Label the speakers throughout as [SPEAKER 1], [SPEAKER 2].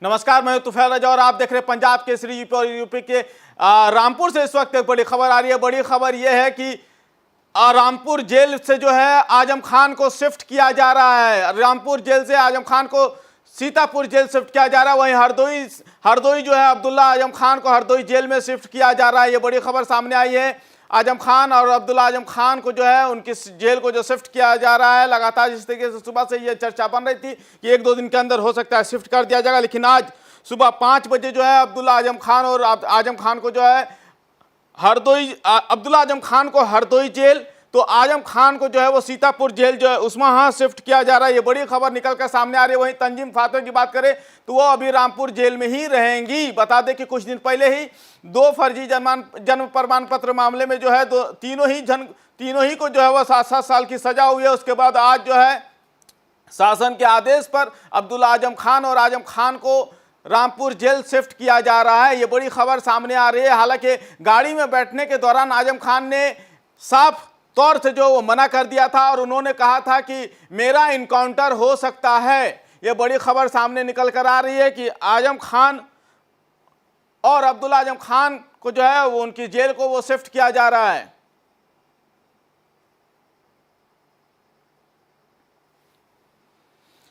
[SPEAKER 1] नमस्कार, मैं तुफैल रजा और आप देख रहे हैं पंजाब केसरी यूपी और यूपी के रामपुर से इस वक्त एक बड़ी खबर आ रही है। बड़ी खबर यह है कि रामपुर जेल से जो है आजम खान को शिफ्ट किया जा रहा है। रामपुर जेल से आजम खान को सीतापुर जेल शिफ्ट किया जा रहा है। वहीं हरदोई जो है अब्दुल्ला आजम खान को हरदोई जेल में शिफ्ट किया जा रहा है। ये बड़ी खबर सामने आई है। आजम खान और अब्दुल्ला आजम खान को जो है उनकी जेल को जो शिफ्ट किया जा रहा है, लगातार जिस तरीके से सुबह से ये चर्चा बन रही थी कि एक दो दिन के अंदर हो सकता है शिफ्ट कर दिया जाएगा, लेकिन आज सुबह 5 बजे जो है अब्दुल्ला आजम खान और आजम खान को जो है अब्दुल्ला आजम खान को हरदोई जेल, तो आजम खान को जो है वो सीतापुर जेल जो है उसमें हाँ शिफ्ट किया जा रहा है। ये बड़ी खबर निकल कर सामने आ रही है। वहीं तंजीम फातिमा की बात करें तो वो अभी रामपुर जेल में ही रहेंगी। बता दें कि कुछ दिन पहले ही 2 फर्जी जन्म प्रमाण पत्र मामले में जो है तीनों ही को जो है वो 7-7 साल की सजा हुई है। उसके बाद आज जो है शासन के आदेश पर अब्दुल्ला आजम खान और आजम खान को रामपुर जेल शिफ्ट किया जा रहा है। ये बड़ी खबर सामने आ रही है। हालांकि गाड़ी में बैठने के दौरान आजम खान ने साफ तौर से जो वो मना कर दिया था और उन्होंने कहा था कि मेरा इनकाउंटर हो सकता है। ये बड़ी खबर सामने निकल कर आ रही है कि आजम खान और अब्दुल्ला आजम खान को जो है वो उनकी जेल को वो शिफ्ट किया जा रहा है।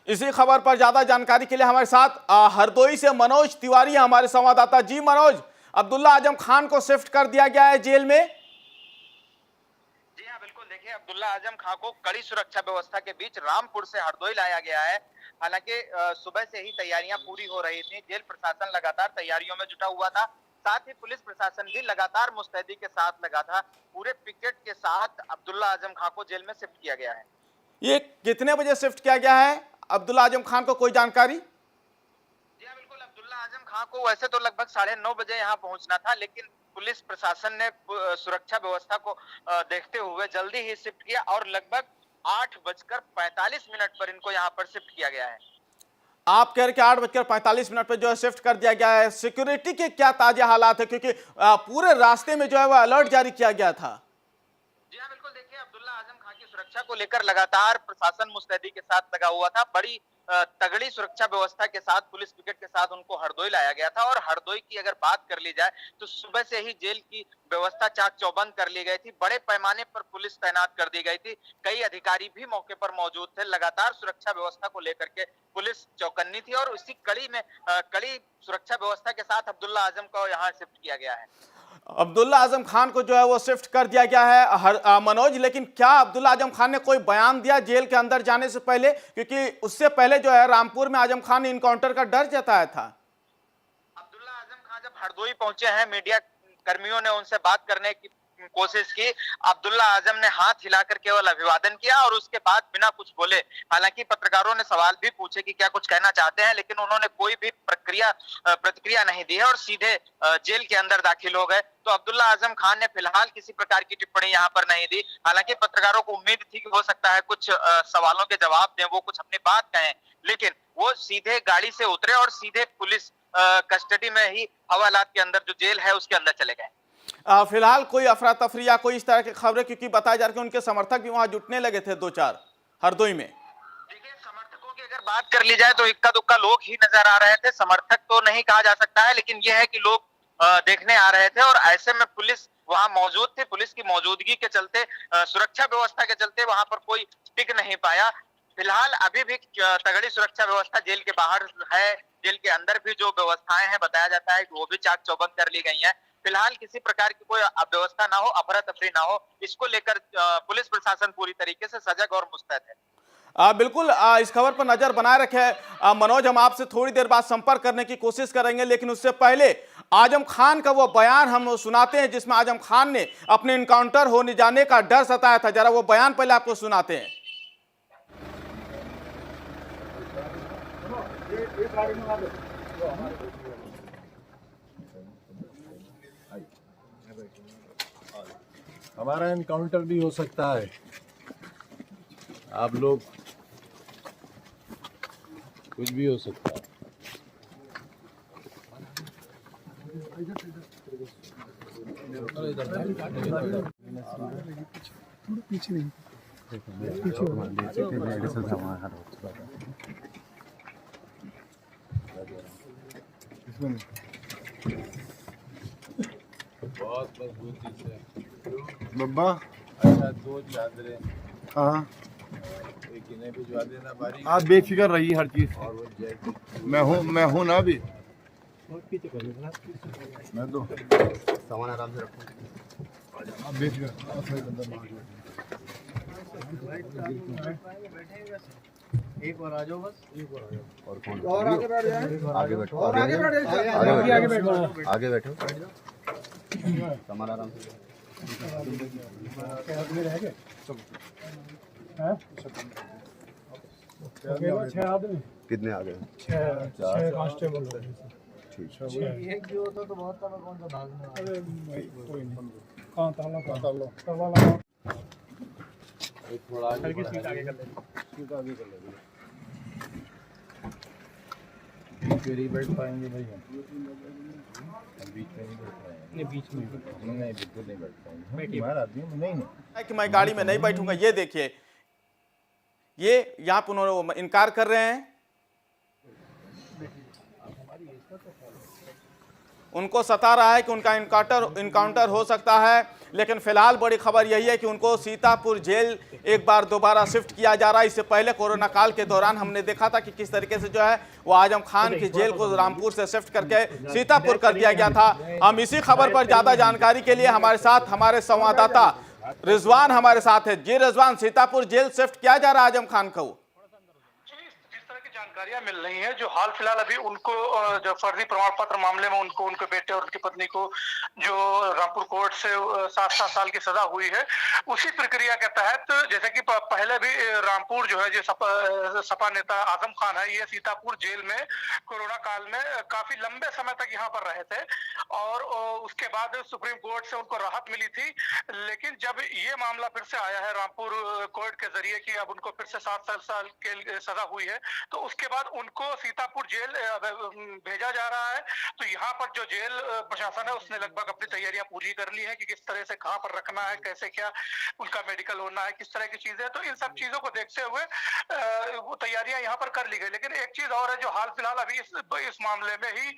[SPEAKER 1] इसी खबर पर ज्यादा जानकारी के लिए हमारे साथ हरदोई से मनोज तिवारी हमारे संवाददाता। जी मनोज, अब्दुल्ला आजम खान को शिफ्ट कर दिया गया है जेल में।
[SPEAKER 2] जी हाँ, बिल्कुल। देखिए, अब्दुल्ला आजम खान को कड़ी सुरक्षा व्यवस्था के बीच रामपुर से हरदोई लाया गया है। हालांकि सुबह से ही तैयारियां पूरी हो रही थी। जेल प्रशासन लगातार तैयारियों में जुटा हुआ था। साथ ही पुलिस प्रशासन भी लगातार मुस्तैदी के साथ लगा था। पूरे पिकेट के साथ अब्दुल्ला आजम खान को जेल में शिफ्ट किया गया है।
[SPEAKER 1] ये कितने बजे शिफ्ट किया गया है अब्दुल्ला आजम खान को, कोई जानकारी?
[SPEAKER 2] जी हाँ, बिल्कुल। अब्दुल्ला आजम खान को वैसे तो लगभग 9:30 बजे यहाँ पहुंचना था, लेकिन पुलिस प्रशासन ने सुरक्षा व्यवस्था को देखते हुए जल्दी ही शिफ्ट किया और लगभग 8:45 पर इनको यहाँ पर शिफ्ट किया गया है।
[SPEAKER 1] आप कह रहे कि 8:45 पर जो है शिफ्ट कर दिया गया है। सिक्योरिटी के क्या ताजा हालात है, क्योंकि पूरे रास्ते में जो है वह अलर्ट जारी किया गया था।
[SPEAKER 2] जी हाँ, बिल्कुल। देखिए, अब्दुल्ला आजम खान की सुरक्षा को लेकर लगातार प्रशासन मुस्तैदी के साथ लगा हुआ था। बड़ी तगड़ी सुरक्षा व्यवस्था के साथ पुलिस पिकेट के साथ उनको हरदोई लाया गया था। और हरदोई की अगर बात कर ली जाए तो सुबह से ही जेल की व्यवस्था चाक चौबंद कर ली गई थी। बड़े पैमाने पर पुलिस तैनात कर दी गई थी। कई अधिकारी भी मौके पर मौजूद थे। लगातार सुरक्षा व्यवस्था को लेकर के पुलिस चौकन्नी थी और उसी कड़ी में कड़ी सुरक्षा व्यवस्था के साथ अब्दुल्ला आजम को यहाँ शिफ्ट किया गया है।
[SPEAKER 1] अब्दुल्ला आजम खान को जो है वो शिफ्ट कर दिया गया है मनोज, लेकिन क्या अब्दुल्ला आजम खान ने कोई बयान दिया जेल के अंदर जाने से पहले? क्योंकि उससे पहले जो है रामपुर में आजम खान ने इनकाउंटर का डर जताया था।
[SPEAKER 2] अब्दुल्ला आजम खान जब हरदोई पहुंचे हैं, मीडिया कर्मियों ने उनसे बात करने की कोशिश की। अब्दुल्ला आजम ने हाथ हिलाकर केवल अभिवादन किया और उसके बाद बिना कुछ बोले, हालांकि पत्रकारों ने सवाल भी पूछे कि क्या कुछ कहना चाहते हैं, लेकिन उन्होंने कोई भी प्रतिक्रिया नहीं दी है और सीधे जेल के अंदर दाखिल हो गए। तो अब्दुल्ला आजम खान ने फिलहाल किसी प्रकार की टिप्पणी यहाँ पर नहीं दी। हालांकि पत्रकारों को उम्मीद थी कि हो सकता है कुछ सवालों के जवाब दें, वो कुछ अपनी बात कहें, लेकिन वो सीधे गाड़ी से उतरे और सीधे पुलिस कस्टडी में ही हवालात के अंदर जो जेल है उसके अंदर चले गए।
[SPEAKER 1] फिलहाल कोई अफरा तफरी या कोई इस तरह की खबरें, क्योंकि बताया जा रहा है कि उनके समर्थक भी वहां जुटने लगे थे 2-4 हरदोई में।
[SPEAKER 2] देखिए, समर्थकों की अगर बात कर ली जाए तो इक्का दुक्का लोग ही नजर आ रहे थे। समर्थक तो नहीं कहा जा सकता है, लेकिन यह है कि लोग देखने आ रहे थे और ऐसे में पुलिस वहां मौजूद थी। पुलिस की मौजूदगी के चलते, सुरक्षा व्यवस्था के चलते वहां पर कोई टिक नहीं पाया। फिलहाल अभी भी तगड़ी सुरक्षा व्यवस्था जेल के बाहर है। जेल के अंदर भी जो व्यवस्थाएं हैं, बताया जाता है कि वो भी चाक चौबंद कर ली गई हैं। फिलहाल किसी प्रकार की कोई अव्यवस्था ना हो, अफरा तफरी ना हो, इसको लेकर पुलिस प्रशासन पूरी तरीके से सजग और मुस्तैद है।
[SPEAKER 1] बिल्कुल, इस खबर पर नजर बनाए रखे मनोज। हम आपसे थोड़ी देर बाद संपर्क करने की कोशिश करेंगे, लेकिन उससे पहले आजम खान का वो बयान हम सुनाते हैं जिसमें आजम खान ने अपने इनकाउंटर होने जाने का डर सताया था। जरा वो बयान पहले आपको सुनाते हैं।
[SPEAKER 3] हमारा इनकाउंटर भी हो सकता है। आप लोग, कुछ भी हो सकता है। पीछे नहीं, पीछे
[SPEAKER 4] बहुत मजबूती से
[SPEAKER 3] बब्बा
[SPEAKER 4] अच्छा 2 चादरें
[SPEAKER 3] हाँ
[SPEAKER 4] एक इन्हें भिजवा देना बारी
[SPEAKER 3] आप बेफिक्र रहिए हर चीज से।
[SPEAKER 4] और वो जैकेट
[SPEAKER 3] मैं हूँ ना अभी मैं तो
[SPEAKER 5] सामान आराम से रखो।
[SPEAKER 3] आप बेफिक्र आप सही बंदा मान लो।
[SPEAKER 5] एक बार आ जाओ बस। एक बार आ जाओ। और कौन?
[SPEAKER 3] और आगे बैठ जाए
[SPEAKER 5] आगे बैठो।
[SPEAKER 3] और आगे बैठ जाए
[SPEAKER 5] आगे बैठो। आगे बैठो। सामान आराम से। कितने आ गए?
[SPEAKER 3] 6 कांस्टेबल
[SPEAKER 5] ठीक।
[SPEAKER 3] एक जो होता तो बहुत था, कौन सा भागना। अरे कोई नहीं कहाँ ताला
[SPEAKER 4] एक थोड़ा आगे बढ़ा
[SPEAKER 3] सीट आगे कर ले।
[SPEAKER 4] बीच में नहीं बैठ पाएंगे भाई हम बीच में नहीं बैठ पाएंगे
[SPEAKER 3] नहीं बीच में
[SPEAKER 4] नहीं बिल्कुल नहीं बैठ पाएंगे हमारा आदमी नहीं
[SPEAKER 1] कि मैं गाड़ी में नहीं बैठूंगा। ये देखिए, ये यहाँ पर उन्होंने इनकार कर रहे हैं। उनको सता रहा है कि उनका इनकाउंटर हो सकता है, लेकिन फिलहाल बड़ी खबर यही है कि उनको सीतापुर जेल एक बार दोबारा शिफ्ट किया जा रहा है। इससे पहले कोरोना काल के दौरान हमने देखा था कि किस तरीके से जो है वो आजम खान की जेल को रामपुर से शिफ्ट करके सीतापुर कर दिया गया था। हम इसी खबर पर ज्यादा जानकारी के लिए हमारे साथ हमारे संवाददाता रिजवान हमारे साथ है। जी रिजवान, सीतापुर जेल शिफ्ट किया जा रहा है आजम खान को?
[SPEAKER 6] जिस तरह की जानकारियां मिल रही हैं, जो हाल फिलहाल अभी उनको जो फर्जी प्रमाण पत्र मामले में उनको उनके बेटे और उनकी पत्नी को जो रामपुर कोर्ट से 7 साल की सजा हुई है, उसी प्रक्रिया के तहत जैसे कि पहले भी रामपुर जो है जो सपा नेता आजम खान है, ये सीतापुर जेल में कोरोना काल में काफी लंबे समय तक यहाँ पर रहे थे और उसके बाद सुप्रीम कोर्ट से उनको राहत मिली थी। लेकिन जब ये मामला फिर से आया है रामपुर कोर्ट के जरिए कि अब उनको फिर से 7 साल के सजा हुई है, तो उसके बाद उनको सीतापुर जेल भेजा जा रहा है। तो यहाँ पर जो जेल प्रशासन है उसने लगभग अपनी तैयारियां पूरी कर ली है कि किस तरह से कहाँ पर रखना है, कैसे क्या उनका मेडिकल होना है, किस तरह की चीजें। तो इन सब चीजों को देखते हुए वो तैयारियां यहाँ पर कर ली गई। लेकिन एक चीज और है जो हाल फिलहाल अभी इस मामले में ही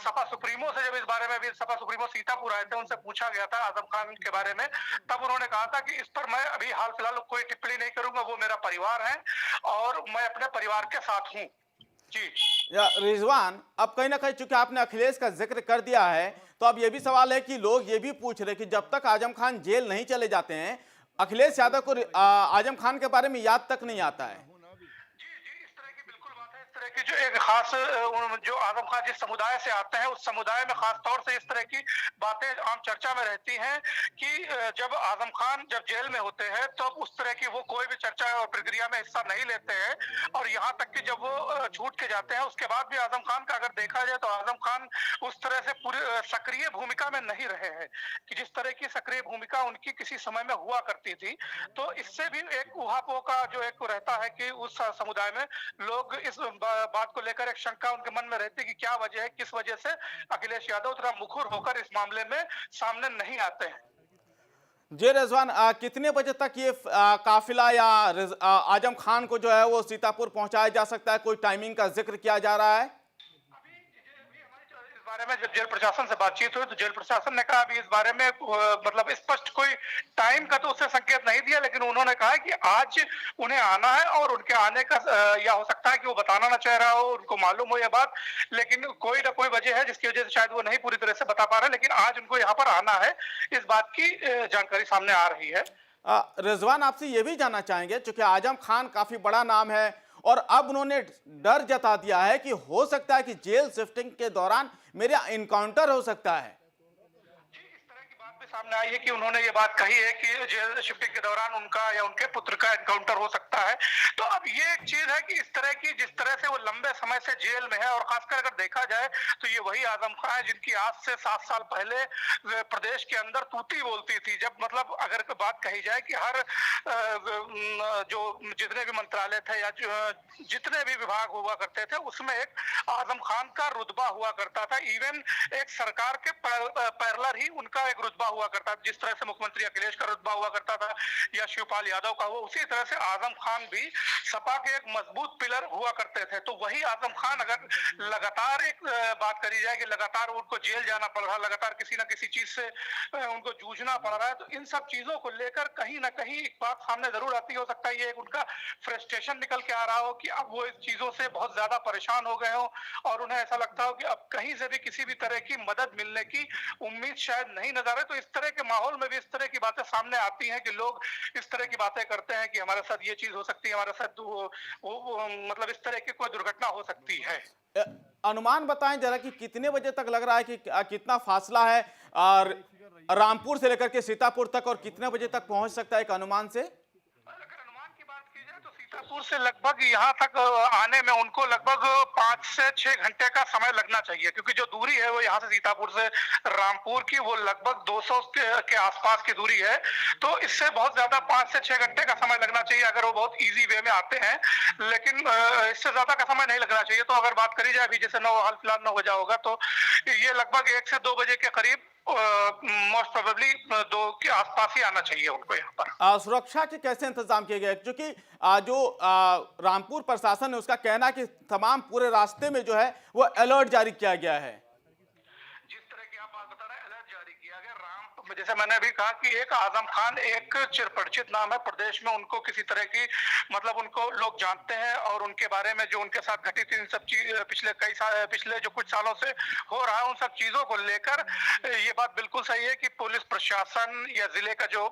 [SPEAKER 6] सपा सुप्रीमो से जब इस बारे में भी सपा सुप्रीमो सीतापुर आए थे, उनसे पूछा गया था आजम खान के बारे में, तब उन्होंने कहा था कि इस पर मैं अभी हाल फिलहाल कोई टिप्पणी नहीं करूंगा, वो मेरा परिवार है और मैं अपने परिवार के साथ हूँ। जी
[SPEAKER 1] या रिजवान, अब कहीं ना कहीं चूंकि आपने अखिलेश का जिक्र कर दिया है, तो अब यह भी सवाल है कि लोग ये भी पूछ रहे कि जब तक आजम खान जेल नहीं चले जाते हैं, अखिलेश यादव को आजम खान के बारे में याद तक नहीं आता है।
[SPEAKER 6] कि जो एक खास जो आजम खान जिस समुदाय से आते हैं उस समुदाय में खास तौर से इस तरह की बातें आम चर्चा में रहती हैं कि जब आजम खान जब जेल में होते हैं तो उस तरह की वो कोई भी चर्चा और प्रक्रिया में हिस्सा नहीं लेते हैं। और यहाँ तक कि जब वो छूट के जाते हैं उसके बाद भी आजम खान का अगर देखा जाए तो आजम खान उस तरह से पूरी सक्रिय भूमिका में नहीं रहे हैं कि जिस तरह की सक्रिय भूमिका उनकी किसी समय में हुआ करती थी। तो इससे भी एक उहापोह का जो एक रहता है कि उस समुदाय में लोग इस बात को लेकर एक शंका उनके मन में रहती है कि क्या वजह है, किस वजह से अखिलेश यादव थोड़ा मुखर होकर इस मामले में सामने नहीं आते हैं।
[SPEAKER 1] जी रिजवान, कितने बजे तक ये काफिला या आजम खान को जो है वो सीतापुर पहुंचाया जा सकता है? कोई टाइमिंग का जिक्र किया जा रहा है?
[SPEAKER 6] बारे में जब जेल प्रशासन से बातचीत हुई तो जेल प्रशासन ने कहा अभी इस बारे में मतलब स्पष्ट कोई टाइम का तो उससे संकेत नहीं दिया, लेकिन उन्होंने कहा कि आज उन्हें आना है और उनके आने का या हो सकता है कि वो बताना ना चाह रहा हो, उनको मालूम हो यह बात, लेकिन कोई ना कोई वजह है जिसकी वजह से शायद वो नहीं पूरी तरह से बता पा रहे, लेकिन आज उनको यहाँ पर आना है, इस बात की जानकारी सामने आ रही है।
[SPEAKER 1] रिजवान, आपसे ये भी जानना चाहेंगे, चूंकि आजम खान काफी बड़ा नाम है और अब उन्होंने डर जता दिया है कि हो सकता है कि जेल शिफ्टिंग के दौरान मेरा इनकाउंटर हो सकता है।
[SPEAKER 6] सामने आई है कि उन्होंने ये बात कही है कि जेल शिफ्टिंग के दौरान उनका या उनके पुत्र का एनकाउंटर हो सकता है। तो अब ये एक चीज है कि इस तरह की जिस तरह से वो लंबे समय से जेल में है और खासकर अगर देखा जाए तो ये वही आजम खान है जिनकी आज से 7 साल पहले प्रदेश के अंदर तूती बोलती थी। जब मतलब अगर बात कही जाए कि हर जो जितने भी मंत्रालय थे या जितने भी विभाग हुआ करते थे उसमें एक आजम खान का रुतबा हुआ करता था। इवन एक सरकार के पैरलर ही उनका एक रुतबा हुआ हुआ करता था, जिस तरह से मुख्यमंत्री अखिलेश का रुतबा हुआ करता था या शिवपाल यादव का हुआ, उसी तरह से आजम खान भी सपा के एक मजबूत पिलर हुआ करते थे। तो वही आजम खान अगर लगातार एक बात करी जाए कि लगातार उनको जेल जाना पड़ रहा, लगातार किसी ना किसी चीज से उनको जूझना पड़ रहा है, तो इन सब चीजों को लेकर कहीं ना कहीं एक बात सामने जरूर आती हो सकता है ये एक उनका फ्रस्ट्रेशन निकल के आ रहा हो कि अब वो इस चीजों से बहुत ज्यादा परेशान हो गए हो और उन्हें ऐसा लगता हो कि अब कहीं से भी किसी भी तरह की मदद मिलने की उम्मीद शायद नहीं नजर है। तो इस तरह के माहौल में भी इस तरह की बातें सामने आती हैं कि लोग इस तरह की बातें करते हैं कि हमारे साथ ये चीज हो सकती है, हमारे साथ मतलब इस तरह की कोई दुर्घटना हो सकती है।
[SPEAKER 1] अनुमान बताएं जरा कि कितने बजे तक लग रहा है कि कितना फासला है और रामपुर से लेकर के सीतापुर तक और कितने बजे तक पहुंच सकता है एक अनुमान से?
[SPEAKER 6] अगर अनुमान की बात की जाए तो सीतापुर से लगभग यहाँ तक आने में उनको लगभग 5 से 6 घंटे का समय लगना चाहिए, क्योंकि जो दूरी है वो यहाँ से सीतापुर से रामपुर की वो लगभग 200 के आसपास की दूरी है। तो इससे बहुत ज्यादा 5 से 6 घंटे का समय लगना चाहिए अगर वो बहुत इजी वे में आते हैं, लेकिन इससे ज्यादा का समय नहीं लगना चाहिए। तो अगर बात करी जाए अभी जैसे 9 हाल फिलहाल 9 बजा होगा तो ये लगभग 1 से 2 बजे के करीब मोस्ट प्रोबेबली 2 के आसपास ही आना चाहिए उनको यहाँ पर।
[SPEAKER 1] सुरक्षा के कैसे इंतजाम किए गए, क्योंकि जो रामपुर प्रशासन है उसका कहना है कि तमाम पूरे रास्ते में जो है वो अलर्ट जारी किया गया है।
[SPEAKER 6] जिस तरह की आप बात बता रहे हैं अलर्ट जारी किया गया, जैसे मैंने अभी कहा कि एक आजम खान एक चिरपरिचित नाम है प्रदेश में, उनको किसी तरह की मतलब उनको लोग जानते हैं और उनके बारे में जो उनके साथ घटित इन सब चीज पिछले जो कुछ सालों से हो रहा है उन सब चीजों को लेकर ये बात बिल्कुल सही है कि पुलिस प्रशासन या जिले का जो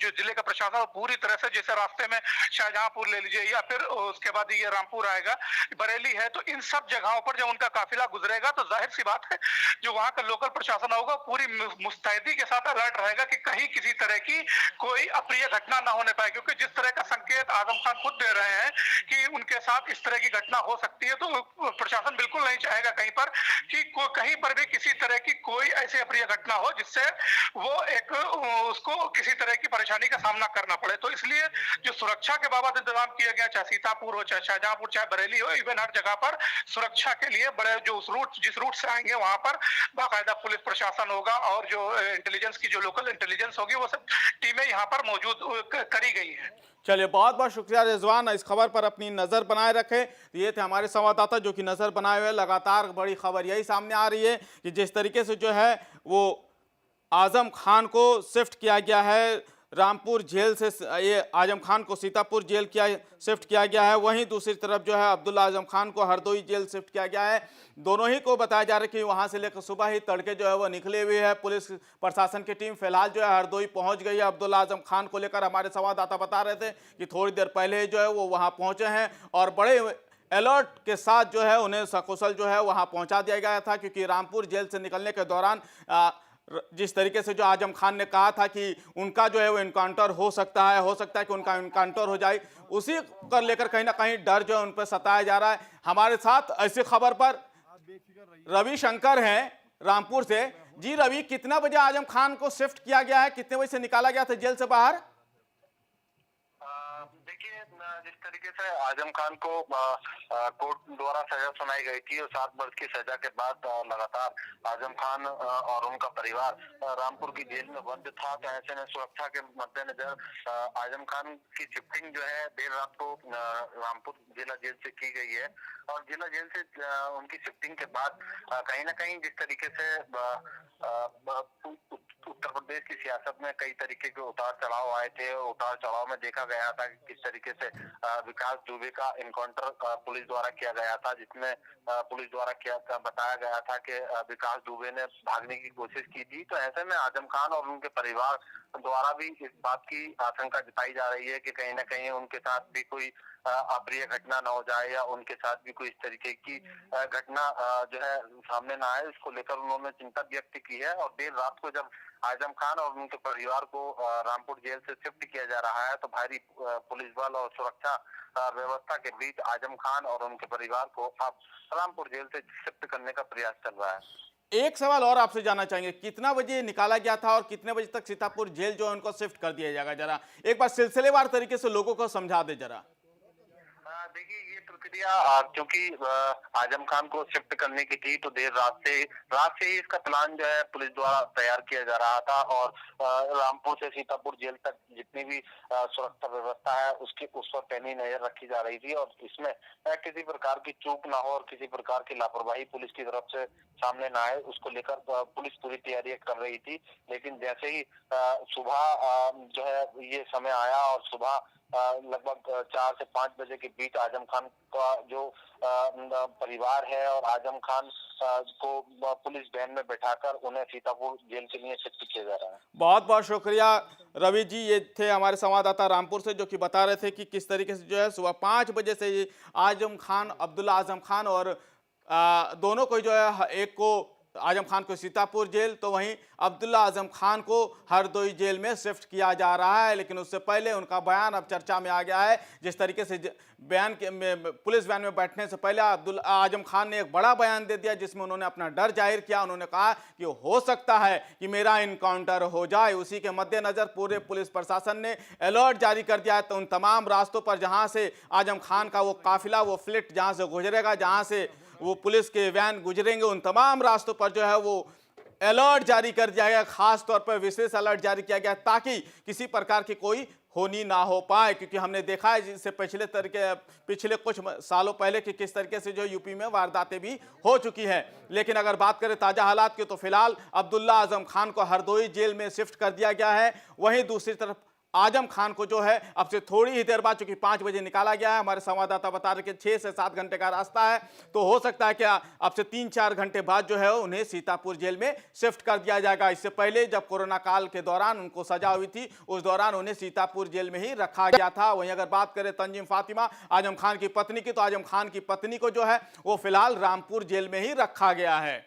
[SPEAKER 6] जिले का प्रशासन पूरी तरह से, जैसे रास्ते में शाहजहांपुर ले लीजिए या फिर उसके बाद ये रामपुर आएगा, बरेली है, तो इन सब जगहों पर जब उनका काफिला गुजरेगा तो जाहिर सी बात है जो वहां का लोकल प्रशासन होगा पूरी मुस्तैदी के साथ अलर्ट रहेगा कि कहीं किसी तरह की कोई अप्रिय घटना ना होने पाए। क्योंकि जिस तरह का संकेत आजम खान खुद दे रहे हैं कि उनके साथ इस तरह की घटना हो सकती है, तो प्रशासन बिल्कुल नहीं चाहेगा कहीं पर कि कहीं पर भी किसी तरह की कोई ऐसी अप्रिय घटना हो जिससे वो एक उसको किसी तरह की परेशानी का सामना करना पड़े। तो इसलिए जो सुरक्षा के बाबत इंतजाम किए गए, चाहे सीतापुर हो, चाहे शाहजहांपुर, चाहे बरेली हो, इवन हर जगह पर सुरक्षा के लिए बड़े जो जिस रूट से आएंगे वहां पर बाकायदा पुलिस प्रशासन होगा और जो इंटेलिजेंस की जो लोकल इंटेलिजेंस होगी वो सब टीमें यहाँ पर मौजूद करी गई हैं।
[SPEAKER 1] चलिए, बहुत बहुत शुक्रिया रिजवान, इस खबर पर अपनी नज़र बनाए रखे। ये थे हमारे संवाददाता जो कि नज़र बनाए हुए। लगातार बड़ी खबर यही सामने आ रही है कि जिस तरीके से जो है वो आजम खान को शिफ्ट किया गया है रामपुर जेल से, ये आजम खान को सीतापुर जेल शिफ्ट किया गया है, वहीं दूसरी तरफ जो है अब्दुल्ला आजम खान को हरदोई जेल शिफ्ट किया गया है। दोनों ही को बताया जा रहा है कि वहां से लेकर सुबह ही तड़के जो है वो निकले हुए है। पुलिस प्रशासन की टीम फिलहाल जो है हरदोई पहुंच गई है। अब्दुल्ला आजम खान को लेकर हमारे संवाददाता बता रहे थे कि थोड़ी देर पहले जो है वो वहाँ पहुँचे हैं और बड़े अलर्ट के साथ जो है उन्हें सकुशल जो है वहाँ पहुँचा दिया गया था, क्योंकि रामपुर जेल से निकलने के दौरान जिस तरीके से जो आजम खान ने कहा था कि उनका जो है वो इनकाउंटर हो सकता है कि उनका इनकाउंटर हो जाए, उसी को लेकर कहीं ना कहीं डर जो है उन पर सताया जा रहा है। हमारे साथ ऐसी खबर पर रवि शंकर हैं रामपुर से। जी रवि, कितना बजे आजम खान को शिफ्ट किया गया है, कितने बजे से निकाला गया था जेल से बाहर?
[SPEAKER 7] देखिए, जिस तरीके से आजम खान को कोर्ट द्वारा सजा सुनाई गई थी और 7 वर्ष की सजा के बाद लगातार आजम खान और उनका परिवार रामपुर की जेल में बंद था, तो ऐसे में सुरक्षा के मद्देनजर आजम खान की शिफ्टिंग जो है देर रात को रामपुर जिला जेल से की गई है। और जिला जेल से उनकी शिफ्टिंग के बाद कहीं ना कहीं जिस तरीके से उत्तर प्रदेश की सियासत में कई तरीके के उतार चढ़ाव आए थे, उतार चढ़ाव में देखा गया था कि किस तरीके से विकास दुबे का इनकाउंटर पुलिस द्वारा किया गया था, जिसमें पुलिस द्वारा बताया गया था कि विकास दुबे ने भागने की कोशिश की थी। तो ऐसे में आजम खान और उनके परिवार द्वारा भी इस बात की आशंका जताई जा रही है कि कहीं ना कहीं उनके साथ भी कोई अप्रिय घटना न हो जाए या उनके साथ भी कोई इस तरीके की घटना जो है सामने ना आए। इसको लेकर उन्होंने चिंता व्यक्त की है। और देर रात को जब आजम खान और उनके परिवार को रामपुर जेल से शिफ्ट किया जा रहा है तो भारी पुलिस बल और सुरक्षा व्यवस्था के बीच आजम खान और उनके परिवार को अब रामपुर जेल से शिफ्ट करने का प्रयास चल रहा है।
[SPEAKER 1] एक सवाल और आपसे जानना चाहेंगे, कितना बजे निकाला गया था और कितने बजे तक सीतापुर जेल जो है उनको शिफ्ट कर दिया जाएगा? जरा एक बार सिलसिलेवार तरीके से लोगों को समझा दे जरा।
[SPEAKER 7] देखिए ये प्रक्रिया क्योंकि आजम खान को शिफ्ट करने की थी, तो देर रात से ही इसका प्लान जो है पुलिस द्वारा तैयार किया जा रहा था और रामपुर से सीतापुर जेल तक जितनी भी सुरक्षा व्यवस्था है उसकी उस पर पैनी नजर रखी जा रही थी और इसमें किसी प्रकार की चूक ना हो और किसी प्रकार की लापरवाही पुलिस की तरफ से सामने ना आए, उसको लेकर पुलिस पूरी तैयारी कर रही थी। लेकिन जैसे ही सुबह जो है ये समय आया और सुबह लगभग 4 से 5 बजे के बीच आजम खान का जो परिवार है और आजम खान को पुलिस वैन में बैठाकर उन्हें सीतापुर जेल के लिए शिफ्ट किया जा रहा है।
[SPEAKER 1] बहुत बहुत शुक्रिया रवि जी। ये थे हमारे संवाददाता रामपुर से, जो कि बता रहे थे कि किस तरीके से जो है सुबह 5 बजे से ये आजम खान, अब्दुल्ला आजम खान और दोनों को जो है, एक को आजम खान को सीतापुर जेल तो वहीं अब्दुल्ला आजम खान को हरदोई जेल में शिफ्ट किया जा रहा है। लेकिन उससे पहले उनका बयान अब चर्चा में आ गया है। जिस तरीके से बयान के पुलिस वैन में बैठने से पहले अब्दुल्ला आजम खान ने एक बड़ा बयान दे दिया, जिसमें उन्होंने अपना डर जाहिर किया। उन्होंने कहा कि हो सकता है कि मेरा इनकाउंटर हो जाए। उसी के मद्देनजर पूरे पुलिस प्रशासन ने अलर्ट जारी कर दिया है। तो उन तमाम रास्तों पर जहां से आजम खान का वो काफिला, वो फ्लिट जहां से गुजरेगा, जहां से वो पुलिस के वैन गुजरेंगे, उन तमाम रास्तों पर जो है वो अलर्ट जारी कर दिया गया। खास तौर पर विशेष अलर्ट जारी किया गया ताकि किसी प्रकार की कोई होनी ना हो पाए, क्योंकि हमने देखा है जिससे पिछले कुछ सालों पहले कि किस तरीके से जो यूपी में वारदातें भी हो चुकी हैं। लेकिन अगर बात करें ताज़ा हालात की, तो फिलहाल अब्दुल्ला आजम खान को हरदोई जेल में शिफ्ट कर दिया गया है। वहीं दूसरी तरफ आजम खान को जो है अब से थोड़ी ही देर बाद, चूंकि 5 बजे निकाला गया है, हमारे संवाददाता बता रहे कि 6 से 7 घंटे का रास्ता है, तो हो सकता है कि अब से 3-4 घंटे बाद जो है उन्हें सीतापुर जेल में शिफ्ट कर दिया जाएगा। इससे पहले जब कोरोना काल के दौरान उनको सजा हुई थी, उस दौरान उन्हें सीतापुर जेल में ही रखा गया था। वहीं अगर बात करें तंजीम फातिमा, आजम खान की पत्नी की, तो आजम खान की पत्नी को जो है वो फिलहाल रामपुर जेल में ही रखा गया है।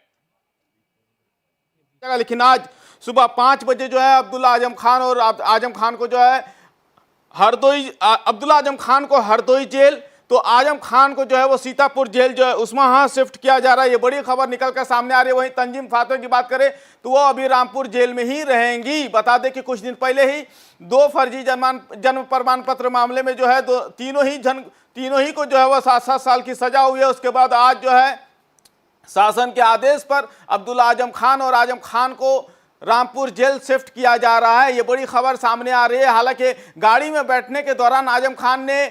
[SPEAKER 1] लेकिन आज सुबह 5 बजे जो है अब्दुल्ला आजम खान और आजम खान को जो है अब्दुल्ला आजम खान को हरदोई जेल, तो आजम खान को जो है वो सीतापुर जेल जो है उसमें हाँ शिफ्ट किया जा रहा है। ये बड़ी खबर निकल कर सामने आ रही है। वहीं तंजीम फातिमा की बात करें तो वो अभी रामपुर जेल में ही रहेंगी। बता दें कि कुछ दिन पहले ही 2 फर्जी जन्म प्रमाण पत्र मामले में जो है तीनों ही को जो है वो 7-7 साल की सजा हुई है। उसके बाद आज जो है शासन के आदेश पर अब्दुल्ला आजम खान और आजम खान को रामपुर जेल शिफ्ट किया जा रहा है। ये बड़ी खबर सामने आ रही है। हालांकि गाड़ी में बैठने के दौरान आजम खान ने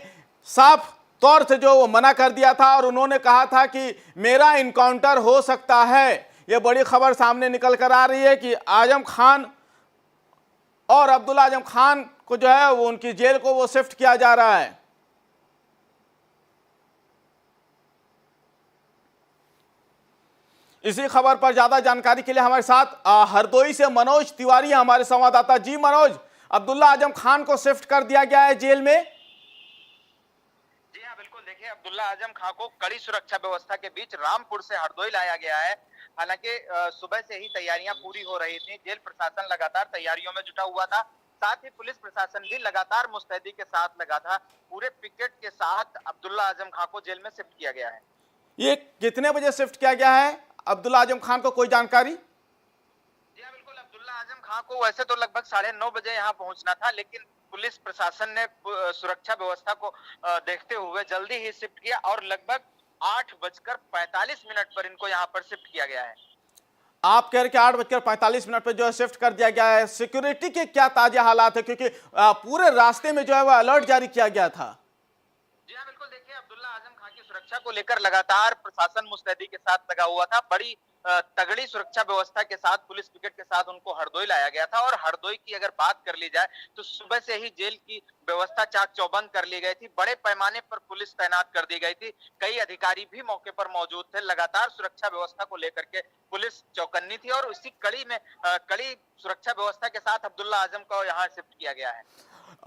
[SPEAKER 1] साफ तौर से जो वो मना कर दिया था और उन्होंने कहा था कि मेरा इनकाउंटर हो सकता है। ये बड़ी खबर सामने निकल कर आ रही है कि आजम खान और अब्दुल्ला आजम खान को जो है वो उनकी जेल को वो शिफ्ट किया जा रहा है। इसी खबर पर ज्यादा जानकारी के लिए हमारे साथ हरदोई से मनोज तिवारी हमारे संवाददाता। जी मनोज, अब्दुल्ला आजम खान को शिफ्ट कर दिया गया है जेल में।
[SPEAKER 2] जी हाँ बिल्कुल, देखिए अब्दुल्ला आजम खान को कड़ी सुरक्षा व्यवस्था के बीच रामपुर से हरदोई लाया गया है। हालांकि सुबह से ही तैयारियां पूरी हो रही थी। जेल प्रशासन लगातार तैयारियों में जुटा हुआ था, साथ ही पुलिस प्रशासन भी लगातार मुस्तैदी के साथ लगा था। पूरे पिकेट के साथ अब्दुल्ला आजम खान को जेल में शिफ्ट किया गया है।
[SPEAKER 1] ये कितने बजे शिफ्ट किया गया है अब्दुल्ला आजम खान को, कोई जानकारी?
[SPEAKER 2] जी हाँ बिल्कुल, अब्दुल्ला आजम खान को वैसे तो लगभग 9:30 बजे यहाँ पहुंचना था, लेकिन पुलिस प्रशासन ने सुरक्षा व्यवस्था को देखते हुए जल्दी ही शिफ्ट किया और लगभग 8:45 पर इनको यहाँ पर शिफ्ट किया गया है।
[SPEAKER 1] आप कह रहे कि 8:45 पर जो है शिफ्ट कर दिया गया है। सिक्योरिटी के क्या ताजा हालात है, क्योंकि पूरे रास्ते में जो है वह अलर्ट जारी किया गया था?
[SPEAKER 2] जी हाँ बिल्कुल, देखिए अब्दुल्ला आजम खान की सुरक्षा को लेकर लगातार प्रशासन मुस्तैदी के साथ लगा हुआ था। बड़ी तगड़ी सुरक्षा व्यवस्था के साथ पुलिस पिकेट के साथ उनको हरदोई लाया गया था। और हरदोई की अगर बात कर ली जाए तो सुबह से ही जेल की व्यवस्था चाक चौबंद कर ली गई थी। बड़े पैमाने पर पुलिस तैनात कर दी गई थी। कई अधिकारी भी मौके पर मौजूद थे। लगातार सुरक्षा व्यवस्था को लेकर के पुलिस चौकन्नी थी और उसी कड़ी सुरक्षा व्यवस्था के साथ अब्दुल्ला आजम को यहाँ शिफ्ट किया गया है।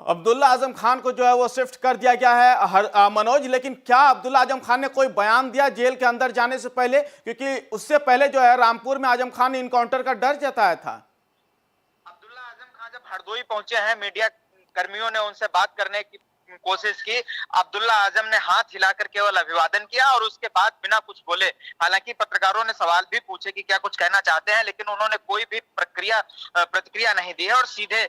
[SPEAKER 1] अब्दुल्ला आजम खान को जो है वो शिफ्ट कर दिया गया है मनोज, लेकिन क्या अब्दुल्ला आजम खान ने कोई बयान दिया जेल के अंदर जाने से पहले? क्योंकि उससे पहले जो है रामपुर में आजम खान ने इनकाउंटर का डर जताया था।
[SPEAKER 2] अब्दुल्ला आजम खान जब हरदोई पहुंचे हैं, मीडिया कर्मियों ने उनसे बात करने की कोशिश की। अब्दुल्ला आजम ने हाथ हिलाकर केवल अभिवादन किया और उसके बाद बिना कुछ बोले, हालांकि पत्रकारों ने सवाल भी पूछे कि क्या कुछ कहना चाहते हैं, लेकिन उन्होंने कोई भी प्रतिक्रिया नहीं दी है और सीधे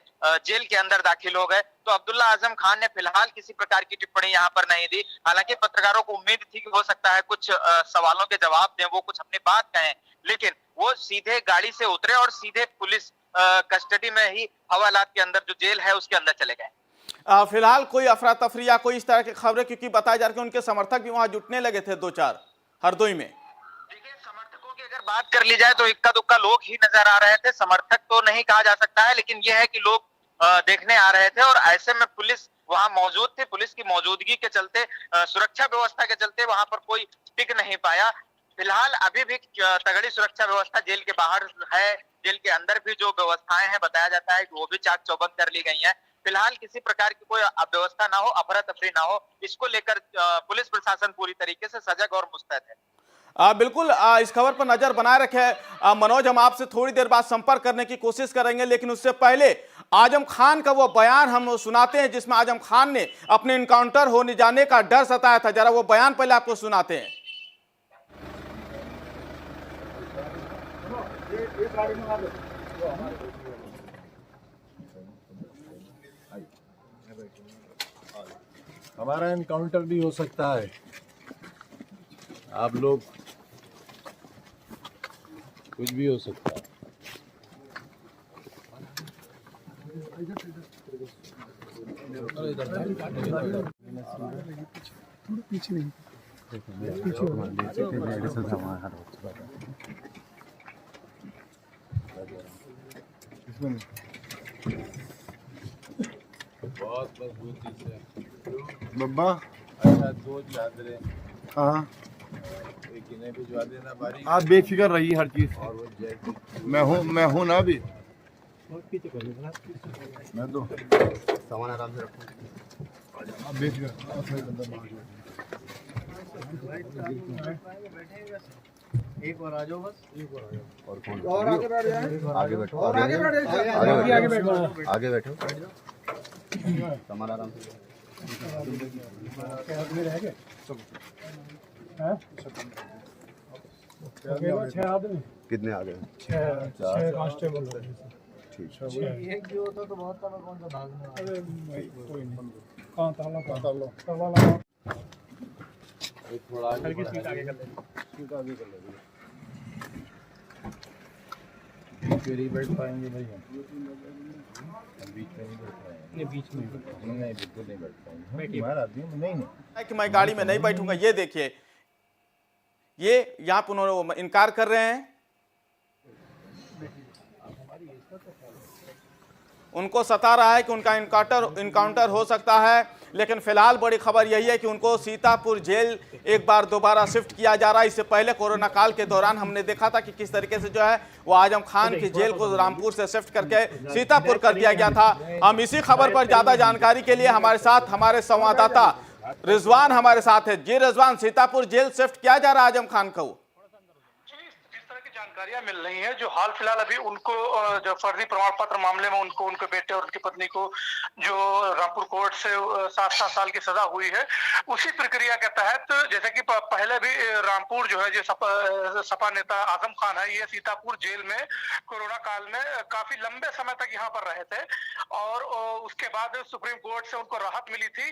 [SPEAKER 2] जेल के अंदर दाखिल हो गए। तो अब्दुल्ला आजम खान ने फिलहाल किसी प्रकार की टिप्पणी यहाँ पर नहीं दी। हालांकि पत्रकारों को उम्मीद थी कि हो सकता है कुछ सवालों के जवाब दें, वो कुछ अपनी बात कहें, लेकिन वो सीधे गाड़ी से उतरे और सीधे पुलिस कस्टडी में ही हवालात के अंदर, जो जेल है उसके अंदर चले गए।
[SPEAKER 1] फिलहाल कोई अफरा तफरी या कोई इस तरह की खबरें, क्योंकि बताया जा रहा है कि उनके समर्थक भी वहां जुटने लगे थे 2-4 हरदोई में।
[SPEAKER 2] देखिए, समर्थकों की अगर बात कर ली जाए तो इक्का दुक्का लोग ही नजर आ रहे थे। समर्थक तो नहीं कहा जा सकता है, लेकिन यह है कि लोग देखने आ रहे थे और ऐसे में पुलिस वहां मौजूद थी। पुलिस की मौजूदगी के चलते, सुरक्षा व्यवस्था के चलते वहां पर कोई टिक नहीं पाया। फिलहाल अभी भी तगड़ी सुरक्षा व्यवस्था जेल के बाहर है। जेल के अंदर भी जो व्यवस्थाएं हैं, बताया जाता है कि वो भी चाक चौबंद कर ली गई हैं। फिलहाल किसी प्रकार की कोई अव्यवस्था ना हो, अफरा तफरी ना हो, इसको लेकर पुलिस प्रशासन पूरी तरीके से सजग और मुस्तैद है।
[SPEAKER 1] बिल्कुल, इस खबर पर नजर बनाए रखे। मनोज, हम आपसे थोड़ी देर बाद संपर्क करने की कोशिश करेंगे, लेकिन उससे पहले आजम खान का वो बयान हम सुनाते हैं जिसमें आजम खान ने अपने इनकाउंटर होने जाने का डर सताया था। जरा वो बयान पहले आपको सुनाते हैं।
[SPEAKER 4] हमारा इनकाउंटर भी हो सकता है। आप लोग, कुछ भी हो सकता है।
[SPEAKER 3] पीछे नहीं,
[SPEAKER 4] बहुत मजबूती से
[SPEAKER 3] बब्बा।
[SPEAKER 4] अच्छा, 2 चादरें
[SPEAKER 3] हाँ,
[SPEAKER 4] एक इन्हें भिजवा देना बारीक,
[SPEAKER 3] आप बेफिक्र रहिए हर चीज से।
[SPEAKER 4] और वो जैकेट
[SPEAKER 3] मैं हूँ ना अभी। मैं तो
[SPEAKER 5] सामान आराम से रखो।
[SPEAKER 3] आप बेफिक्र। एक और आ जाओ, बस एक और आ जाओ।
[SPEAKER 5] और कौन?
[SPEAKER 3] और आगे बैठ जाए,
[SPEAKER 5] आगे बैठो,
[SPEAKER 3] और आगे बैठ जाए, आगे बैठो,
[SPEAKER 5] आगे बैठो, सामान आराम से। कितने आ गए?
[SPEAKER 3] 6 कांस्टेबल।
[SPEAKER 5] ठीक।
[SPEAKER 3] एक भी होता तो बहुत था, मैं कौन सा भागने वाला। अरे कोई नहीं, कहाँ ताला लगा।
[SPEAKER 4] एक थोड़ा आगे
[SPEAKER 3] सीट आगे कर लेंगे, सीट आगे कर लेंगे।
[SPEAKER 4] बीच में नहीं बैठ पाएंगे भाई, हम बीच में नहीं बैठ पाएंगे।
[SPEAKER 3] बीच में
[SPEAKER 4] नहीं, बिल्कुल नहीं बैठ पाएंगे। हमारा आदमी नहीं
[SPEAKER 1] कि मैं गाड़ी में नहीं बैठूंगा। ये देखिए, ये यहाँ पर उन्होंने इनकार कर रहे हैं। उनको सता रहा है कि उनका इनकाउंटर हो सकता है, लेकिन फिलहाल बड़ी खबर यही है कि उनको सीतापुर जेल एक बार दोबारा शिफ्ट किया जा रहा है। इससे पहले कोरोना काल के दौरान हमने देखा था कि किस तरीके से जो है वो आजम खान की जेल को रामपुर से शिफ्ट करके सीतापुर कर दिया गया था। हम इसी खबर पर ज्यादा जानकारी के लिए हमारे साथ हमारे संवाददाता रिजवान हमारे साथ है। जी रिजवान, सीतापुर जेल शिफ्ट किया जा रहा है आजम खान को?
[SPEAKER 6] जानकारियां मिल रही हैं, जो हाल फिलहाल अभी उनको जो फर्जी प्रमाण पत्र मामले में उनको, उनके बेटे और उनकी पत्नी को जो रामपुर कोर्ट से 7 साल की सजा हुई है, उसी प्रक्रिया के तहत, जैसे कि पहले भी रामपुर जो है, जो सपा नेता आजम खान है, ये सीतापुर जेल में कोरोना काल में काफी लंबे समय तक यहाँ पर रहे थे और उसके बाद सुप्रीम कोर्ट से उनको राहत मिली थी।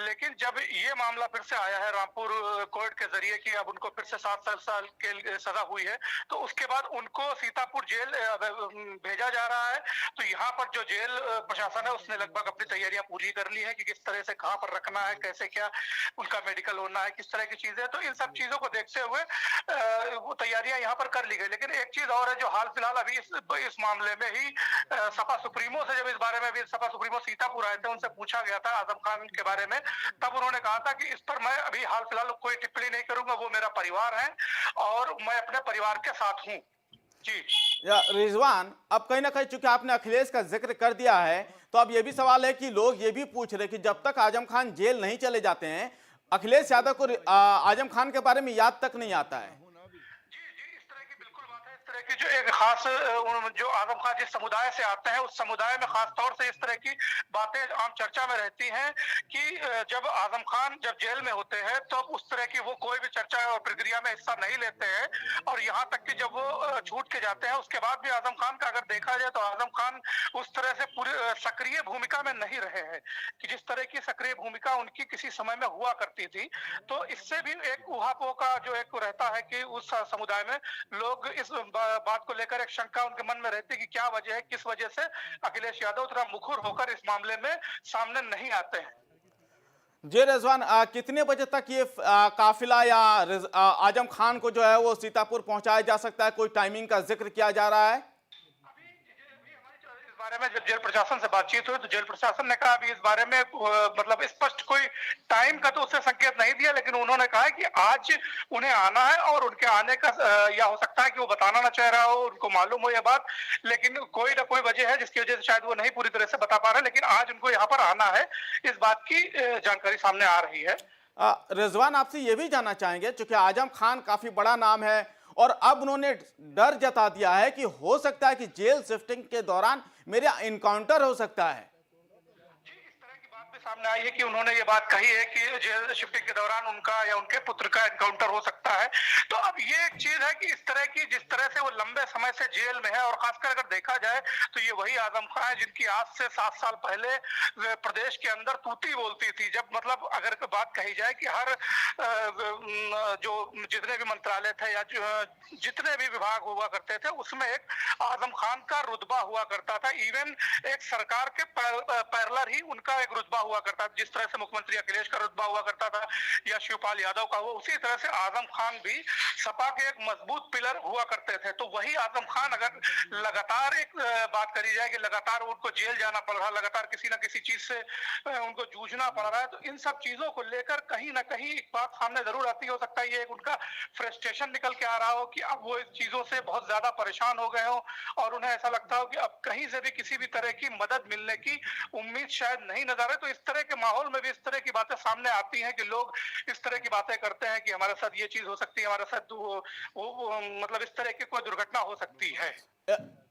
[SPEAKER 6] लेकिन जब ये मामला फिर से आया है रामपुर कोर्ट के जरिए कि अब उनको फिर से 7 साल की सजा हुई है, तो उसके बाद उनको सीतापुर जेल भेजा जा रहा है। तो यहाँ पर जो जेल प्रशासन है उसने लगभग अपनी तैयारियां पूरी कर ली है कि किस तरह से कहां पर रखना है, कैसे क्या उनका मेडिकल होना है, किस तरह की चीजें। तो इन सब चीजों को देखते हुए वो तैयारियां यहाँ पर कर ली गई। लेकिन एक चीज और है जो हाल फिलहाल अभी इस मामले में ही सपा सुप्रीमो से, जब इस बारे में भी सपा सुप्रीमो सीतापुर आए थे, उनसे पूछा गया था आजम खान के बारे में, तब उन्होंने कहा था कि इस पर मैं अभी हाल फिलहाल कोई टिप्पणी नहीं करूंगा, वो मेरा परिवार है और मैं अपने परिवार के साथ हूँ। जी
[SPEAKER 1] रिजवान, अब कहीं ना कहीं चूंकि आपने अखिलेश का जिक्र कर दिया है, तो अब ये भी सवाल है कि लोग ये भी पूछ रहे कि जब तक आजम खान जेल नहीं चले जाते हैं, अखिलेश यादव को आजम खान के बारे में याद तक नहीं आता है।
[SPEAKER 6] तरह की जो एक खास जो आजम खान जिस समुदाय से आते हैं उस समुदाय में खास तौर से इस तरह की बातें आम चर्चा में रहती हैं कि जब आजम खान जब जेल में होते हैं तब तो उस तरह की वो कोई भी चर्चा और प्रक्रिया में हिस्सा नहीं लेते हैं, और यहाँ तक कि जब वो छूट के जाते हैं उसके बाद भी आजम खान का अगर देखा जाए तो आजम खान उस तरह से पूरी सक्रिय भूमिका में नहीं रहे हैं कि जिस तरह की सक्रिय भूमिका उनकी किसी समय में हुआ करती थी। तो इससे भी एक उहापोह का जो एक रहता है कि उस समुदाय में लोग इस बात को लेकर एक शंका उनके मन में रहती है कि क्या वजह है, किस वजह से अखिलेश यादव थोड़ा मुखर होकर इस मामले में सामने नहीं आते हैं।
[SPEAKER 1] जी रिजवान, कितने बजे तक ये काफिला या आजम खान को जो है वो सीतापुर पहुंचाया जा सकता है? कोई टाइमिंग का जिक्र किया जा रहा है?
[SPEAKER 6] इस बारे में जब जेल प्रशासन से बातचीत हुई तो जेल प्रशासन ने कहा अभी इस बारे में मतलब स्पष्ट कोई टाइम का तो उससे संकेत नहीं दिया, लेकिन उन्होंने कहा है कि आज उन्हें आना है और उनके आने का या हो सकता है कि वो बताना ना चाह रहा हो, उनको मालूम हो यह बात, लेकिन कोई ना कोई वजह है जिसकी वजह से शायद वो नहीं पूरी तरह से बता पा रहे, लेकिन आज उनको यहाँ पर आना है, इस बात की जानकारी सामने आ रही है।
[SPEAKER 1] रिजवान, आपसे ये भी जानना चाहेंगे, चूंकि आजम खान काफी बड़ा नाम है और अब उन्होंने डर जता दिया है कि हो सकता है कि जेल शिफ्टिंग के दौरान मेरा इनकाउंटर हो सकता है।
[SPEAKER 6] सामने आई है कि उन्होंने ये बात कही है कि जेल शिफ्टिंग के दौरान उनका या उनके पुत्र का एनकाउंटर हो सकता है। तो अब ये एक चीज है कि इस तरह की जिस तरह से वो लंबे समय से जेल में है, और खासकर अगर देखा जाए तो ये वही आजम खान है जिनकी आज से 7 साल पहले प्रदेश के अंदर तूती बोलती थी। जब मतलब अगर बात कही जाए कि हर जो जितने भी मंत्रालय थे या जितने भी विभाग हुआ करते थे उसमें एक आजम खान का रुतबा हुआ करता था। इवन एक सरकार के पैरेलल ही उनका एक रुतबा हुआ करता था। जिस तरह से मुख्यमंत्री अखिलेश का रुतबा हुआ करता था या शिवपाल यादव का हुआ, उसी तरह से आजम खान भी सपा के एक मजबूत पिलर हुआ करते थे। तो वही आजम खान अगर लगातार एक बात करी जाए कि लगातार उनको जेल जाना पड़ रहा, लगातार किसी ना किसी चीज से उनको जूझना पड़ रहा है, तो इन सब चीजों को लेकर कहीं ना कहीं एक बात सामने जरूर आती हो सकता है ये एक उनका फ्रस्ट्रेशन निकल के आ रहा हो कि अब वो इस चीजों से बहुत ज्यादा परेशान हो गए हो और उन्हें ऐसा लगता हो कि अब कहीं से भी किसी भी तरह की मदद मिलने की उम्मीद शायद नहीं नजर है। तो इस तरह के माहौल में भी इस तरह की बातें सामने आती हैं कि लोग इस तरह की बातें करते हैं कि हमारे साथ ये चीज हो सकती है, हमारे साथ मतलब इस तरह की कोई दुर्घटना हो सकती है।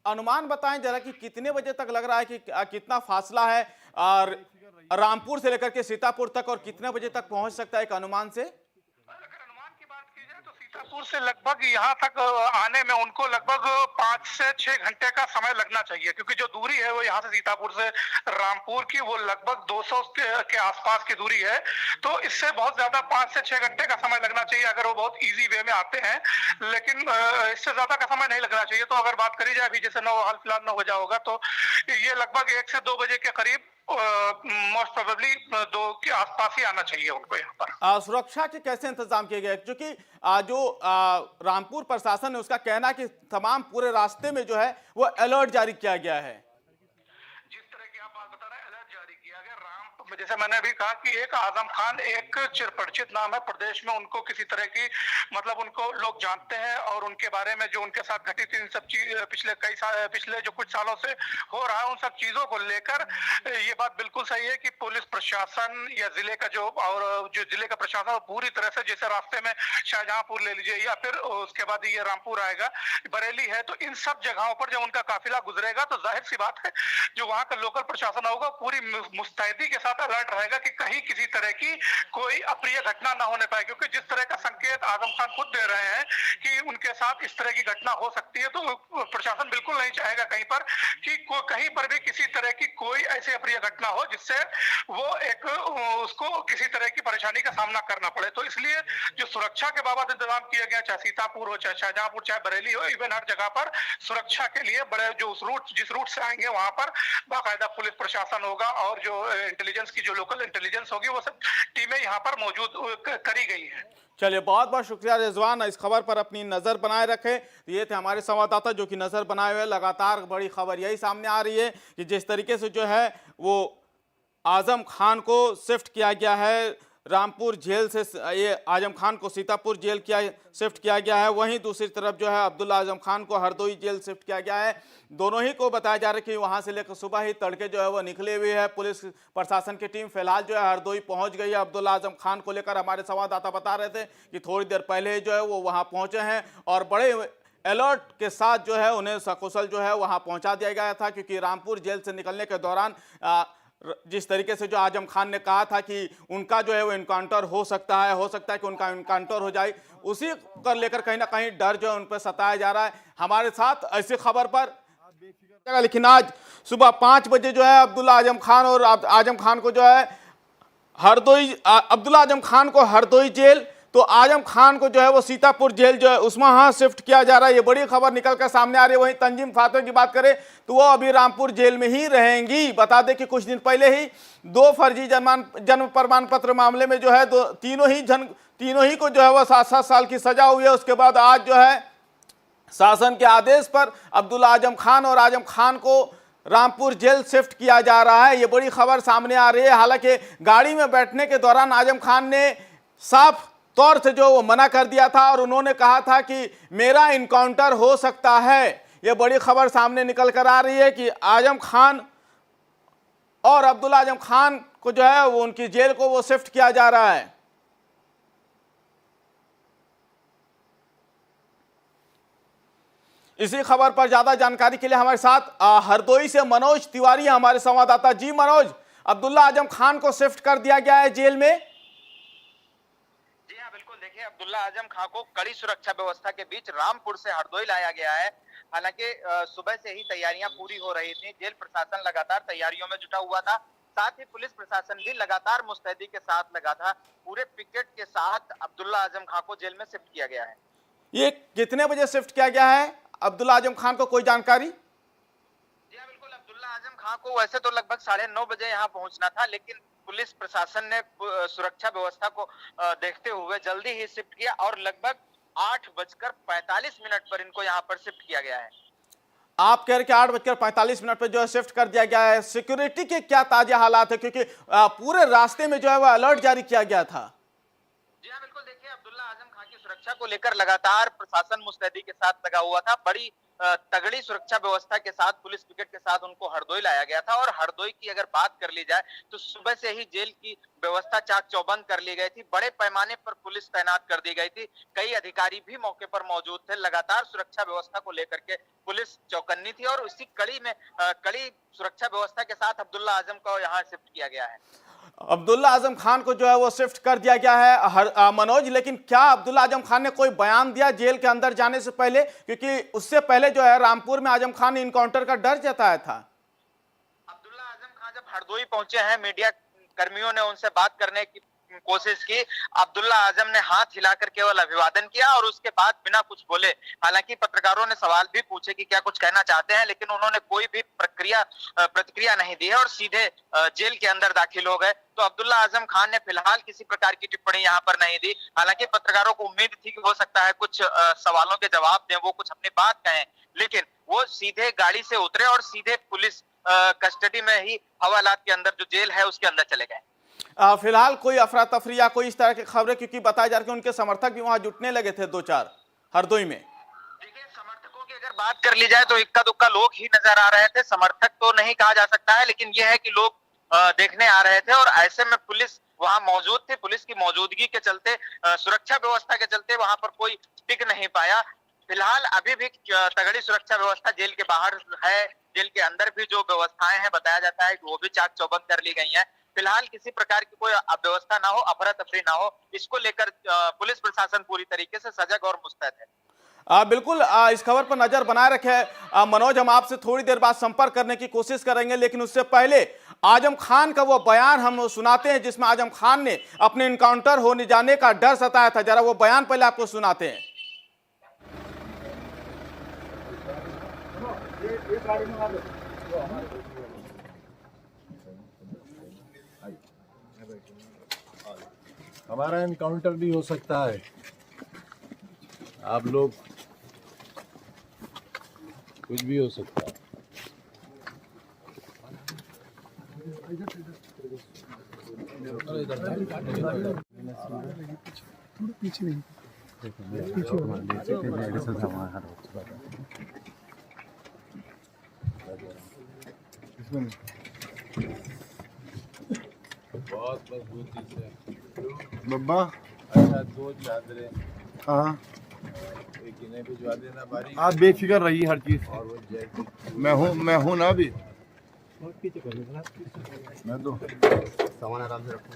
[SPEAKER 1] अनुमान बताएं जरा कि कितने बजे तक लग रहा है कि कितना फासला है और रामपुर से लेकर के सीतापुर तक, और कितने बजे तक पहुंच सकता है एक अनुमान से?
[SPEAKER 6] सीतापुर से लगभग यहाँ तक आने में उनको लगभग 5 से 6 घंटे का समय लगना चाहिए, क्योंकि जो दूरी है वो यहाँ से सीतापुर से रामपुर की वो लगभग 200 के आसपास की दूरी है। तो इससे बहुत ज्यादा 5 से 6 घंटे का समय लगना चाहिए अगर वो बहुत इजी वे में आते हैं, लेकिन इससे ज्यादा का समय नहीं लगना चाहिए। तो अगर बात करी जाए अभी जैसे 9 हाल फिलहाल 9 बजा होगा तो ये लगभग 1 से 2 बजे के करीब मोस्ट प्रोबेबली 2 के आसपास ही आना चाहिए उनको यहाँ पर।
[SPEAKER 1] सुरक्षा के कैसे इंतजाम किए गए? क्योंकि जो रामपुर प्रशासन है उसका कहना है कि तमाम पूरे रास्ते में जो है वो अलर्ट जारी किया गया है।
[SPEAKER 6] जैसे मैंने अभी कहा कि एक आजम खान एक चिरपरिचित नाम है प्रदेश में, उनको किसी तरह की मतलब उनको लोग जानते हैं और उनके बारे में जो उनके साथ घटित इन सब चीज पिछले जो कुछ सालों से हो रहा है उन सब चीजों को लेकर ये बात बिल्कुल सही है कि पुलिस प्रशासन या जिले का जो जिले का प्रशासन पूरी तरह से, जैसे रास्ते में शाहजहांपुर ले लीजिए या फिर उसके बाद ये रामपुर आएगा, बरेली है, तो इन सब जगहों पर जब उनका काफिला गुजरेगा तो जाहिर सी बात है जो वहां का लोकल प्रशासन होगा पूरी मुस्तैदी के साथ अलर्ट रहेगा कि कहीं किसी तरह की कोई अप्रिय घटना ना होने पाए। क्योंकि जिस तरह का संकेत आजम खान खुद दे रहे हैं कि उनके साथ इस तरह की घटना हो सकती है, तो प्रशासन बिल्कुल नहीं चाहेगा कहीं पर कि कहीं पर भी किसी तरह की कोई ऐसी अप्रिय घटना हो जिससे वो एक उसको किसी तरह की परेशानी का सामना करना पड़े। तो इसलिए जो सुरक्षा के बाबत इंतजाम किया गया, चाहे सीतापुर हो, चाहे शाहजहांपुर, चाहे बरेली हो, इवन हर जगह पर सुरक्षा के लिए बड़े जो जिस रूट से आएंगे वहां पर बाकायदा पुलिस प्रशासन होगा और जो इंटेलिजेंस की जो लोकल इंटेलिजेंस होगी वो सब टीमें यहाँ पर मौजूद करी गई है।
[SPEAKER 1] चलिए, बहुत बहुत शुक्रिया रिजवान, इस खबर पर अपनी नजर बनाए रखे। ये थे हमारे संवाददाता जो कि नजर बनाए हुए। लगातार बड़ी खबर यही सामने आ रही है कि जिस तरीके से जो है वो आजम खान को शिफ्ट किया गया है रामपुर जेल से, ये आजम खान को सीतापुर जेल शिफ्ट किया गया है, वहीं दूसरी तरफ जो है अब्दुल्ला आजम खान को हरदोई जेल शिफ्ट किया गया है। दोनों ही को बताया जा रहा है कि वहां से लेकर सुबह ही तड़के जो है वो निकले हुए है। पुलिस प्रशासन की टीम फिलहाल जो है हरदोई पहुंच गई है। अब्दुल्ला आजम खान को लेकर हमारे संवाददाता बता रहे थे कि थोड़ी देर पहले जो है वो वहां पहुंचे हैं और बड़े अलर्ट के साथ जो है उन्हें सकुशल जो है वहां पहुंचा दिया गया था, क्योंकि रामपुर जेल से निकलने के दौरान जिस तरीके से जो आजम खान ने कहा था कि उनका जो है वो इनकाउंटर हो सकता है कि उनका इनकाउंटर हो जाए, उसी को लेकर कहीं ना कहीं डर जो है उन पर सताया जा रहा है। हमारे साथ ऐसी खबर पर लेकिन आज सुबह 5 बजे जो है अब्दुल्ला आजम खान और आजम खान को जो है अब्दुल्ला आजम खान को हरदोई जेल, तो आजम खान को जो है वो सीतापुर जेल जो है उस्माहां शिफ्ट किया जा रहा है। ये बड़ी खबर निकल कर सामने आ रही है। वहीं तंजीम फातिमा की बात करें तो वो अभी रामपुर जेल में ही रहेंगी। बता दें कि कुछ दिन पहले ही 2 फर्जी जन्म प्रमाण पत्र मामले में जो है तीनों ही को जो है वो 7-7 साल की सजा हुई है। उसके बाद आज जो है शासन के आदेश पर अब्दुल्ला आजम खान और आजम खान को रामपुर जेल शिफ्ट किया जा रहा है। ये बड़ी खबर सामने आ रही है। हालांकि गाड़ी में बैठने के दौरान आजम खान ने साफ तौर से जो वो मना कर दिया था और उन्होंने कहा था कि मेरा इनकाउंटर हो सकता है। ये बड़ी खबर सामने निकल कर आ रही है कि आजम खान और अब्दुल्ला आजम खान को जो है वो उनकी जेल को वो शिफ्ट किया जा रहा है। इसी खबर पर ज्यादा जानकारी के लिए हमारे साथ हरदोई से मनोज तिवारी हमारे संवाददाता। जी मनोज, अब्दुल्ला आजम खान को शिफ्ट कर दिया गया है जेल में।
[SPEAKER 2] जी हाँ बिल्कुल, देखिए अब्दुल्ला आजम खान को कड़ी सुरक्षा व्यवस्था के बीच रामपुर से हरदोई लाया गया है। हालांकि सुबह से ही तैयारियां पूरी हो रही थी। जेल प्रशासन लगातार तैयारियों में जुटा हुआ था, साथ ही पुलिस प्रशासन भी लगातार मुस्तैदी के साथ लगा था। पूरे पिकेट के साथ अब्दुल्ला आजम खान को जेल में शिफ्ट किया गया है।
[SPEAKER 1] ये कितने बजे शिफ्ट किया गया है अब्दुल्ला आजम खान को, कोई जानकारी?
[SPEAKER 2] जी हाँ बिल्कुल, अब्दुल्ला आजम खान को वैसे तो लगभग 9:30 बजे यहाँ पहुंचना था, लेकिन पुलिस प्रशासन ने सुरक्षा व्यवस्था को देखते हुए जल्दी ही शिफ्ट किया और लगभग 8:45 पर इनको यहाँ पर शिफ्ट किया गया है।
[SPEAKER 1] आप कह रहे कि 8:45 पर जो है शिफ्ट कर दिया गया है। सिक्योरिटी के क्या ताजा हालात है, क्योंकि पूरे रास्ते में जो है वो अलर्ट जारी किया गया था?
[SPEAKER 2] जी हाँ बिल्कुल, देखिए अब्दुल्ला आजम खान की सुरक्षा को लेकर लगातार प्रशासन मुस्तैदी के साथ लगा हुआ था। बड़ी तगड़ी सुरक्षा व्यवस्था के साथ पुलिस पिकेट के साथ उनको हरदोई लाया गया था। और हरदोई की अगर बात कर ली जाए तो सुबह से ही जेल की व्यवस्था चाक चौबंद कर ली गई थी। बड़े पैमाने पर पुलिस तैनात कर दी गई थी। कई अधिकारी भी मौके पर मौजूद थे। लगातार सुरक्षा व्यवस्था को लेकर के पुलिस चौकन्नी थी और उसी कड़ी में कड़ी सुरक्षा व्यवस्था के साथ अब्दुल्ला आजम को यहाँ शिफ्ट किया गया है।
[SPEAKER 1] अब्दुल्ला आजम खान को जो है वो शिफ्ट कर दिया गया है मनोज, लेकिन क्या अब्दुल्ला आजम खान ने कोई बयान दिया जेल के अंदर जाने से पहले? क्योंकि उससे पहले जो है रामपुर में आजम खान ने इनकाउंटर का डर जताया था।
[SPEAKER 2] अब्दुल्ला आजम खान जब हरदोई पहुंचे हैं, मीडिया कर्मियों ने उनसे बात करने की कोशिश की। अब्दुल्ला आजम ने हाथ हिलाकर केवल अभिवादन किया और उसके बाद बिना कुछ बोले, हालांकि पत्रकारों ने सवाल भी पूछे कि क्या कुछ कहना चाहते हैं, लेकिन उन्होंने कोई भी प्रतिक्रिया नहीं दी है और सीधे जेल के अंदर दाखिल हो गए। तो अब्दुल्ला आजम खान ने फिलहाल किसी प्रकार की टिप्पणी यहाँ पर नहीं दी। हालांकि पत्रकारों को उम्मीद थी कि हो सकता है कुछ सवालों के जवाब दें, वो कुछ अपनी बात कहें, लेकिन वो सीधे गाड़ी से उतरे और सीधे पुलिस कस्टडी में ही हवालात के अंदर जो जेल है उसके अंदर चले गए।
[SPEAKER 1] फिलहाल कोई अफरा तफरी या कोई इस तरह की खबरें, क्योंकि बताया जा रहा है कि उनके समर्थक भी वहां जुटने लगे थे 2-4 हरदोई में।
[SPEAKER 2] देखिए समर्थकों की अगर बात कर ली जाए तो इक्का दुक्का लोग ही नजर आ रहे थे। समर्थक तो नहीं कहा जा सकता है, लेकिन यह है कि लोग देखने आ रहे थे और ऐसे में पुलिस वहां मौजूद थी। पुलिस की मौजूदगी के चलते, सुरक्षा व्यवस्था के चलते वहां पर कोई टिक नहीं पाया। फिलहाल अभी भी तगड़ी सुरक्षा व्यवस्था जेल के बाहर है। जेल के अंदर भी जो व्यवस्थाएं हैं बताया जाता है कि वो भी चाक चौबंद कर ली गई हैं। फिलहाल किसी प्रकार की कोई अव्यवस्था ना हो, अफरा तफरी ना हो, इसको लेकर पुलिस प्रशासन पूरी तरीके से सजग और मुस्तैद है।
[SPEAKER 1] बिल्कुल इस खबर पर नजर बनाए रखे मनोज। हम आपसे थोड़ी देर बाद संपर्क करने की कोशिश करेंगे, लेकिन उससे पहले आजम खान का वो बयान हम सुनाते हैं जिसमें आजम खान ने अपने इनकाउंटर होने जाने का डर सताया था। जरा वो बयान पहले आपको सुनाते हैं।
[SPEAKER 4] हमारा इनकाउंटर भी हो सकता है। आप लोग, कुछ भी हो सकता है।
[SPEAKER 3] पीछे नहीं,
[SPEAKER 4] बहुत मजबूती से
[SPEAKER 3] बब्बा
[SPEAKER 4] अच्छा दो चादरें,
[SPEAKER 3] हाँ
[SPEAKER 4] एक कि नहीं भिजवा देना बारी।
[SPEAKER 3] आप बेफिक्र रहिए हर चीज
[SPEAKER 4] और वो जेल
[SPEAKER 3] मैं हूँ ना अभी मैं तो
[SPEAKER 5] सामान आराम से रखो।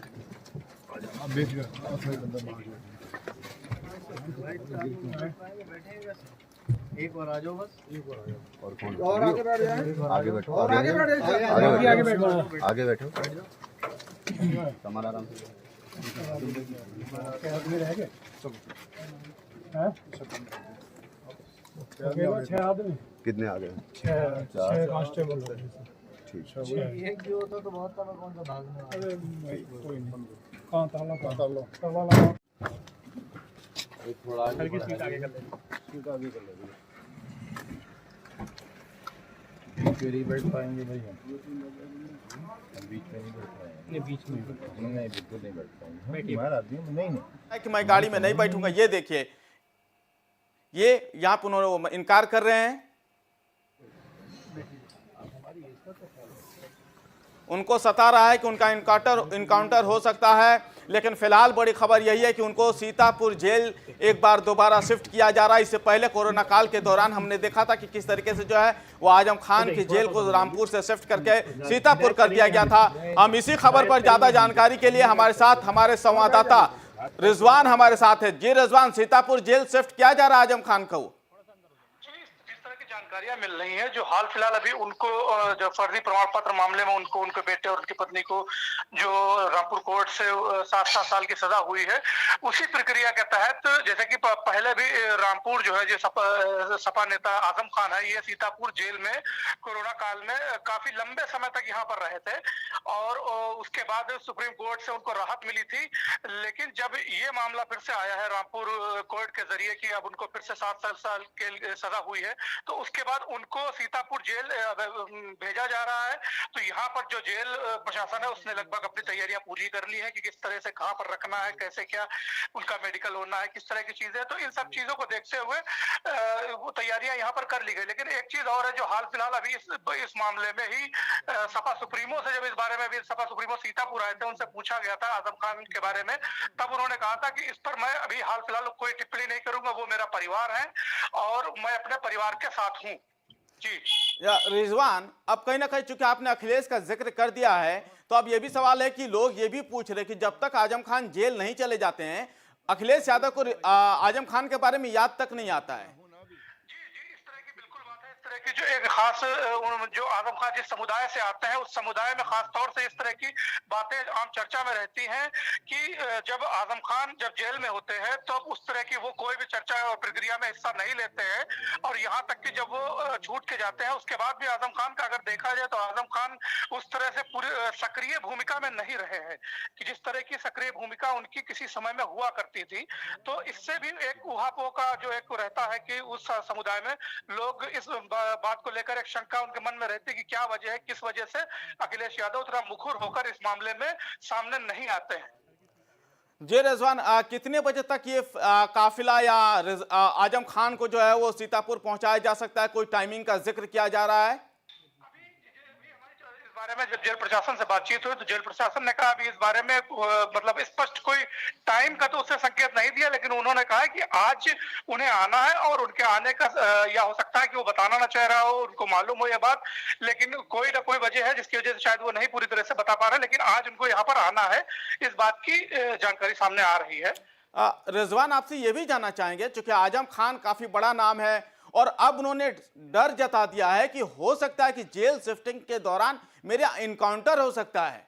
[SPEAKER 3] आप बेफिक्र
[SPEAKER 5] एक बार आ जाओ बस। और कौन
[SPEAKER 3] और आगे बैठ जाए
[SPEAKER 5] आगे बैठो।
[SPEAKER 3] और आगे बैठ जाए आगे बैठो
[SPEAKER 5] आगे बैठो। सामान आराम से।
[SPEAKER 3] आदमी रह गए हैं 6 आदमी
[SPEAKER 5] कितने आ गए?
[SPEAKER 3] 6 कांस्टेबल हो
[SPEAKER 5] ठीक।
[SPEAKER 3] एक भी होता तो बहुत था। कौन सा भागने वाला? अरे भाई कोई नहीं कहां ताला लगा
[SPEAKER 4] थोड़ा आगे
[SPEAKER 3] हल्की सीट आगे कर ले सीट आगे कर ले
[SPEAKER 4] बीच में नहीं बैठ पाएंगे भाई हम बीच में नहीं बैठ पाएंगे।
[SPEAKER 3] नहीं बीच में
[SPEAKER 4] नहीं बिल्कुल नहीं बैठ पाएंगे हमारा आदमी नहीं
[SPEAKER 1] कि मैं गाड़ी में नहीं बैठूंगा। ये देखिए, ये यहाँ पर उन्होंने इनकार कर रहे हैं। उनको सता रहा है कि उनका इनकाउंटर हो सकता है, लेकिन फिलहाल बड़ी खबर यही है कि उनको सीतापुर जेल एक बार दोबारा शिफ्ट किया जा रहा है। इससे पहले कोरोना काल के दौरान हमने देखा था कि किस तरीके से जो है वो आजम खान की जेल को रामपुर से शिफ्ट करके सीतापुर कर दिया गया था। हम इसी खबर पर ज्यादा जानकारी के लिए हमारे साथ हमारे संवाददाता रिजवान हमारे साथ है। जी रिजवान, सीतापुर जेल शिफ्ट किया जा रहा है आजम खान को?
[SPEAKER 6] जिस तरह की जानकारियां मिल रही हैं, जो हाल फिलहाल अभी उनको जो फर्जी प्रमाण पत्र मामले में उनको उनके बेटे और उनकी पत्नी को जो रामपुर कोर्ट से 7 साल की सजा हुई है, उसी प्रक्रिया के तहत जैसे कि पहले भी रामपुर जो है जो सपा नेता आजम खान है, ये सीतापुर जेल में कोरोना काल में काफी लंबे समय तक यहाँ पर रहे थे और उसके बाद सुप्रीम कोर्ट से उनको राहत मिली थी। लेकिन जब ये मामला फिर से आया है रामपुर कोर्ट के जरिए कि अब उनको फिर से 7 साल के सजा हुई है, तो उसके बाद उनको सीतापुर जेल भेजा जा रहा है। तो यहाँ पर जो जेल प्रशासन है उसने लगभग अपनी तैयारियां पूरी कर ली है कि किस तरह से कहाँ पर रखना है, कैसे क्या उनका मेडिकल होना है, किस तरह की चीजें। तो इन सब चीजों को देखते हुए वो तैयारियां यहाँ पर कर ली गई। लेकिन एक चीज और है जो हाल फिलहाल अभी इस मामले में ही सपा सुप्रीमो से जब इस बारे में भी सपा सुप्रीमो सीतापुर आए थे, उनसे पूछा गया था आजम खान के बारे में, तब उन्होंने कहा था कि इस पर मैं अभी हाल फिलहाल कोई टिप्पणी नहीं करूंगा, वो मेरा परिवार है और मैं अपने परिवार के साथ हूँ। जी
[SPEAKER 1] रिजवान, अब कहीं ना कहीं चूंकि आपने अखिलेश का जिक्र कर दिया है, तो अब ये भी सवाल है कि लोग ये भी पूछ रहे कि जब तक आजम खान जेल नहीं चले जाते हैं, अखिलेश यादव को आजम खान के बारे में याद तक नहीं आता है।
[SPEAKER 6] कि जो एक खास जो आजम खान जिस समुदाय से आते हैं उस समुदाय में खास तौर से इस तरह की बातें आम चर्चा में रहती हैं कि जब आजम खान जब जेल में होते हैं तो उस तरह की वो कोई भी चर्चा और प्रक्रिया में हिस्सा नहीं लेते हैं और यहाँ तक कि जब वो छूट के जाते हैं उसके बाद भी आजम खान का अगर देखा जाए तो आजम खान उस तरह से पूरी सक्रिय भूमिका में नहीं रहे हैं कि जिस तरह की सक्रिय भूमिका उनकी किसी समय में हुआ करती थी। तो इससे भी एक ऊहापोह का जो एक रहता है कि उस समुदाय में लोग इस बात को लेकर एक शंका उनके मन में रहती है कि क्या वजह है, किस वजह से अखिलेश यादव उतना मुखर होकर इस मामले में सामने नहीं आते हैं।
[SPEAKER 1] जी रिजवान, कितने बजे तक ये काफिला या आजम खान को जो है वो सीतापुर पहुंचाया जा सकता है? कोई टाइमिंग का जिक्र किया जा रहा है?
[SPEAKER 6] बारे में जब जेल प्रशासन से बातचीत हुई तो जेल प्रशासन ने कहा अभी इस बारे में मतलब स्पष्ट कोई टाइम का तो उससे संकेत नहीं दिया, लेकिन उन्होंने कहा कि आज उन्हें आना है और उनके आने का या हो सकता है कि वो बताना ना चाह रहा हो, उनको मालूम हो यह बात, लेकिन कोई ना कोई वजह है जिसकी वजह से शायद वो नहीं पूरी तरह से बता पा रहे, लेकिन आज उनको यहाँ पर आना है, इस बात की जानकारी सामने आ रही है।
[SPEAKER 1] रिजवान, आपसे ये भी जानना चाहेंगे, चूंकि आजम खान काफी बड़ा नाम है और अब उन्होंने डर जता दिया है कि हो सकता है कि जेल शिफ्टिंग के दौरान मेरा इनकाउंटर हो सकता है।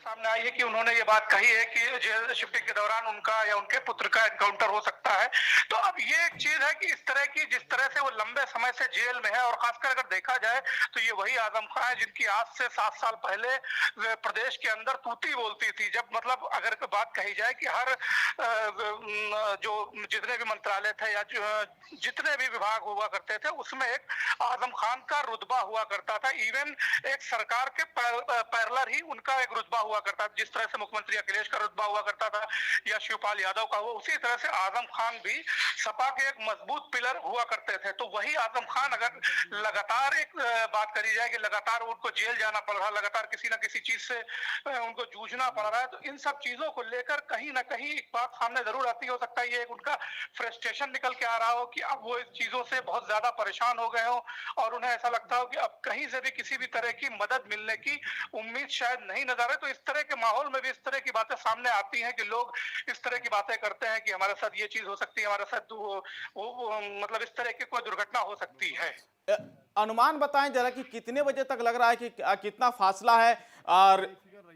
[SPEAKER 6] सामने आई है कि उन्होंने ये बात कही है कि जेल शिफ्टिंग के दौरान उनका या उनके पुत्र का एनकाउंटर हो सकता है। तो अब ये एक चीज है कि इस तरह की जिस तरह से वो लंबे समय से जेल में है और खासकर अगर देखा जाए तो ये वही आजम खान है जिनकी आज से 7 साल पहले प्रदेश के अंदर तूती बोलती थी। जब मतलब अगर बात कही जाए कि हर जो जितने भी मंत्रालय थे या जितने भी विभाग हुआ करते थे उसमें एक आजम खान का रुतबा हुआ करता था। इवन एक सरकार के पैरलर ही उनका एक रुतबा हुआ करता था, जिस तरह से मुख्यमंत्री अखिलेश का रुतबा हुआ करता था या शिवपाल यादव का हुआ, उसी तरह से आजम खान भी सपा के एक मजबूत पिलर हुआ करते थे। तो वही आजम खान अगर लगातार एक बात करी जाए कि लगातार उनको जेल जाना पड़ रहा, लगातार किसी न किसी चीज से उनको जूझना पड़ रहा है, तो इन सब चीजों को लेकर कहीं ना कहीं एक बात सामने जरूर आती हो सकता है ये उनका फ्रस्ट्रेशन निकल के आ रहा हो कि अब वो इस चीजों से बहुत ज्यादा परेशान हो गए हो और उन्हें ऐसा लगता हो कि अब कहीं से भी किसी भी तरह की मदद मिलने की उम्मीद शायद नहीं नजर आए। तो इस तरह के माहौल में भी इस तरह की बातें सामने आती हैं कि लोग इस तरह की बातें करते हैं कि हमारे साथ ये चीज हो सकती है, हमारे साथ मतलब इस तरह की कोई दुर्घटना हो सकती है।
[SPEAKER 1] अनुमान बताएं जरा कि कितने बजे तक लग रहा है कि कितना फासला है और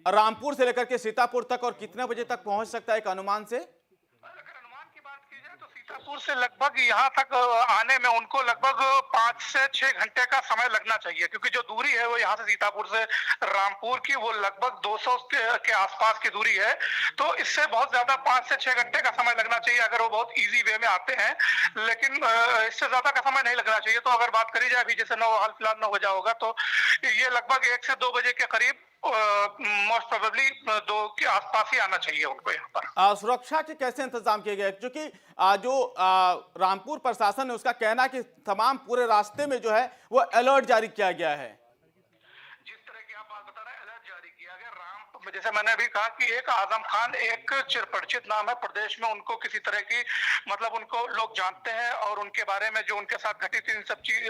[SPEAKER 1] रामपुर से लेकर के सीतापुर तक, और कितने बजे तक पहुंच सकता है एक अनुमान से?
[SPEAKER 6] अगर अनुमान की बात की जाए तो सीतापुर से लगभग यहाँ तक आने में उनको लगभग 5 से 6 घंटे का समय लगना चाहिए, क्योंकि जो दूरी है वो यहाँ से सीतापुर से रामपुर की वो लगभग 200 के आसपास की दूरी है। तो इससे बहुत ज्यादा 5 से 6 घंटे का समय लगना चाहिए अगर वो बहुत इजी वे में आते हैं, लेकिन इससे ज्यादा का समय नहीं लगना चाहिए। तो अगर बात करी जाए अभी जैसे 9 हाल फिलहाल 9 बजा होगा तो ये लगभग 1 से 2 बजे के करीब मोस्ट प्रोबेबली 2 के आसपास ही आना चाहिए उनको यहाँ पर।
[SPEAKER 1] सुरक्षा के कैसे इंतजाम किए गए, क्योंकि जो रामपुर प्रशासन है उसका कहना है कि तमाम पूरे रास्ते में जो है वो अलर्ट जारी किया गया है।
[SPEAKER 6] जिस तरह की आप बात बता रहे हैं अलर्ट जारी किया गया। जैसे मैंने अभी कहा कि एक आजम खान एक चिरपरिचित नाम है प्रदेश में, उनको किसी तरह की मतलब उनको लोग जानते हैं और उनके बारे में जो उनके साथ घटित इन सब चीज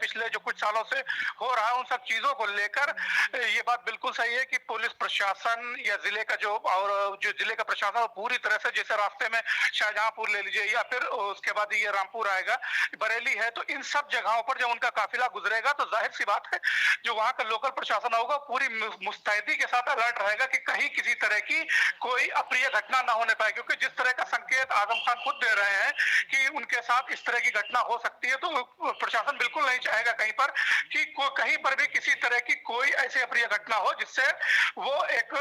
[SPEAKER 6] पिछले जो कुछ सालों से हो रहा है उन सब चीजों को लेकर ये बात बिल्कुल सही है कि पुलिस प्रशासन या जिले का जो जिले का प्रशासन पूरी तरह से, जैसे रास्ते में शाहजहांपुर ले लीजिए या फिर उसके बाद ये रामपुर आएगा, बरेली है, तो इन सब जगहों पर जब उनका काफिला गुजरेगा तो जाहिर सी बात है जो वहां का लोकल प्रशासन होगा पूरी मुस्तैदी के साथ अलर्ट रहेगा कि कहीं किसी तरह की कोई अप्रिय घटना ना होने पाए। क्योंकि जिस तरह का संकेत आजम खान खुद दे रहे हैं कि उनके साथ इस तरह की घटना हो सकती है, तो प्रशासन बिल्कुल नहीं चाहेगा कहीं पर कि कहीं पर भी किसी तरह की कोई ऐसी अप्रिय घटना हो जिससे वो एक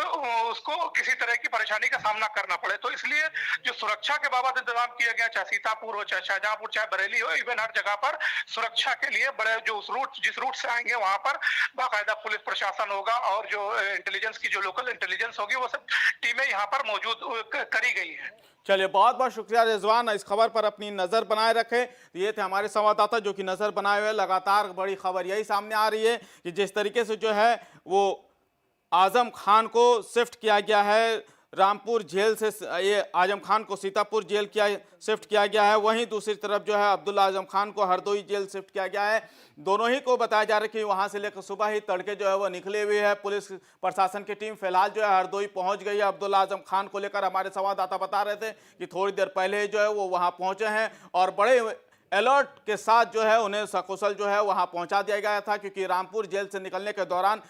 [SPEAKER 6] उसको किसी तरह की परेशानी का सामना करना पड़े। तो इसलिए जो सुरक्षा के बाबत इंतजाम किया गया, चाहे सीतापुर हो, चाहे शाहजहांपुर, चाहे बरेली हो, इवन हर जगह पर सुरक्षा के लिए बड़े जो जिस रूट से आएंगे वहां पर बाकायदा पुलिस प्रशासन होगा और जो इंटेलिजेंस की जो लोकल इंटेलिजेंस होगी वो सब टीमें यहाँ पर मौजूद करी गई है।
[SPEAKER 1] चलिए, बहुत बहुत शुक्रिया रिजवान, इस खबर पर अपनी नजर बनाए रखे। ये थे हमारे संवाददाता जो कि नजर बनाए हुए। लगातार बड़ी खबर यही सामने आ रही है कि जिस तरीके से जो है वो आजम खान को शिफ्ट किया गया है रामपुर जेल से, ये आजम खान को सीतापुर जेल शिफ्ट किया गया है, वहीं दूसरी तरफ जो है अब्दुल्ला आजम खान को हरदोई जेल शिफ्ट किया गया है। दोनों ही को बताया जा रहा है कि वहां से लेकर सुबह ही तड़के जो है वो निकले हुए है। पुलिस प्रशासन की टीम फिलहाल जो है हरदोई पहुंच गई है। अब्दुल्ला आजम खान को लेकर हमारे संवाददाता बता रहे थे कि थोड़ी देर पहले जो है वो वहाँ पहुँचे हैं और बड़े अलर्ट के साथ जो है उन्हें सकुशल जो है वहाँ पहुँचा दिया गया था, क्योंकि रामपुर जेल से निकलने के दौरान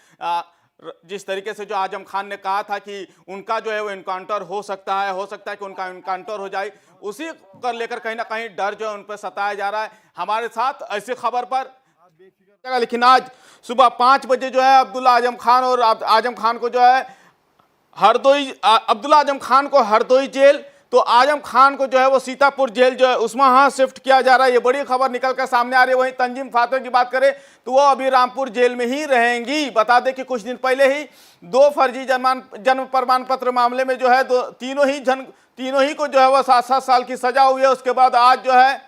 [SPEAKER 1] जिस तरीके से जो आजम खान ने कहा था कि उनका जो है वो इनकाउंटर हो सकता है कि उनका इनकाउंटर हो जाए, उसी को लेकर कहीं ना कहीं डर जो है उन पर सताया जा रहा है। हमारे साथ ऐसी खबर पर लेकिन आज सुबह 5 बजे जो है अब्दुल्ला आजम खान और आजम खान को जो है अब्दुल्ला आजम खान को हरदोई जेल, तो आजम खान को जो है वो सीतापुर जेल जो है उस्माहां शिफ्ट किया जा रहा है। ये बड़ी खबर निकल कर सामने आ रही है। वहीं तंजीम फातिमा की बात करें तो वो अभी रामपुर जेल में ही रहेंगी। बता दें कि कुछ दिन पहले ही 2 फर्जी जन्म प्रमाण पत्र मामले में जो है तीनों ही को जो है वो 7-7 साल की सजा हुई है। उसके बाद आज जो है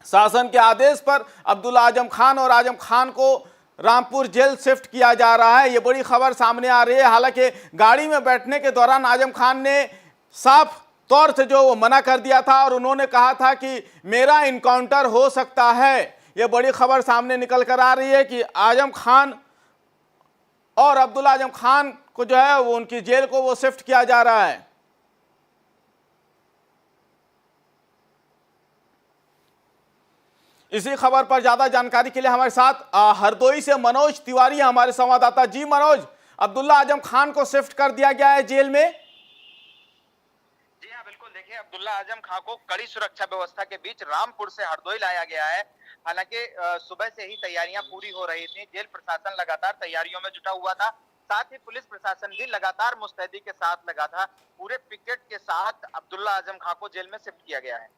[SPEAKER 1] शासन के आदेश पर अब्दुल्ला आजम खान और आजम खान को रामपुर जेल शिफ्ट किया जा रहा है। ये बड़ी खबर सामने आ रही है। हालांकि गाड़ी में बैठने के दौरान आजम खान ने साफ तौर से जो वो मना कर दिया था और उन्होंने कहा था कि मेरा इनकाउंटर हो सकता है। ये बड़ी खबर सामने निकल कर आ रही है कि आजम खान और अब्दुल्ला आजम खान को जो है वो उनकी जेल को वो शिफ्ट किया जा रहा है। इसी खबर पर ज्यादा जानकारी के लिए हमारे साथ हरदोई से मनोज तिवारी हमारे संवाददाता। जी मनोज, अब्दुल्ला आजम खान को शिफ्ट कर दिया गया है जेल में।
[SPEAKER 2] जी हाँ, बिल्कुल। देखिए, अब्दुल्ला आजम खान को कड़ी सुरक्षा व्यवस्था के बीच रामपुर से हरदोई लाया गया है। हालांकि सुबह से ही तैयारियां पूरी हो रही थी। जेल प्रशासन लगातार तैयारियों में जुटा हुआ था, साथ ही पुलिस प्रशासन भी लगातार मुस्तैदी के साथ लगा था। पूरे पिकेट के साथ अब्दुल्ला आजम खान को जेल में शिफ्ट किया गया है।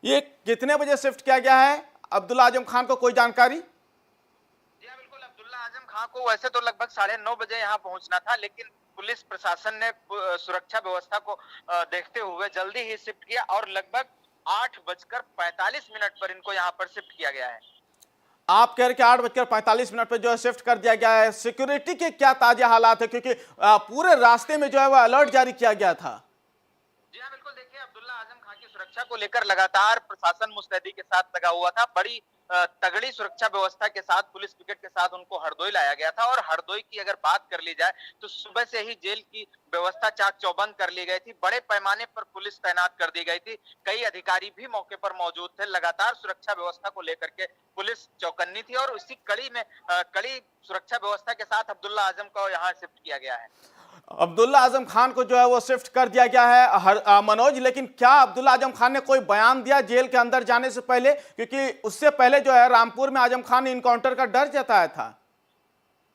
[SPEAKER 1] ये कितने बजे शिफ्ट किया गया है अब्दुल्ला आजम खान को, कोई जानकारी?
[SPEAKER 2] जी हाँ, बिल्कुल। अब्दुल्ला आजम खान को वैसे तो लगभग 9:30 बजे यहाँ पहुंचना था, लेकिन पुलिस प्रशासन ने सुरक्षा व्यवस्था को देखते हुए जल्दी ही शिफ्ट किया और लगभग 8:45 पर इनको यहाँ पर शिफ्ट किया गया है।
[SPEAKER 1] आप कह रहे कि 8:45 पे जो है शिफ्ट कर दिया गया है। सिक्योरिटी के क्या ताजा हालात है, क्योंकि पूरे रास्ते में जो है वह अलर्ट जारी किया गया था।
[SPEAKER 2] जी हाँ, बिल्कुल। देखिए, अब्दुल्ला आजम खान की सुरक्षा को लेकर लगातार प्रशासन मुस्तैदी के साथ लगा हुआ था। बड़ी तगड़ी सुरक्षा व्यवस्था के साथ, पुलिस पिकेट के साथ उनको हरदोई लाया गया था। और हरदोई की अगर बात कर ली जाए तो सुबह से ही जेल की व्यवस्था चाक चौबंद कर ली गई थी। बड़े पैमाने पर पुलिस तैनात कर दी गई थी। कई अधिकारी भी मौके पर मौजूद थे। लगातार सुरक्षा व्यवस्था को लेकर के पुलिस चौकन्नी थी और उसी कड़ी में कड़ी सुरक्षा व्यवस्था के साथ अब्दुल्ला आजम को यहाँ शिफ्ट किया गया है।
[SPEAKER 1] अब्दुल्ला आजम खान को जो है वो शिफ्ट कर दिया गया है मनोज, लेकिन क्या अब्दुल्ला आजम खान ने कोई बयान दिया जेल के अंदर जाने से पहले? क्योंकि उससे पहले जो है रामपुर में आजम खान ने इनकाउंटर का डर जताया था।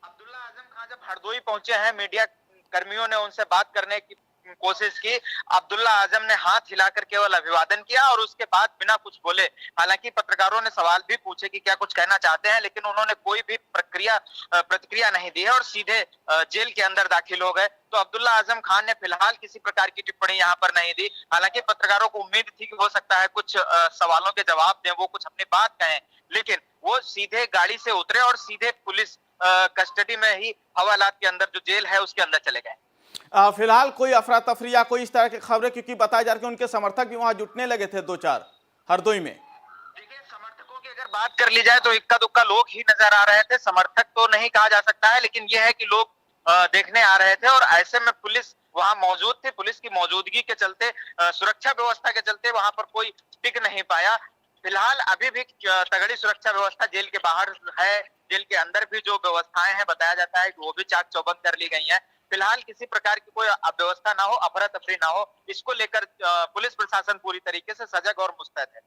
[SPEAKER 2] अब्दुल्ला आजम खान जब हरदोई पहुंचे हैं, मीडिया कर्मियों ने उनसे बात करने की कोशिश की। अब्दुल्ला आजम ने हाथ हिलाकर केवल अभिवादन किया और उसके बाद बिना कुछ बोले, हालांकि पत्रकारों ने सवाल भी पूछे कि क्या कुछ कहना चाहते हैं, लेकिन उन्होंने कोई भी प्रतिक्रिया नहीं दी है और सीधे जेल के अंदर दाखिल हो गए। तो अब्दुल्ला आजम खान ने फिलहाल किसी प्रकार की टिप्पणी यहाँ पर नहीं दी। हालांकि पत्रकारों को उम्मीद थी कि हो सकता है कुछ सवालों के जवाब दें, वो कुछ अपनी बात कहें, लेकिन वो सीधे गाड़ी से उतरे और सीधे पुलिस कस्टडी में ही हवालात के अंदर जो जेल है उसके अंदर चले गए।
[SPEAKER 1] फिलहाल कोई अफरा तफरी या कोई इस तरह की खबरें, क्योंकि बताया जा रहा है कि उनके समर्थक भी वहां जुटने लगे थे 2-4 हरदोई में।
[SPEAKER 2] देखिए, समर्थकों की अगर बात कर ली जाए तो इक्का दुक्का लोग ही नजर आ रहे थे। समर्थक तो नहीं कहा जा सकता है, लेकिन यह है कि लोग देखने आ रहे थे और ऐसे में पुलिस वहां मौजूद थी। पुलिस की मौजूदगी के चलते, सुरक्षा व्यवस्था के चलते वहां पर कोई टिक नहीं पाया। फिलहाल अभी भी तगड़ी सुरक्षा व्यवस्था जेल के बाहर है। जेल के अंदर भी जो व्यवस्थाएं हैं, बताया जाता है कि वो भी चाक चौबंद कर ली गई हैं। फिलहाल किसी प्रकार की कोई अव्यवस्था ना हो, अफरा तफरी ना हो, इसको लेकर पुलिस प्रशासन पूरी तरीके से सजग और मुस्तैद है।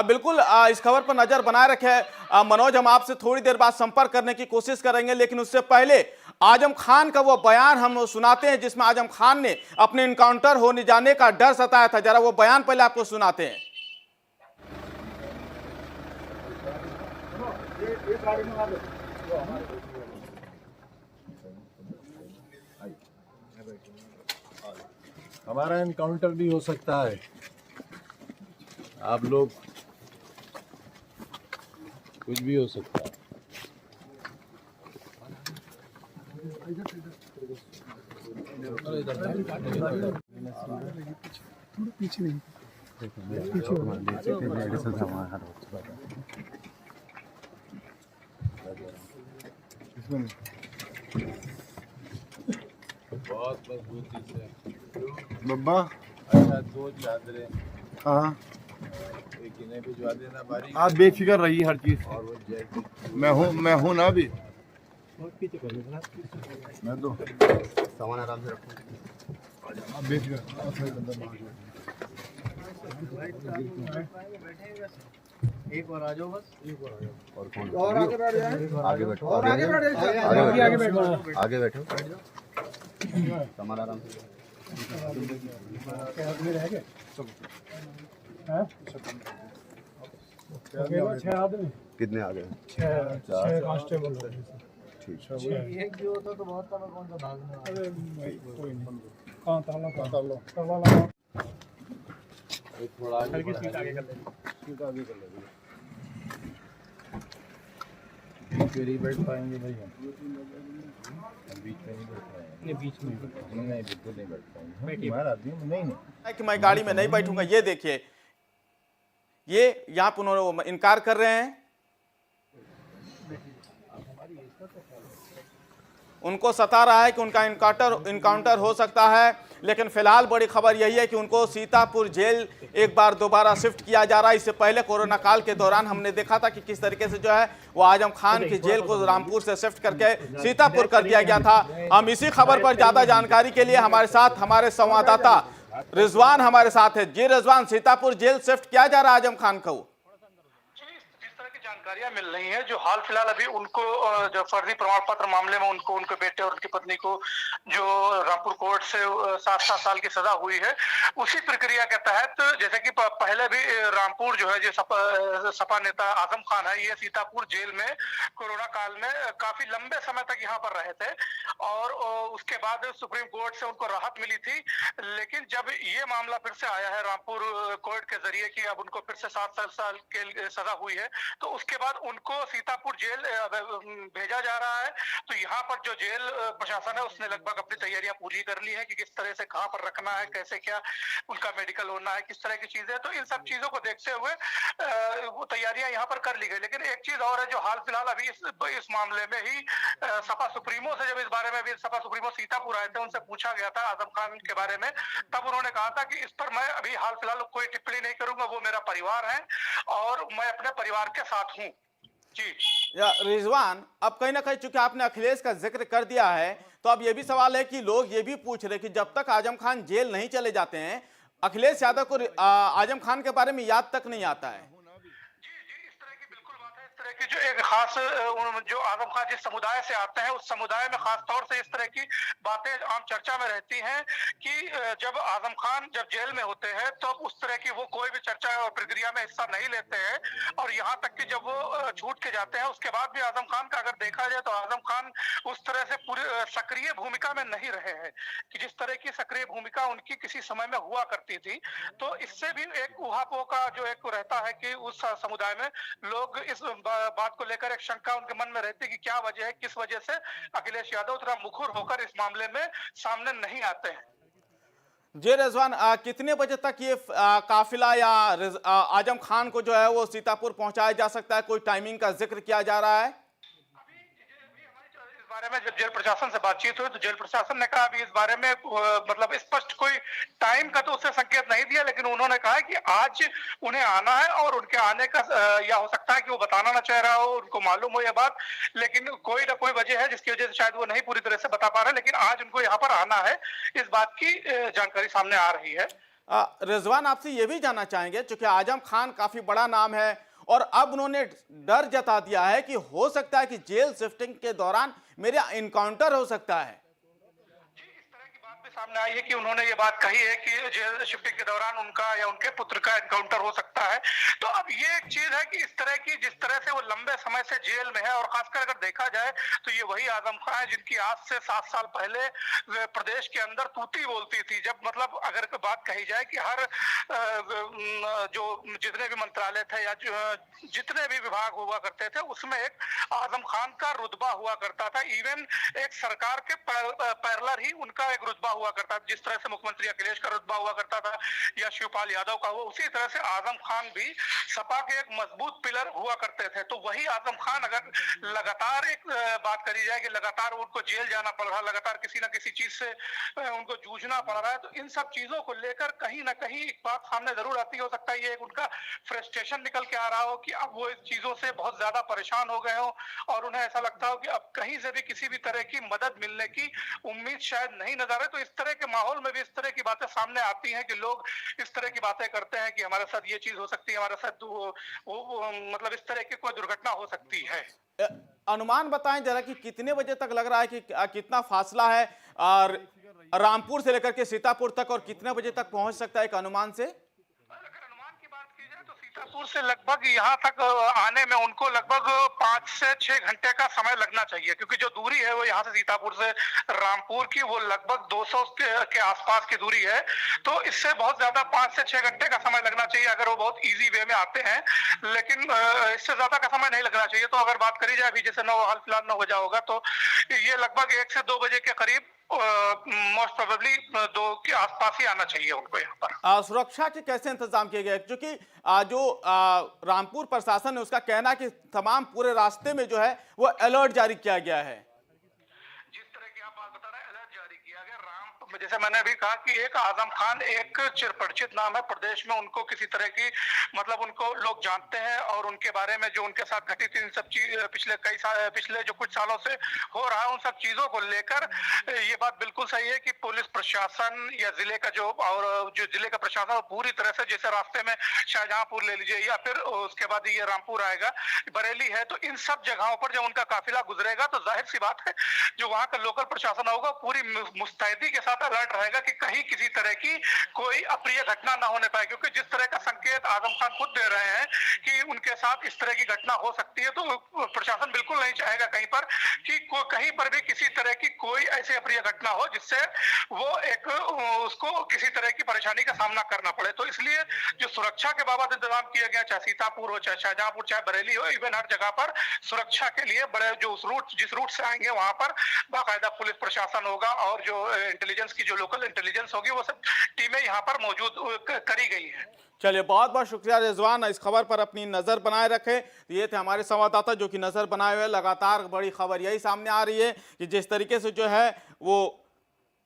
[SPEAKER 1] बिल्कुल, इस खबर पर नजर बनाए रखे मनोज। हम आपसे थोड़ी देर बाद संपर्क करने की कोशिश करेंगे, लेकिन उससे पहले आजम खान का वो बयान हम सुनाते हैं जिसमें आजम खान ने अपने इनकाउंटर होने जाने का डर सताया था। जरा वो बयान पहले आपको सुनाते हैं।
[SPEAKER 4] हमारा इनकाउंटर भी हो सकता है। आप लोग, कुछ भी हो सकता है।
[SPEAKER 3] पीछे नहीं,
[SPEAKER 4] बहुत मजबूती से
[SPEAKER 3] बब्बा।
[SPEAKER 4] अच्छा, 2 चादरें
[SPEAKER 3] हाँ,
[SPEAKER 4] एक इन्हें भिजवा देना बारी।
[SPEAKER 3] आप बेफिक्र रहिए हर चीज।
[SPEAKER 4] और वो जैकेट
[SPEAKER 3] मैं हूँ ना अभी। मैं तो
[SPEAKER 5] सामान आराम से रखो।
[SPEAKER 3] आप बेफिक्र। एक बार आ जाओ, बस एक बार आ जाओ।
[SPEAKER 5] और कौन?
[SPEAKER 3] और आगे बैठ जाए,
[SPEAKER 5] आगे बैठो।
[SPEAKER 3] और आगे बैठ जाए,
[SPEAKER 5] आगे बैठो। आगे बैठो। सामान आराम से।
[SPEAKER 3] आदमी रह गए, हैं? 6 आदमी।
[SPEAKER 5] कितने आ गए?
[SPEAKER 3] 6 कांस्टेबल हो गए।
[SPEAKER 5] ठीक।
[SPEAKER 3] एक भी होता तो बहुत था, मैं कौन सा भागने वाला। अरे कोई नहीं, कहाँ ताला लगा।
[SPEAKER 4] एक थोड़ा आगे
[SPEAKER 3] हल्की सीट आगे कर ले, सीट आगे कर ले।
[SPEAKER 4] फिर ही बैठ पाएंगे भाई हम बीच में नहीं बैठ पाएंगे।
[SPEAKER 3] नहीं, बीच में
[SPEAKER 4] नहीं, बिल्कुल नहीं बैठ पाएंगे। हमारा आदमी नहीं
[SPEAKER 1] कि मैं गाड़ी में नहीं बैठूंगा। ये देखिए, ये यहाँ पर उन्होंने इनकार कर रहे हैं। उनको सता रहा है कि उनका इनकाउंटर हो सकता है, लेकिन फिलहाल बड़ी खबर यही है कि उनको सीतापुर जेल एक बार दोबारा शिफ्ट किया जा रहा है। इससे पहले कोरोना काल के दौरान हमने देखा था कि किस तरीके से जो है वो आजम खान की जेल को रामपुर से शिफ्ट करके सीतापुर कर दिया गया था। हम इसी खबर पर ज्यादा जानकारी के लिए हमारे साथ हमारे संवाददाता रिजवान हमारे साथ है। जी रिजवान, सीतापुर जेल शिफ्ट किया जा रहा है आजम खान को?
[SPEAKER 6] जिस तरह की जानकारियां मिल रही हैं जो हाल फिलहाल अभी उनको जो फर्जी प्रमाण पत्र मामले में उनको उनके बेटे और उनकी पत्नी को जो रामपुर कोर्ट से 7 साल की सजा हुई है, उसी प्रक्रिया के तहत जैसे कि पहले भी रामपुर जो है जो सपा नेता आजम खान है, ये सीतापुर जेल में कोरोना काल में काफी लंबे समय तक यहाँ पर रहे थे और उसके बाद सुप्रीम कोर्ट से उनको राहत मिली थी। लेकिन जब ये मामला फिर से आया है रामपुर कोर्ट के जरिए कि अब उनको फिर से 7 साल के सजा हुई है, तो उसके बाद उनको सीतापुर जेल भेजा जा रहा है। तो यहाँ पर जो जेल प्रशासन है उसने लगभग अपनी तैयारियां पूरी कर ली है कि किस तरह से कहाँ पर रखना है, कैसे क्या उनका मेडिकल होना है, किस तरह की चीजें। तो इन सब चीजों को देखते हुए वो तैयारियां यहाँ पर कर ली गई। लेकिन एक चीज और है जो हाल फिलहाल अभी इस मामले में ही सपा सुप्रीमो से जब इस बारे में भी सपा सुप्रीमो सीतापुर आए थे, उनसे पूछा गया था आजम खान के बारे में, तब उन्होंने कहा था कि इस पर मैं अभी हाल फिलहाल कोई टिप्पणी नहीं करूंगा, वो मेरा परिवार है और मैं अपने परिवार के साथ हूँ। जी
[SPEAKER 1] रिजवान, अब कहीं ना कहीं चूंकि आपने अखिलेश का जिक्र कर दिया है, तो अब ये भी सवाल है कि लोग ये भी पूछ रहे कि जब तक आजम खान जेल नहीं चले जाते हैं, अखिलेश यादव को आजम खान के बारे में याद तक नहीं आता है।
[SPEAKER 6] कि जो एक खास जो आजम खान जिस समुदाय से आते हैं उस समुदाय में खास तौर से इस तरह की बातें आम चर्चा में रहती हैं कि जब आजम खान जब जेल में होते हैं तो उस तरह की वो कोई भी चर्चा और प्रक्रिया में हिस्सा नहीं लेते हैं और यहाँ तक कि जब वो छूट के जाते हैं उसके बाद भी आजम खान का अगर देखा जाए तो आजम खान उस तरह से पूरी सक्रिय भूमिका में नहीं रहे हैं कि जिस तरह की सक्रिय भूमिका उनकी किसी समय में हुआ करती थी। तो इससे भी एक उहापोह का जो एक रहता है कि उस समुदाय में लोग इस बात को लेकर एक शंका उनके मन में रहती है कि क्या वजह है, किस वजह से अखिलेश यादव थोड़ा मुखर होकर इस मामले में सामने नहीं आते हैं।
[SPEAKER 1] जी रिजवान, कितने बजे तक ये काफिला या आजम खान को जो है वो सीतापुर पहुंचाया जा सकता है? कोई टाइमिंग का जिक्र किया जा रहा है?
[SPEAKER 6] इस बारे में जब जेल प्रशासन से बातचीत हुई तो जेल प्रशासन ने कहा अभी इस बारे में मतलब स्पष्ट कोई टाइम का तो उससे संकेत नहीं दिया, लेकिन उन्होंने कहा कि आज उन्हें आना है और उनके आने का या हो सकता है कि वो बताना ना चाह रहा हो, उनको मालूम हो यह बात, लेकिन कोई ना कोई वजह है जिसकी वजह से शायद वो नहीं पूरी तरह से बता पा रहे, लेकिन आज उनको यहाँ पर आना है, इस बात की जानकारी सामने आ रही है।
[SPEAKER 1] रिजवान, आपसे ये भी जानना चाहेंगे चूंकि आजम खान काफी बड़ा नाम है और अब उन्होंने डर जता दिया है कि हो सकता है कि जेल शिफ्टिंग के दौरान मेरा इनकाउंटर हो सकता है।
[SPEAKER 6] सामने आई है कि उन्होंने ये बात कही है कि जेल शिफ्टिंग के दौरान उनका या उनके पुत्र का एनकाउंटर हो सकता है। तो अब ये एक चीज है कि इस तरह की जिस तरह से वो लंबे समय से जेल में है और खासकर अगर देखा जाए तो ये वही आजम खान है जिनकी आज से 7 साल पहले प्रदेश के अंदर तूती बोलती थी। जब मतलब अगर बात कही जाए कि हर जो जितने भी मंत्रालय थे या जितने भी विभाग हुआ करते थे उसमें एक आजम खान का रुतबा हुआ करता था। इवन एक सरकार के पैरेलल ही उनका एक रुतबा हुआ करता था। जिस तरह से मुख्यमंत्री अखिलेश का रुतबा हुआ करता था या शिवपाल यादव का हुआ, उसी तरह से आजम खान भी सपा के एक मजबूत पिलर हुआ करते थे। तो वही आजम खान अगर लगातार एक बात करी जाए कि लगातार उनको जेल जाना पड़ रहा, लगातार किसी ना किसी चीज से उनको जूझना पड़ रहा है, तो इन सब चीजों को लेकर कहीं ना कहीं एक बात सामने जरूर आती हो सकता है ये एक उनका फ्रस्ट्रेशन निकल के आ रहा हो कि अब वो इस चीजों से बहुत ज्यादा परेशान हो गए हो और उन्हें ऐसा लगता हो कि अब कहीं से भी किसी भी तरह की मदद मिलने की उम्मीद शायद नहीं नजर है। तो इस तरह के माहौल में भी इस तरह की बातें सामने आती हैं कि लोग इस तरह की बातें करते हैं कि हमारे साथ ये चीज हो सकती है, हमारे साथ मतलब इस तरह की कोई दुर्घटना हो सकती है।
[SPEAKER 1] अनुमान बताएं जरा कि कितने बजे तक लग रहा है कि कितना फासला है और रामपुर से लेकर के सीतापुर तक और कितने बजे तक पहुंच सकता है एक अनुमान से?
[SPEAKER 6] सीतापुर से लगभग यहाँ तक आने में उनको लगभग 5 से 6 घंटे का समय लगना चाहिए, क्योंकि जो दूरी है वो यहाँ से सीतापुर से रामपुर की वो लगभग 200 के आसपास की दूरी है। तो इससे बहुत ज्यादा 5 से 6 घंटे का समय लगना चाहिए अगर वो बहुत इजी वे में आते हैं, लेकिन इससे ज्यादा का समय नहीं लगना चाहिए। तो अगर बात करी जाए अभी जैसे 9 हाल फिलहाल 9 बजा होगा तो ये लगभग 1 से 2 बजे के करीब मोस्ट प्रोबेबली 2 के आसपास ही आना चाहिए उनको यहाँ पर।
[SPEAKER 1] सुरक्षा के कैसे इंतजाम किए गए? क्योंकि जो रामपुर प्रशासन है उसका कहना है कि तमाम पूरे रास्ते में जो है वो अलर्ट जारी किया गया है।
[SPEAKER 6] जिस तरह की आप बात बता रहे हैं अलर्ट जारी किया गया, जैसे मैंने अभी कहा कि एक आजम खान एक चिरपरिचित नाम है प्रदेश में, उनको किसी तरह की मतलब उनको लोग जानते हैं और उनके बारे में जो उनके साथ घटित इन सब चीज पिछले जो कुछ सालों से हो रहा है उन सब चीजों को लेकर ये बात बिल्कुल सही है कि पुलिस प्रशासन या जिले का जो जिले का प्रशासन पूरी तरह से, जैसे रास्ते में शाहजहांपुर ले लीजिए या फिर उसके बाद ये रामपुर आएगा, बरेली है, तो इन सब जगहों पर जब उनका काफिला गुजरेगा तो जाहिर सी बात है जो वहां का लोकल प्रशासन होगा पूरी मुस्तैदी के साथ अलर्ट रहेगा कि कहीं किसी तरह की कोई अप्रिय घटना ना होने पाए, क्योंकि जिस तरह का संकेत आजम खान खुद दे रहे हैं कि उनके साथ इस तरह की घटना हो सकती है, तो प्रशासन बिल्कुल नहीं चाहेगा कहीं पर कि कहीं पर भी किसी तरह की कोई ऐसी अप्रिय घटना हो जिससे वो उसको किसी तरह की परेशानी का सामना करना पड़े। तो इसलिए जो सुरक्षा के बाबत इंतजाम किया गया, चाहे सीतापुर हो, चाहे शाहजहांपुर, चाहे बरेली हो, इवन हर जगह पर सुरक्षा के लिए बड़े जो जिस रूट से आएंगे वहां पर बाकायदा पुलिस प्रशासन होगा और जो इंटेलिजेंस की जो लोकल इंटेलिजेंस होगी वो सब टीमें यहाँ पर मौजूद करी गई है।
[SPEAKER 1] चलिए, बहुत बहुत शुक्रिया रिजवान, इस खबर पर अपनी नज़र बनाए रखे। ये थे हमारे संवाददाता जो कि नज़र बनाए हुए। लगातार बड़ी खबर यही सामने आ रही है कि जिस तरीके से जो है वो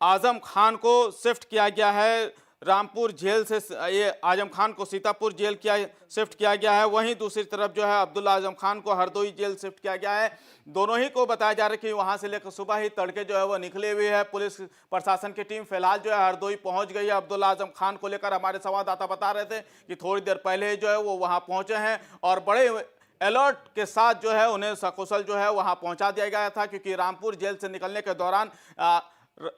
[SPEAKER 1] आजम खान को शिफ्ट किया गया है रामपुर जेल से, ये आजम खान को सीतापुर जेल शिफ्ट किया गया है, वहीं दूसरी तरफ जो है अब्दुल्ला आजम खान को हरदोई जेल शिफ्ट किया गया है। दोनों ही को बताया जा रहा है कि वहां से लेकर सुबह ही तड़के जो है वो निकले हुए है। पुलिस प्रशासन की टीम फिलहाल जो है हरदोई पहुंच गई है। अब्दुल्ला आजम खान को लेकर हमारे संवाददाता बता रहे थे कि थोड़ी देर पहले जो है वो वहाँ पहुँचे हैं और बड़े अलर्ट के साथ जो है उन्हें सकुशल जो है वहाँ पहुँचा दिया गया था, क्योंकि रामपुर जेल से निकलने के दौरान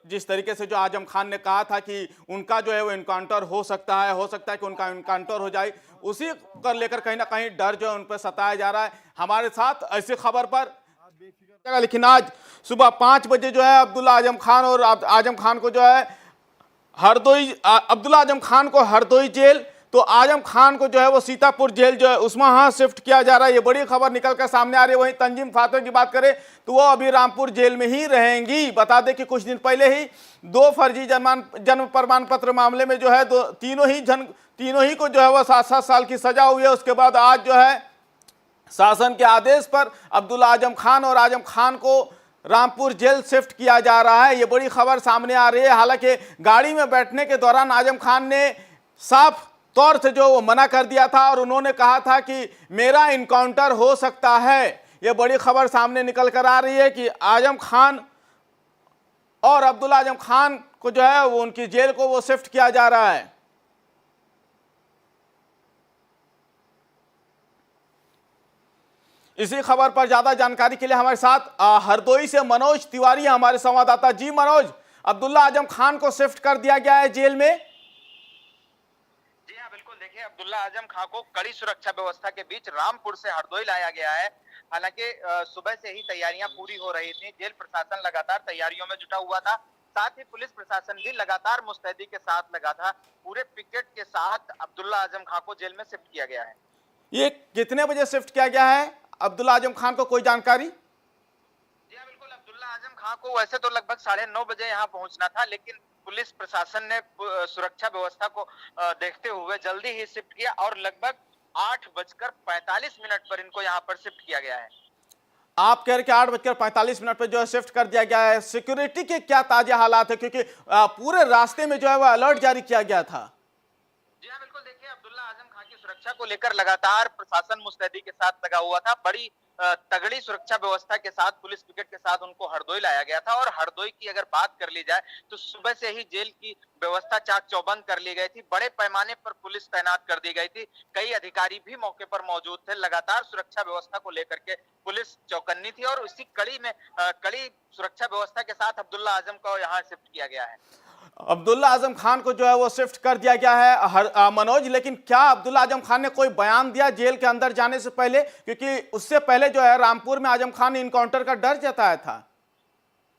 [SPEAKER 1] जिस तरीके से जो आजम खान ने कहा था कि उनका जो है वो इनकाउंटर हो सकता है कि उनका इनकाउंटर हो जाए, उसी को लेकर कहीं ना कहीं डर जो है उन पर सताया जा रहा है। हमारे साथ ऐसी खबर पर लेकिन आज सुबह 5 बजे जो है अब्दुल्ला आजम खान और आजम खान को जो है अब्दुल्ला आजम खान को हरदोई जेल, तो आजम खान को जो है वो सीतापुर जेल जो है उसमें शिफ्ट किया जा रहा है। ये बड़ी खबर निकल कर सामने आ रही है। वहीं तंजीम फातिमा की बात करें तो वो अभी रामपुर जेल में ही रहेंगी। बता दें कि कुछ दिन पहले ही 2 फर्जी जन्म प्रमाण पत्र मामले में जो है तीनों ही को जो है वो 7-7 साल की सजा हुई है। उसके बाद आज जो है शासन के आदेश पर अब्दुल्ला आजम खान और आजम खान को रामपुर जेल शिफ्ट किया जा रहा है। ये बड़ी खबर सामने आ रही है। हालांकि गाड़ी में बैठने के दौरान आजम खान ने साफ तौर से जो वो मना कर दिया था और उन्होंने कहा था कि मेरा इनकाउंटर हो सकता है। ये बड़ी खबर सामने निकल कर आ रही है कि आजम खान और अब्दुल्ला आजम खान को जो है वो उनकी जेल को वो शिफ्ट किया जा रहा है। इसी खबर पर ज्यादा जानकारी के लिए हमारे साथ हरदोई से मनोज तिवारी हमारे संवाददाता। जी मनोज, अब्दुल्ला आजम खान को शिफ्ट कर दिया गया है जेल में।
[SPEAKER 2] देखिए, अब्दुल्ला आजम खान को कड़ी सुरक्षा व्यवस्था के बीच रामपुर से हरदोई लाया गया है। हालांकि सुबह से ही तैयारियां पूरी हो रही थी। जेल प्रशासन लगातार तैयारियों में जुटा हुआ था, साथ ही पुलिस प्रशासन भी लगातार मुस्तैदी के साथ लगा था। पूरे पिकेट के साथ अब्दुल्ला आजम खान को जेल में शिफ्ट किया गया है।
[SPEAKER 1] ये कितने बजे शिफ्ट किया गया है अब्दुल्ला आजम खान को, कोई जानकारी?
[SPEAKER 2] जी हाँ, बिल्कुल। अब्दुल्ला आजम खान को वैसे तो लगभग 9:30 बजे यहाँ पहुंचना था, लेकिन पुलिस प्रशासन ने सुरक्षा व्यवस्था को देखते हुए जल्दी ही शिफ्ट किया और लगभग 8:45 पर इनको यहाँ पर शिफ्ट किया गया है।
[SPEAKER 1] आप कह रहे कि 8:45 पर जो है शिफ्ट कर दिया गया है। सिक्योरिटी के क्या ताजा हालात है, क्योंकि पूरे रास्ते में जो है वो अलर्ट जारी किया गया था?
[SPEAKER 2] जी हाँ, बिल्कुल। देखिए, अब्दुल्ला आजम खान की सुरक्षा को लेकर लगातार प्रशासन मुस्तैदी के साथ लगा हुआ था। बड़ी तगड़ी सुरक्षा व्यवस्था के साथ पुलिस पिकेट के साथ उनको हरदोई लाया गया था। और हरदोई की अगर बात कर ली जाए तो सुबह से ही जेल की व्यवस्था चाक चौबंद कर ली गई थी। बड़े पैमाने पर पुलिस तैनात कर दी गई थी। कई अधिकारी भी मौके पर मौजूद थे। लगातार सुरक्षा व्यवस्था को लेकर के पुलिस चौकन्नी थी और उसी कड़ी में कड़ी सुरक्षा व्यवस्था के साथ अब्दुल्ला आजम को यहाँ शिफ्ट किया गया है।
[SPEAKER 1] अब्दुल्ला आजम खान को जो है वो शिफ्ट कर दिया गया है मनोज, लेकिन क्या अब्दुल्ला आजम खान ने कोई बयान दिया जेल के अंदर जाने से पहले? क्योंकि उससे पहले जो है रामपुर में आजम खान ने इनकाउंटर का डर जताया था।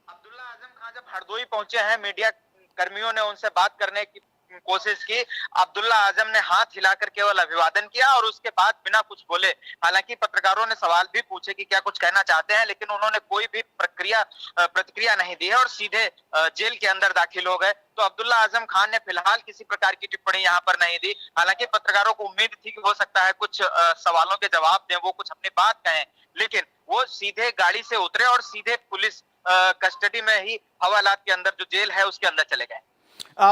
[SPEAKER 2] अब्दुल्ला आजम खान जब हरदोई पहुंचे हैं, मीडिया कर्मियों ने उनसे बात करने की कोशिश की। अब्दुल्ला आजम ने हाथ हिलाकर केवल अभिवादन किया और उसके बाद बिना कुछ बोले, हालांकि पत्रकारों ने सवाल भी पूछे कि क्या कुछ कहना चाहते हैं, लेकिन उन्होंने कोई भी प्रतिक्रिया नहीं दी है और सीधे जेल के अंदर दाखिल हो गए। तो अब्दुल्ला आजम खान ने फिलहाल किसी प्रकार की टिप्पणी यहाँ पर नहीं दी। हालांकि पत्रकारों को उम्मीद थी कि हो सकता है कुछ सवालों के जवाब दें, वो कुछ अपनी बात कहें, लेकिन वो सीधे गाड़ी से उतरे और सीधे पुलिस कस्टडी में ही हवालात के अंदर जो जेल है उसके अंदर चले गए।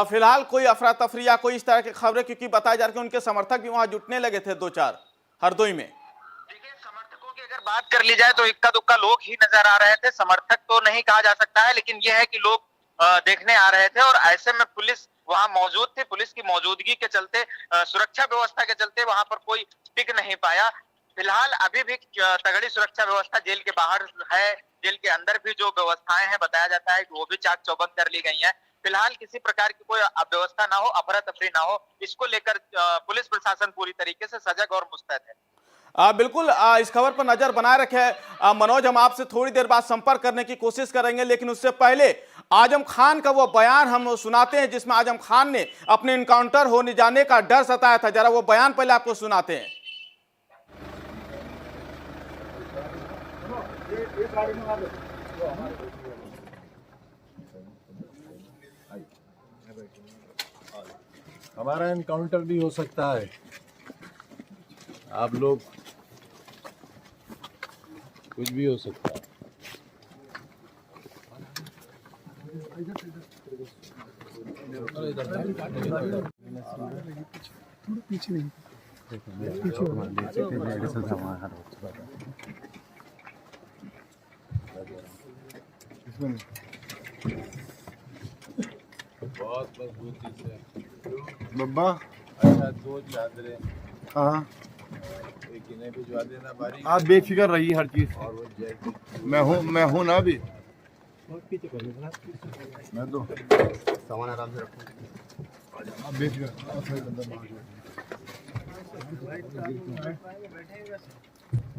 [SPEAKER 1] फिलहाल कोई अफरा तफरी या कोई इस तरह की खबरें, क्योंकि बताया जा रहा है कि उनके समर्थक भी वहां जुटने लगे थे 2-4 हरदोई में।
[SPEAKER 2] देखिए, समर्थकों की अगर बात कर ली जाए तो इक्का दुक्का लोग ही नजर आ रहे थे। समर्थक तो नहीं कहा जा सकता है, लेकिन यह है कि लोग देखने आ रहे थे और ऐसे में पुलिस वहां मौजूद थी। पुलिस की मौजूदगी के चलते, सुरक्षा व्यवस्था के चलते वहां पर कोई टिक नहीं पाया। फिलहाल अभी भी तगड़ी सुरक्षा व्यवस्था जेल के बाहर है। जेल के अंदर भी जो व्यवस्थाएं हैं, बताया जाता है कि वो भी चाक चौबंद कर ली गई हैं। फिलहाल किसी प्रकार की कोई अव्यवस्था ना हो, अफरा तफरी ना हो, इसको लेकर पुलिस प्रशासन पूरी तरीके से सजग और मुस्तैद है।
[SPEAKER 1] बिल्कुल, इस खबर पर नजर बनाए रखे मनोज। हम आपसे थोड़ी देर बाद संपर्क करने की कोशिश करेंगे, लेकिन उससे पहले आजम खान का वो बयान हम सुनाते हैं जिसमें आजम खान ने अपने इनकाउंटर होने जाने का डर सताया था। जरा वो बयान पहले आपको सुनाते हैं।
[SPEAKER 4] हमारा एनकाउंटर भी हो सकता है। आप लोग, कुछ भी हो सकता है। बहुत मजबूती से
[SPEAKER 3] बब्बा।
[SPEAKER 4] अच्छा, 2 चादरें
[SPEAKER 3] हाँ,
[SPEAKER 4] एक इन्हें भिजवा देना बारीक,
[SPEAKER 3] आप बेफिक्र रहिए हर चीज।
[SPEAKER 4] और वो जैकेट
[SPEAKER 3] मैं हूँ ना अभी। मैं तो
[SPEAKER 5] सामान आराम से रखो।
[SPEAKER 3] आप बेफिक्र।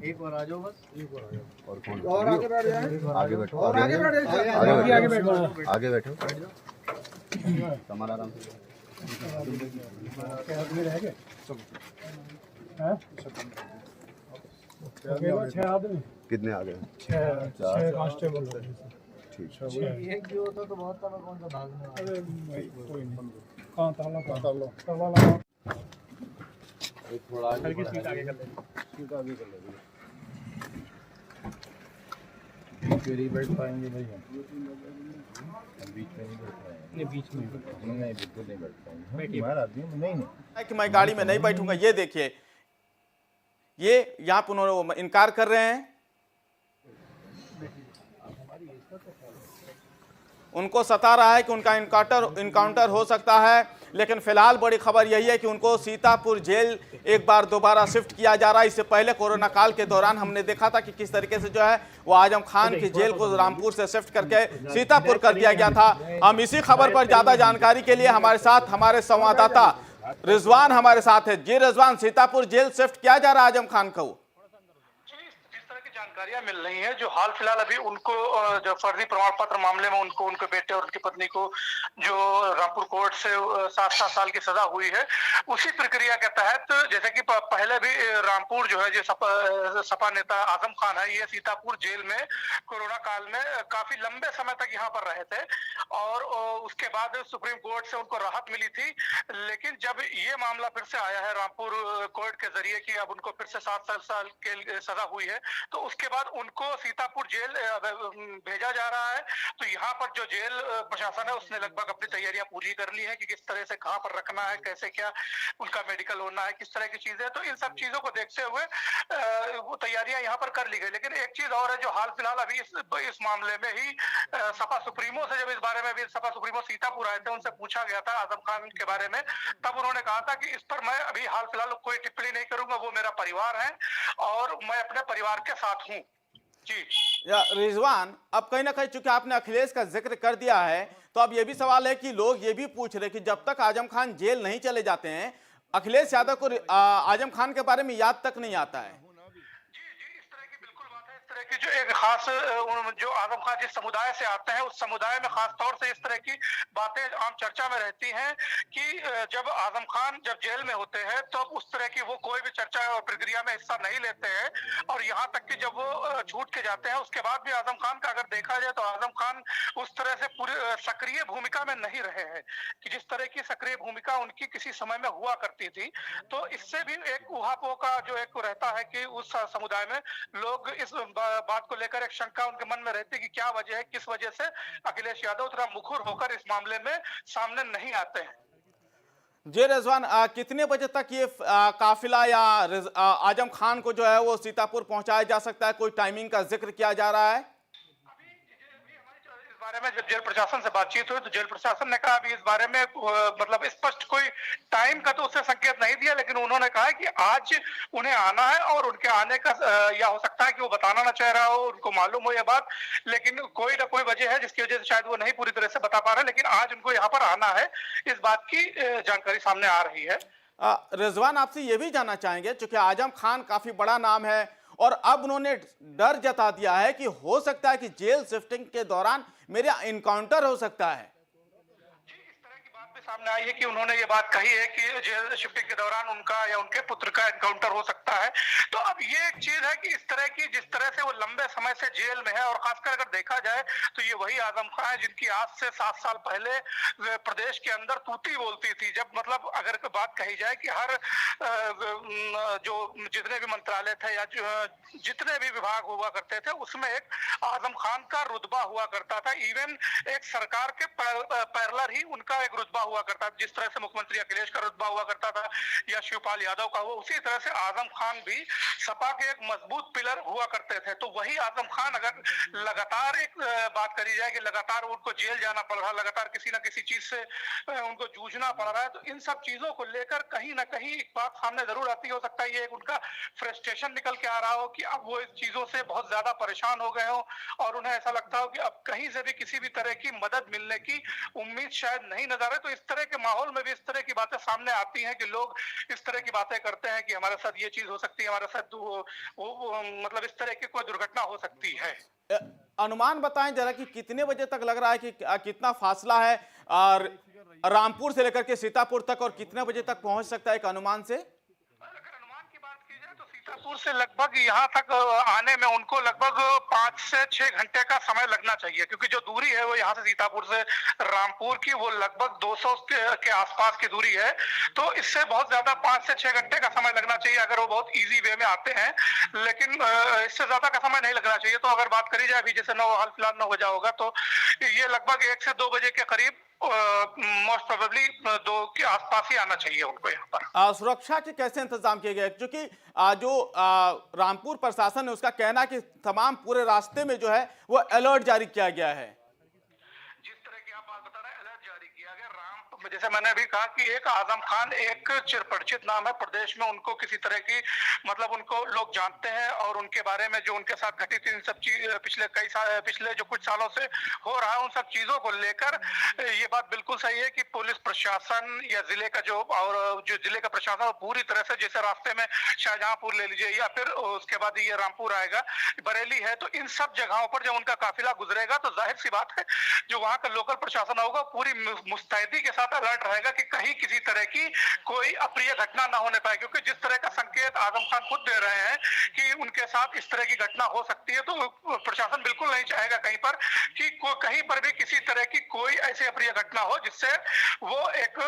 [SPEAKER 3] एक बार आ जाओ बस।
[SPEAKER 5] और कौन?
[SPEAKER 3] और आगे बैठ जाए।
[SPEAKER 5] आगे बैठो।
[SPEAKER 3] और आगे बैठ जाए।
[SPEAKER 5] आगे बैठो। आगे बैठो। सामान आराम से।
[SPEAKER 3] आदमी रह गए हैं? 6 आदमी।
[SPEAKER 5] कितने आ गए?
[SPEAKER 3] 6 कांस्टेबल।
[SPEAKER 5] ठीक।
[SPEAKER 3] एक भी होता तो बहुत सारा कौन सा भागने वाला। अरे भाई कोई नहीं। कहाँ ताला लगा।
[SPEAKER 4] एक थोड़ा आगे
[SPEAKER 3] सीट आगे कर ले। सीट आगे कर ले।
[SPEAKER 4] फिर ही बैठ पाएंगे भाई हम बीच में नहीं बैठ पाएंगे।
[SPEAKER 3] नहीं, बीच में
[SPEAKER 4] नहीं, बिल्कुल नहीं बैठ पाएंगे। हमारा आदमी नहीं
[SPEAKER 1] कि मैं गाड़ी में नहीं बैठूंगा। ये देखिए, ये यहाँ पर उन्होंने इनकार कर रहे हैं। उनको सता रहा है कि उनका इनकाउंटर हो सकता है, लेकिन फिलहाल बड़ी खबर यही है कि उनको सीतापुर जेल एक बार दोबारा शिफ्ट किया जा रहा है। इससे पहले कोरोना काल के दौरान हमने देखा था कि किस तरीके से जो है वो आजम खान की जेल को रामपुर से शिफ्ट करके सीतापुर कर दिया गया था। हम इसी खबर पर ज्यादा जानकारी के लिए हमारे साथ हमारे संवाददाता रिजवान हमारे साथ है। जी रिजवान, सीतापुर जेल शिफ्ट किया जा रहा है आजम खान को?
[SPEAKER 6] जानकारियां मिल रही हैं, जो हाल फिलहाल अभी उनको जो फर्जी प्रमाण पत्र मामले में उनको, उनके बेटे और उनकी पत्नी को जो रामपुर कोर्ट से 7 साल की सजा हुई है, उसी प्रक्रिया के तहत जैसे कि पहले भी रामपुर जो है जो सपा नेता आजम खान है, ये सीतापुर जेल में कोरोना काल में काफी लंबे समय तक यहाँ पर रहे थे और उसके बाद सुप्रीम कोर्ट से उनको राहत मिली थी। लेकिन जब ये मामला फिर से आया है रामपुर कोर्ट के जरिए कि अब उनको फिर से 7 साल के सजा हुई है, तो उसके बाद उनको सीतापुर जेल भेजा जा रहा है। तो यहाँ पर जो जेल प्रशासन है उसने लगभग अपनी तैयारियां पूरी कर ली है कि किस तरह से कहां पर रखना है, कैसे क्या उनका मेडिकल होना है, किस तरह की चीजें। तो इन सब चीजों को देखते हुए वो तैयारियां यहाँ पर कर ली गई। लेकिन एक चीज और है जो हाल फिलहाल अभी इस मामले में ही सपा सुप्रीमो से जब इस बारे में भी सपा सुप्रीमो सीतापुर आए थे, उनसे पूछा गया था आजम खान के बारे में, तब उन्होंने कहा था कि इस पर मैं अभी हाल फिलहाल कोई टिप्पणी नहीं करूंगा, वो मेरा परिवार है और मैं अपने परिवार के साथ हूँ। जी
[SPEAKER 1] रिजवान, अब कहीं ना कहीं चूंकि आपने अखिलेश का जिक्र कर दिया है, तो अब ये भी सवाल है कि लोग ये भी पूछ रहे कि जब तक आजम खान जेल नहीं चले जाते हैं, अखिलेश यादव को आजम खान के बारे में याद तक नहीं आता है।
[SPEAKER 6] की जो एक खास जो आजम खान जिस समुदाय से आते हैं उस समुदाय में खास तौर से इस तरह की बातें आम चर्चा में रहती हैं कि जब आजम खान जब जेल में होते हैं तो उस तरह की वो कोई भी चर्चा और प्रक्रिया में हिस्सा नहीं लेते हैं और यहाँ तक कि जब वो छूट के जाते हैं उसके बाद भी आजम खान का अगर देखा जाए तो आजम खान उस तरह से पूरी सक्रिय भूमिका में नहीं रहे हैं कि जिस तरह की सक्रिय भूमिका उनकी किसी समय में हुआ करती थी। तो इससे भी एक उहापोह का जो एक रहता है कि उस समुदाय में लोग इस बात को लेकर एक शंका उनके मन में रहती है कि क्या वजह है, किस वजह से अखिलेश यादव उतना मुखर होकर इस मामले में सामने नहीं आते हैं।
[SPEAKER 1] जी रिजवान, कितने बजे तक ये काफिला या आजम खान को जो है वो सीतापुर पहुंचाया जा सकता है? कोई टाइमिंग का जिक्र किया जा रहा है?
[SPEAKER 6] इस बारे में जब जेल प्रशासन से बातचीत हुई तो जेल प्रशासन ने कहा अभी इस बारे में मतलब स्पष्ट कोई टाइम का तो उससे संकेत नहीं दिया, लेकिन उन्होंने कहा कि आज उन्हें आना है और उनके आने का या हो सकता है कि वो बताना ना चाह रहा हो, उनको मालूम हो यह बात, लेकिन कोई ना कोई वजह है जिसकी वजह से शायद वो नहीं पूरी तरह से बता पा रहे, लेकिन आज उनको यहाँ पर आना है, इस बात की जानकारी सामने आ रही है।
[SPEAKER 1] रिजवान, आपसे ये भी जानना चाहेंगे, चूंकि आजम खान काफी बड़ा नाम है और अब उन्होंने डर जता दिया है कि हो सकता है कि जेल शिफ्टिंग के दौरान मेरा इनकाउंटर हो सकता है।
[SPEAKER 6] सामने आई है कि उन्होंने ये बात कही है कि जेल शिफ्टिंग के दौरान उनका या उनके पुत्र का एनकाउंटर हो सकता है। तो अब ये एक चीज है कि इस तरह की जिस तरह से वो लंबे समय से जेल में है, और खासकर अगर देखा जाए तो ये वही आजम खान है जिनकी आज से 7 साल पहले प्रदेश के अंदर तूती बोलती थी। जब मतलब अगर बात कही जाए कि हर जो जितने भी मंत्रालय थे या जितने भी विभाग हुआ करते थे उसमें एक आजम खान का रुतबा हुआ करता था। इवन एक सरकार के पैरेलल ही उनका एक रुतबा हुआ करता था। जिस तरह से मुख्यमंत्री अखिलेश का रुतबा हुआ करता था या शिवपाल यादव का हुआ, उसी तरह से आजम खान भी सपा के एक मजबूत पिलर हुआ करते थे। तो वही आजम खान अगर लगातार एक बात करी जाए कि लगातार उनको जेल जाना पड़ रहा, लगातार किसी ना किसी चीज से उनको जूझना पड़ रहा है, तो इन सब चीजों को लेकर कहीं ना कहीं एक बात सामने जरूर आती हो सकता है ये एक उनका फ्रस्ट्रेशन निकल के आ रहा हो कि अब वो इस चीजों से बहुत ज्यादा परेशान हो गए हो और उन्हें ऐसा लगता हो कि अब कहीं से भी किसी भी तरह की मदद मिलने की उम्मीद शायद नहीं नजर है। तो इस तरह के माहौल में भी इस तरह की बातें सामने आती हैं कि लोग इस तरह की बातें करते हैं कि हमारे साथ ये चीज हो सकती है, हमारे साथ मतलब इस तरह की कोई दुर्घटना हो सकती है।
[SPEAKER 1] अनुमान बताएं जरा कि कितने बजे तक लग रहा है कि कितना फासला है और रामपुर से लेकर के सीतापुर तक, और कितने बजे तक पहुंच सकता है एक अनुमान से?
[SPEAKER 6] सीतापुर से लगभग यहाँ तक आने में उनको लगभग 5 से 6 घंटे का समय लगना चाहिए, क्योंकि जो दूरी है वो यहाँ से सीतापुर से रामपुर की वो लगभग 200 के आसपास की दूरी है। तो इससे बहुत ज्यादा 5 से 6 घंटे का समय लगना चाहिए अगर वो बहुत इजी वे में आते हैं, लेकिन इससे ज्यादा का समय नहीं लगना चाहिए। तो अगर बात करी जाए अभी जैसे 9 हाल फिलहाल 9 बजा होगा तो ये लगभग 1 से 2 बजे के करीब मोस्ट प्रोबेबली 2 के आसपास ही आना चाहिए उनको यहाँ पर।
[SPEAKER 1] सुरक्षा के कैसे इंतजाम किए गए, क्योंकि जो रामपुर प्रशासन है उसका कहना है कि तमाम पूरे रास्ते में जो है वो अलर्ट जारी किया गया है।
[SPEAKER 6] जिस तरह की आप बात बता रहे हैं अलर्ट जारी किया गया, जैसे मैंने अभी कहा कि एक आजम खान एक चिरपरिचित नाम है प्रदेश में, उनको किसी तरह की मतलब उनको लोग जानते हैं और उनके बारे में जो उनके साथ घटित इन सब चीज पिछले जो कुछ सालों से हो रहा है उन सब चीजों को लेकर ये बात बिल्कुल सही है कि पुलिस प्रशासन या जिले का जो जिले का प्रशासन पूरी तरह से, जैसे रास्ते में शाहजहांपुर ले लीजिए या फिर उसके बाद ये रामपुर आएगा, बरेली है, तो इन सब जगहों पर जब उनका काफिला गुजरेगा तो जाहिर सी बात है जो वहां का लोकल प्रशासन होगा पूरी मुस्तैदी के साथ अलर्ट रहेगा कि कहीं किसी तरह की कोई अप्रिय घटना ना होने पाए। क्योंकि जिस तरह का संकेत आजम खान खुद दे रहे हैं कि उनके साथ इस तरह की घटना हो सकती है, तो प्रशासन बिल्कुल नहीं चाहेगा कहीं पर कि कहीं पर भी किसी तरह की कोई ऐसी अप्रिय घटना हो जिससे वो एक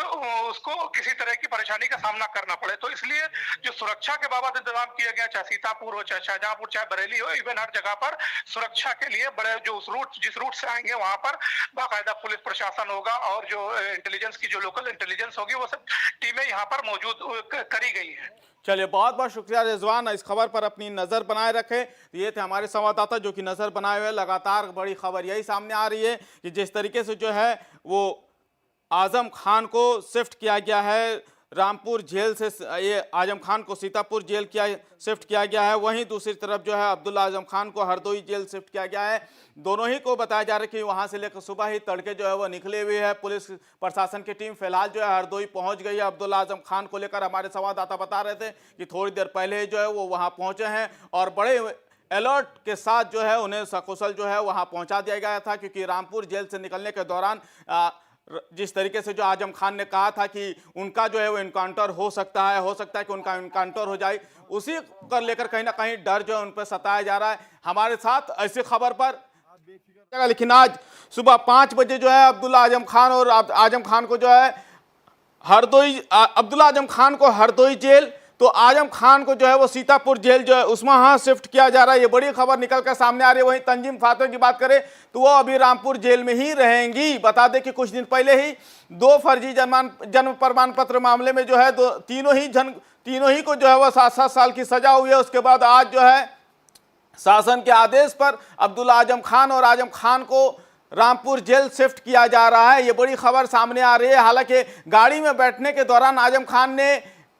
[SPEAKER 6] उसको किसी तरह की परेशानी का सामना करना पड़े। तो इसलिए जो सुरक्षा के बाबत इंतजाम किया गया, चाहे सीतापुर हो, चाहे शाहजहांपुर, चाहे बरेली हो, इवन हर जगह पर सुरक्षा के लिए बड़े जो जिस रूट से आएंगे वहां पर बाकायदा पुलिस प्रशासन होगा और जो इंटेलिजेंस की जो लोकल इंटेलिजेंस होगी वो सब टीमें यहाँ पर मौजूद करी गई है।
[SPEAKER 1] चलिए, बहुत बहुत शुक्रिया रिजवान, इस खबर पर अपनी नजर बनाए रखे। ये थे हमारे संवाददाता जो कि नजर बनाए हुए। लगातार बड़ी खबर यही सामने आ रही है कि जिस तरीके से जो है वो आजम खान को शिफ्ट किया गया है रामपुर जेल से, ये आजम खान को सीतापुर जेल शिफ्ट किया गया है, वहीं दूसरी तरफ जो है अब्दुल्ला आजम खान को हरदोई जेल शिफ्ट किया गया है। दोनों ही को बताया जा रहा है कि वहां से लेकर सुबह ही तड़के जो है वो निकले हुए है। पुलिस प्रशासन की टीम फिलहाल जो है हरदोई पहुंच गई है। अब्दुल्ला आजम खान को लेकर हमारे संवाददाता बता रहे थे कि थोड़ी देर पहले जो है वो वहाँ पहुँचे हैं और बड़े अलर्ट के साथ जो है उन्हें सकुशल जो है वहाँ पहुँचा दिया गया था, क्योंकि रामपुर जेल से निकलने के दौरान जिस तरीके से जो आजम खान ने कहा था कि उनका जो है वो इनकाउंटर हो सकता है कि उनका इनकाउंटर हो जाए, उसी को लेकर कहीं ना कहीं डर जो है उन पर सताया जा रहा है। हमारे साथ ऐसी खबर पर लेकिन आज सुबह 5 बजे जो है अब्दुल्ला आजम खान और आजम खान को जो है अब्दुल्ला आजम खान को हरदोई जेल, तो आजम खान को जो है वो सीतापुर जेल जो है उसमें वहां शिफ्ट किया जा रहा है। ये बड़ी खबर निकल कर सामने आ रही है। वहीं तंजीम फातों की बात करें तो वो अभी रामपुर जेल में ही रहेंगी। बता दें कि कुछ दिन पहले ही 2 फर्जी जन्म प्रमाण पत्र मामले में जो है तीनों ही को जो है वो 7-7 साल की सजा हुई है। उसके बाद आज जो है शासन के आदेश पर अब्दुल्ला आजम खान और आजम खान को रामपुर जेल शिफ्ट किया जा रहा है। ये बड़ी खबर सामने आ रही है। हालांकि गाड़ी में बैठने के दौरान आजम खान ने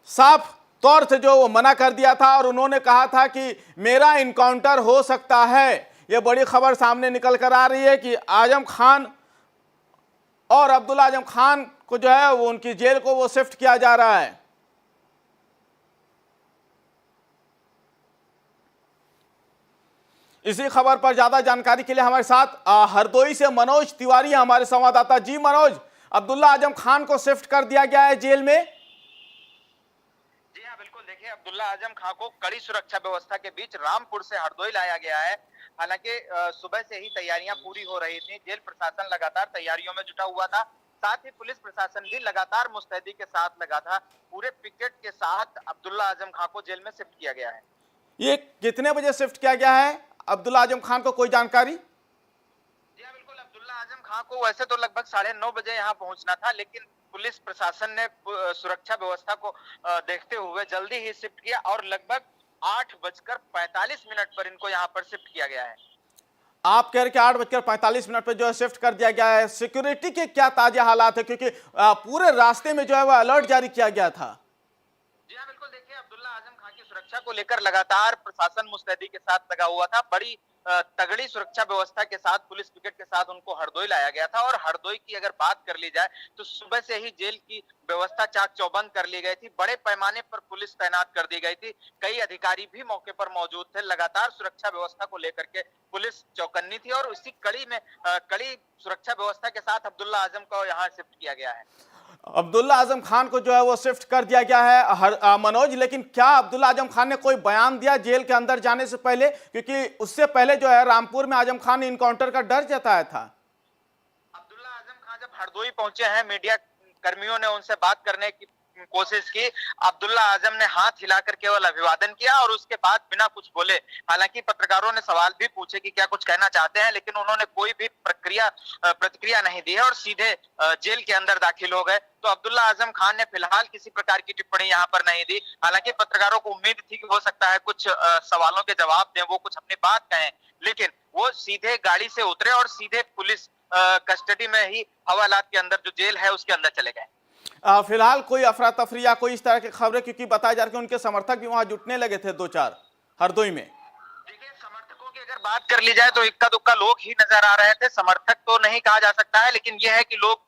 [SPEAKER 1] साफ तौर से जो वो मना कर दिया था और उन्होंने कहा था कि मेरा इनकाउंटर हो सकता है। ये बड़ी खबर सामने निकल कर आ रही है कि आजम खान और अब्दुल्ला आजम खान को जो है वो उनकी जेल को वो शिफ्ट किया जा रहा है। इसी खबर पर ज्यादा जानकारी के लिए हमारे साथ हरदोई से मनोज तिवारी हमारे संवाददाता। जी मनोज, अब्दुल्ला आजम खान को शिफ्ट कर दिया गया है जेल में।
[SPEAKER 2] जी हाँ बिल्कुल, देखिए अब्दुल्ला आजम खान को कड़ी सुरक्षा व्यवस्था के बीच रामपुर से हरदोई लाया गया है। हालांकि सुबह से ही तैयारियां पूरी हो रही थी। जेल प्रशासन लगातार तैयारियों में जुटा हुआ था, साथ ही पुलिस प्रशासन भी लगातार मुस्तैदी के साथ लगा था। पूरे पिकेट के साथ अब्दुल्ला आजम खान को जेल में शिफ्ट किया गया है।
[SPEAKER 1] ये कितने बजे शिफ्ट किया गया है अब्दुल्ला आजम खान को, कोई जानकारी?
[SPEAKER 2] जी हाँ बिल्कुल, अब्दुल्ला आजम खान को वैसे तो लगभग 9:30 बजे यहाँ पहुंचना था, लेकिन पुलिस प्रशासन ने सुरक्षा व्यवस्था को देखते हुए जल्दी ही शिफ्ट किया और लगभग 8:45 पर इनको यहाँ पर शिफ्ट किया गया है।
[SPEAKER 1] आप कह रहे कि 8:45 पर जो है शिफ्ट कर दिया गया है। सिक्योरिटी के क्या ताजा हालात है, क्योंकि पूरे रास्ते में जो है वो अलर्ट जारी किया गया था?
[SPEAKER 2] जी हाँ बिल्कुल, देखिए अब्दुल्ला आजम खान की सुरक्षा को लेकर लगातार प्रशासन मुस्तैदी के साथ लगा हुआ था। बड़ी तगड़ी सुरक्षा व्यवस्था के साथ पुलिस पिकेट के साथ उनको हरदोई लाया गया था। और हरदोई की अगर बात कर ली जाए तो सुबह से ही जेल की व्यवस्था चाक चौबंद कर ली गई थी। बड़े पैमाने पर पुलिस तैनात कर दी गई थी। कई अधिकारी भी मौके पर मौजूद थे। लगातार सुरक्षा व्यवस्था को लेकर के पुलिस चौकन्नी थी और उसी कड़ी में कड़ी सुरक्षा व्यवस्था के साथ अब्दुल्ला आजम को यहाँ शिफ्ट किया गया है।
[SPEAKER 1] अब्दुल्ला आजम खान को जो है वो शिफ्ट कर दिया गया है मनोज, लेकिन क्या अब्दुल्ला आजम खान ने कोई बयान दिया जेल के अंदर जाने से पहले? क्योंकि उससे पहले जो है रामपुर में आजम खान ने इनकाउंटर का डर जताया था।
[SPEAKER 2] अब्दुल्ला आजम खान जब हरदोई पहुंचे हैं, मीडिया कर्मियों ने उनसे बात करने की कोशिश की। अब्दुल्ला आजम ने हाथ हिलाकर केवल अभिवादन किया और उसके बाद बिना कुछ बोले, हालांकि पत्रकारों ने सवाल भी पूछे कि क्या कुछ कहना चाहते हैं, लेकिन उन्होंने कोई भी प्रतिक्रिया नहीं दी है और सीधे जेल के अंदर दाखिल हो गए। तो अब्दुल्ला आजम खान ने फिलहाल किसी प्रकार की टिप्पणी यहाँ पर नहीं दी। हालांकि पत्रकारों को उम्मीद थी कि हो सकता है कुछ सवालों के जवाब दें, वो कुछ अपनी बात कहें, लेकिन वो सीधे गाड़ी से उतरे और सीधे पुलिस कस्टडी में ही हवालात के अंदर जो जेल है उसके अंदर चले गए।
[SPEAKER 1] फिलहाल कोई अफरा तफरी या कोई इस तरह की खबरें, क्योंकि बताया जा रहा है कि उनके समर्थक भी वहां जुटने लगे थे 2-4 हरदोई में।
[SPEAKER 2] देखिए समर्थकों की अगर बात कर ली जाए तो इक्का दुक्का लोग ही नजर आ रहे थे। समर्थक तो नहीं कहा जा सकता है, लेकिन यह है कि लोग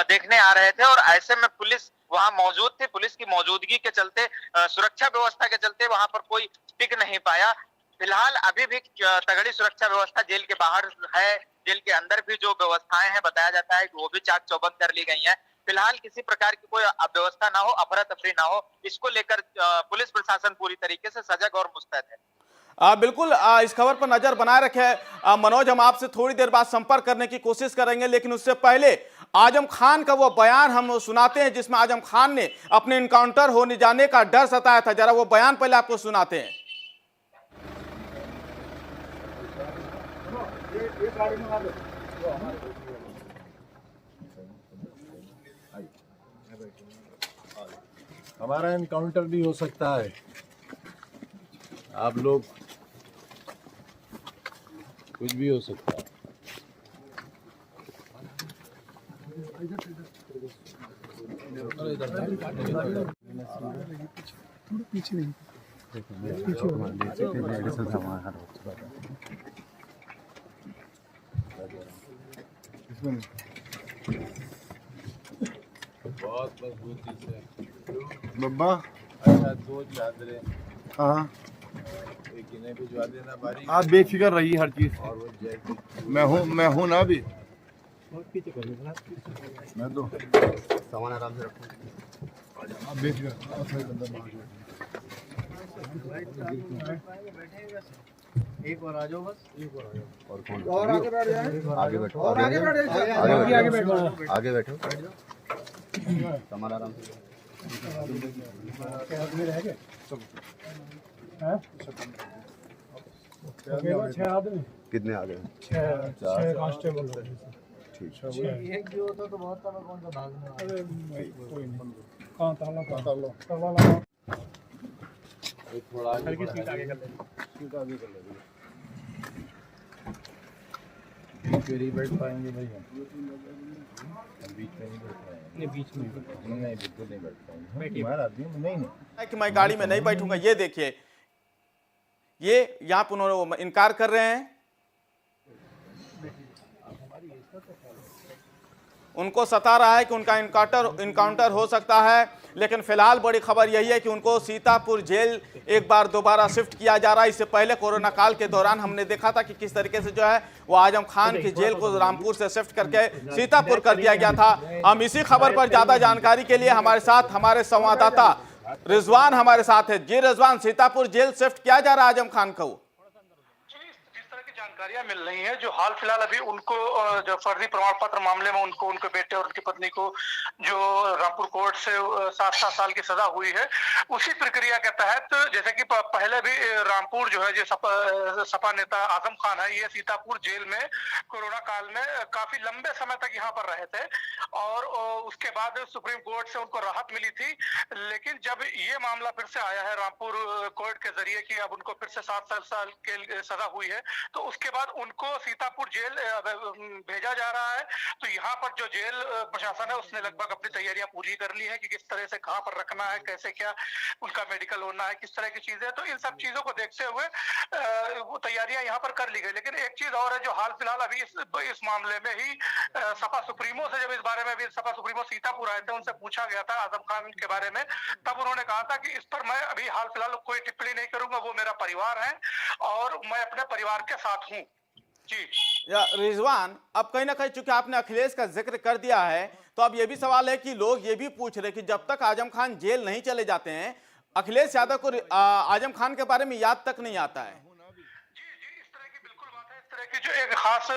[SPEAKER 2] देखने आ रहे थे और ऐसे में पुलिस वहां मौजूद थी। पुलिस की मौजूदगी के चलते, सुरक्षा व्यवस्था के चलते वहां पर कोई टिक नहीं पाया। फिलहाल अभी भी तगड़ी सुरक्षा व्यवस्था जेल के बाहर है। जेल के अंदर भी जो व्यवस्थाएं हैं बताया जाता है कि वो भी चाक चौबंद कर ली गई हैं। फिलहाल किसी प्रकार की कोई अव्यवस्था ना हो, अफरा तफरी ना हो, इसको लेकर पुलिस प्रशासन पूरी तरीके से सजग और मुस्तैद है।
[SPEAKER 1] बिल्कुल इस खबर पर नजर बनाए रखे मनोज। हम आपसे थोड़ी देर बाद संपर्क करने की कोशिश करेंगे, लेकिन उससे पहले आजम खान का वो बयान हम सुनाते हैं जिसमें आजम खान ने अपने इनकाउंटर होने जाने का डर सताया था। जरा वो बयान पहले आपको सुनाते हैं।
[SPEAKER 4] हमारा इनकाउंटर भी हो सकता है। आप लोग, कुछ भी हो सकता है।
[SPEAKER 3] पीछे नहीं,
[SPEAKER 4] बहुत मजबूती से
[SPEAKER 3] बब्बा।
[SPEAKER 4] अच्छा सोच याद रहे।
[SPEAKER 3] हाँ,
[SPEAKER 4] एक इन्हें भिजवा देना बारी।
[SPEAKER 3] आप बेफिक्र रहिए हर चीज।
[SPEAKER 4] और वो जैकेट
[SPEAKER 3] मैं हूँ ना अभी। मैं तो
[SPEAKER 5] सामान आराम से रखो।
[SPEAKER 3] आप बेफिक्र एक बार आ जाओ बस।
[SPEAKER 5] और कौन?
[SPEAKER 3] और आगे बैठ जाए।
[SPEAKER 5] आगे बैठो।
[SPEAKER 3] आगे बैठो।
[SPEAKER 5] आगे बैठो। सामान आराम से।
[SPEAKER 3] क्या आदमी रह गए हैं? हो गए 6 आदमी,
[SPEAKER 5] कितने आ गए?
[SPEAKER 3] 6 कांस्टेबल हो गए।
[SPEAKER 5] ठीक
[SPEAKER 3] एक भी होता तो बहुत था, कौन सा भागने वाला। अरे भाई कोई नहीं, कहाँ ताला लगा।
[SPEAKER 4] एक थोड़ा आगे
[SPEAKER 3] हल्की सीट आगे कर ले।
[SPEAKER 4] सीट आगे कर लेंगे। बीच में नहीं बैठ पाएंगे भाई हम बीच में नहीं बैठ पाएंगे।
[SPEAKER 3] नहीं बीच में
[SPEAKER 4] नहीं बिल्कुल नहीं बैठ पाएंगे हमारा आदमी नहीं
[SPEAKER 1] कि मैं गाड़ी में नहीं बैठूंगा। ये देखिए, ये यहाँ पर उन्होंने इनकार कर रहे हैं। उनको सता रहा है कि उनका इनकाउंटर हो सकता है, लेकिन फिलहाल बड़ी खबर यही है कि उनको सीतापुर जेल एक बार दोबारा शिफ्ट किया जा रहा है। इससे पहले कोरोना काल के दौरान हमने देखा था कि किस तरीके से जो है वो आजम खान की जेल को रामपुर से शिफ्ट करके सीतापुर कर दिया गया था। हम इसी खबर पर ज्यादा जानकारी के लिए हमारे साथ हमारे संवाददाता रिजवान हमारे साथ है। जी रिजवान, सीतापुर जेल शिफ्ट किया जा रहा है आजम खान को?
[SPEAKER 6] जिस तरह की जानकारियां मिल रही हैं, जो हाल फिलहाल अभी उनको जो फर्जी प्रमाण पत्र मामले में उनको, उनके बेटे और उनकी पत्नी को जो रामपुर कोर्ट से 7 साल की सजा हुई है, उसी प्रक्रिया के तहत जैसे कि पहले भी रामपुर जो है जो सपा नेता आजम खान है, ये सीतापुर जेल में कोरोना काल में काफी लंबे समय तक यहाँ पर रहे थे और उसके बाद सुप्रीम कोर्ट से उनको राहत मिली थी। लेकिन जब ये मामला फिर से आया है रामपुर कोर्ट के जरिए कि अब उनको फिर से 7 साल के सजा हुई है, तो उसके बाद उनको सीतापुर जेल भेजा जा रहा है। तो यहाँ पर जो जेल प्रशासन है उसने लगभग अपनी तैयारियां पूरी कर ली है कि किस तरह से कहाँ पर रखना है, कैसे क्या उनका मेडिकल होना है, किस तरह की चीजें। तो इन सब चीजों को देखते हुए वो तैयारियां यहाँ पर कर ली गई। लेकिन एक चीज और है जो हाल फिलहाल अभी इस मामले में ही सपा सुप्रीमो से, जब इस बारे में भी सपा सुप्रीमो सीतापुर आए थे, उनसे पूछा गया था आजम खान के बारे में, तब उन्होंने कहा था कि इस पर मैं अभी हाल फिलहाल कोई टिप्पणी नहीं करूंगा, वो मेरा परिवार है और मैं अपने परिवार के साथ हूँ। जी
[SPEAKER 1] रिजवान, अब कहीं ना कहीं चूंकि आपने अखिलेश का जिक्र कर दिया है, तो अब ये भी सवाल है कि लोग ये भी पूछ रहे कि जब तक आजम खान जेल नहीं चले जाते हैं, अखिलेश यादव को आजम खान के बारे में याद तक नहीं आता है।
[SPEAKER 6] कि जो एक खास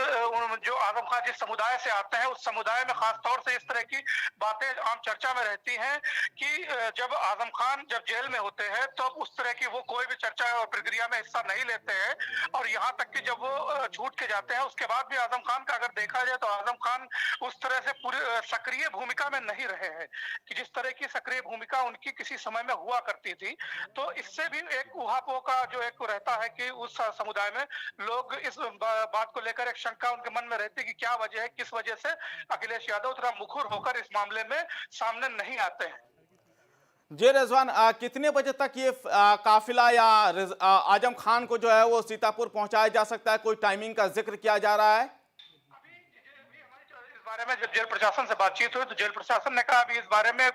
[SPEAKER 6] जो आजम खान जिस समुदाय से आते हैं, उस समुदाय में खास तौर से इस तरह की बातें आम चर्चा में रहती हैं कि जब आजम खान जब जेल में होते हैं तो उस तरह की वो कोई भी चर्चा और प्रक्रिया में हिस्सा नहीं लेते हैं। और यहाँ तक कि जब वो छूट के जाते हैं उसके बाद भी आजम खान का अगर देखा जाए तो आजम खान उस तरह से पूरी सक्रिय भूमिका में नहीं रहे हैं कि जिस तरह की सक्रिय भूमिका उनकी किसी समय में हुआ करती थी। तो इससे भी एक उहापोह का जो एक रहता है कि उस समुदाय में लोग इस बात को लेकर एक शंका उनके मन में रहती है कि क्या वजह है, किस वजह से अखिलेश यादव थोड़ा मुखर होकर इस मामले में सामने नहीं आते हैं।
[SPEAKER 1] जी रिजवान, कितने बजे तक ये काफिला या आजम खान को जो है वो सीतापुर पहुंचाया जा सकता है? कोई टाइमिंग का जिक्र किया जा रहा है?
[SPEAKER 6] बारे में जब जेल प्रशासन से बातचीत हुई तो जेल प्रशासन ने कहा अभी इस बारे में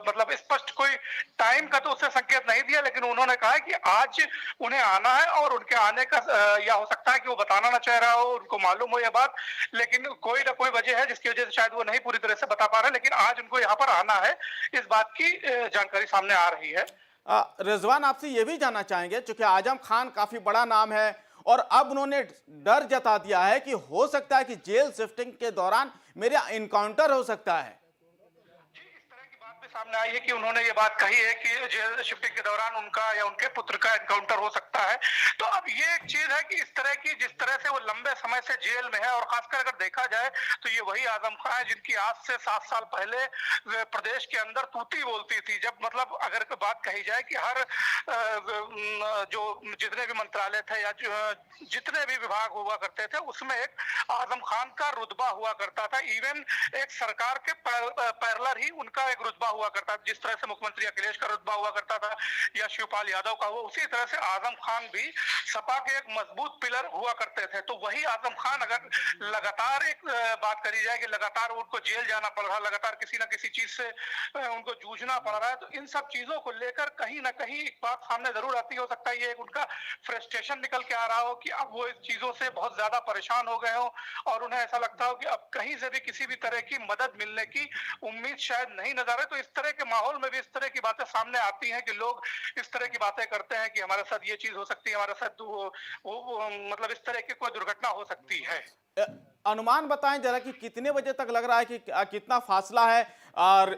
[SPEAKER 6] मतलब स्पष्ट कोई टाइम का तो उससे संकेत नहीं दिया, लेकिन उन्होंने कहा कि आज उन्हें आना है और उनके आने का या हो सकता है कि वो बताना ना चाह रहा हो, उनको मालूम हो यह बात, लेकिन कोई ना कोई वजह है जिसकी वजह से शायद वो नहीं पूरी तरह से बता पा रहे, लेकिन आज उनको यहाँ पर आना है, इस बात की जानकारी सामने आ रही है।
[SPEAKER 1] रिजवान, आपसे ये भी जानना चाहेंगे, चूंकि आजम खान काफी बड़ा नाम है और अब उन्होंने डर जता दिया है कि हो सकता है कि जेल शिफ्टिंग के दौरान मेरा इनकाउंटर हो सकता है।
[SPEAKER 6] सामने आई है कि उन्होंने ये बात कही है कि जेल शिफ्टिंग के दौरान उनका या उनके पुत्र का एनकाउंटर हो सकता है। तो अब ये एक चीज है कि इस तरह की जिस तरह से वो लंबे समय से जेल में है और खासकर अगर देखा जाए तो ये वही आजम खान है जिनकी आज से 7 साल पहले प्रदेश के अंदर तूती बोलती थी। जब मतलब अगर बात कही जाए कि हर जो जितने भी मंत्रालय थे या जितने भी विभाग हुआ करते थे उसमें एक आजम खान का रुतबा हुआ करता था। इवन एक सरकार के पैरेलल ही उनका एक रुतबा हुआ करता था। जिस तरह से मुख्यमंत्री अखिलेश का रुतबा हुआ करता था या शिवपाल यादव का हुआ, उसी तरह से आजम खान भी सपा के एक मजबूत पिलर हुआ करते थे। तो वही आजम खान अगर लगातार एक बात करी जाए कि लगातार उनको जेल जाना पड़ रहा, लगातार किसी ना किसी चीज से उनको जूझना पड़ रहा है, तो इन सब चीजों को लेकर कहीं ना कहीं एक बात सामने जरूर आती हो सकता है ये एक उनका फ्रस्ट्रेशन निकल के आ रहा हो कि अब वो इस चीजों से बहुत ज्यादा परेशान हो गए हो और उन्हें ऐसा लगता हो कि अब कहीं से भी किसी भी तरह की मदद मिलने की उम्मीद शायद नहीं नजर है। तो इस तरह के माहौल में भी इस तरह की बातें सामने आती हैं कि लोग इस तरह की बातें करते हैं कि हमारे साथ ये चीज हो सकती है, हमारे साथ मतलब इस तरह की कोई दुर्घटना हो सकती है।
[SPEAKER 1] अनुमान बताएं जरा कि कितने बजे तक लग रहा है कि कितना फासला है और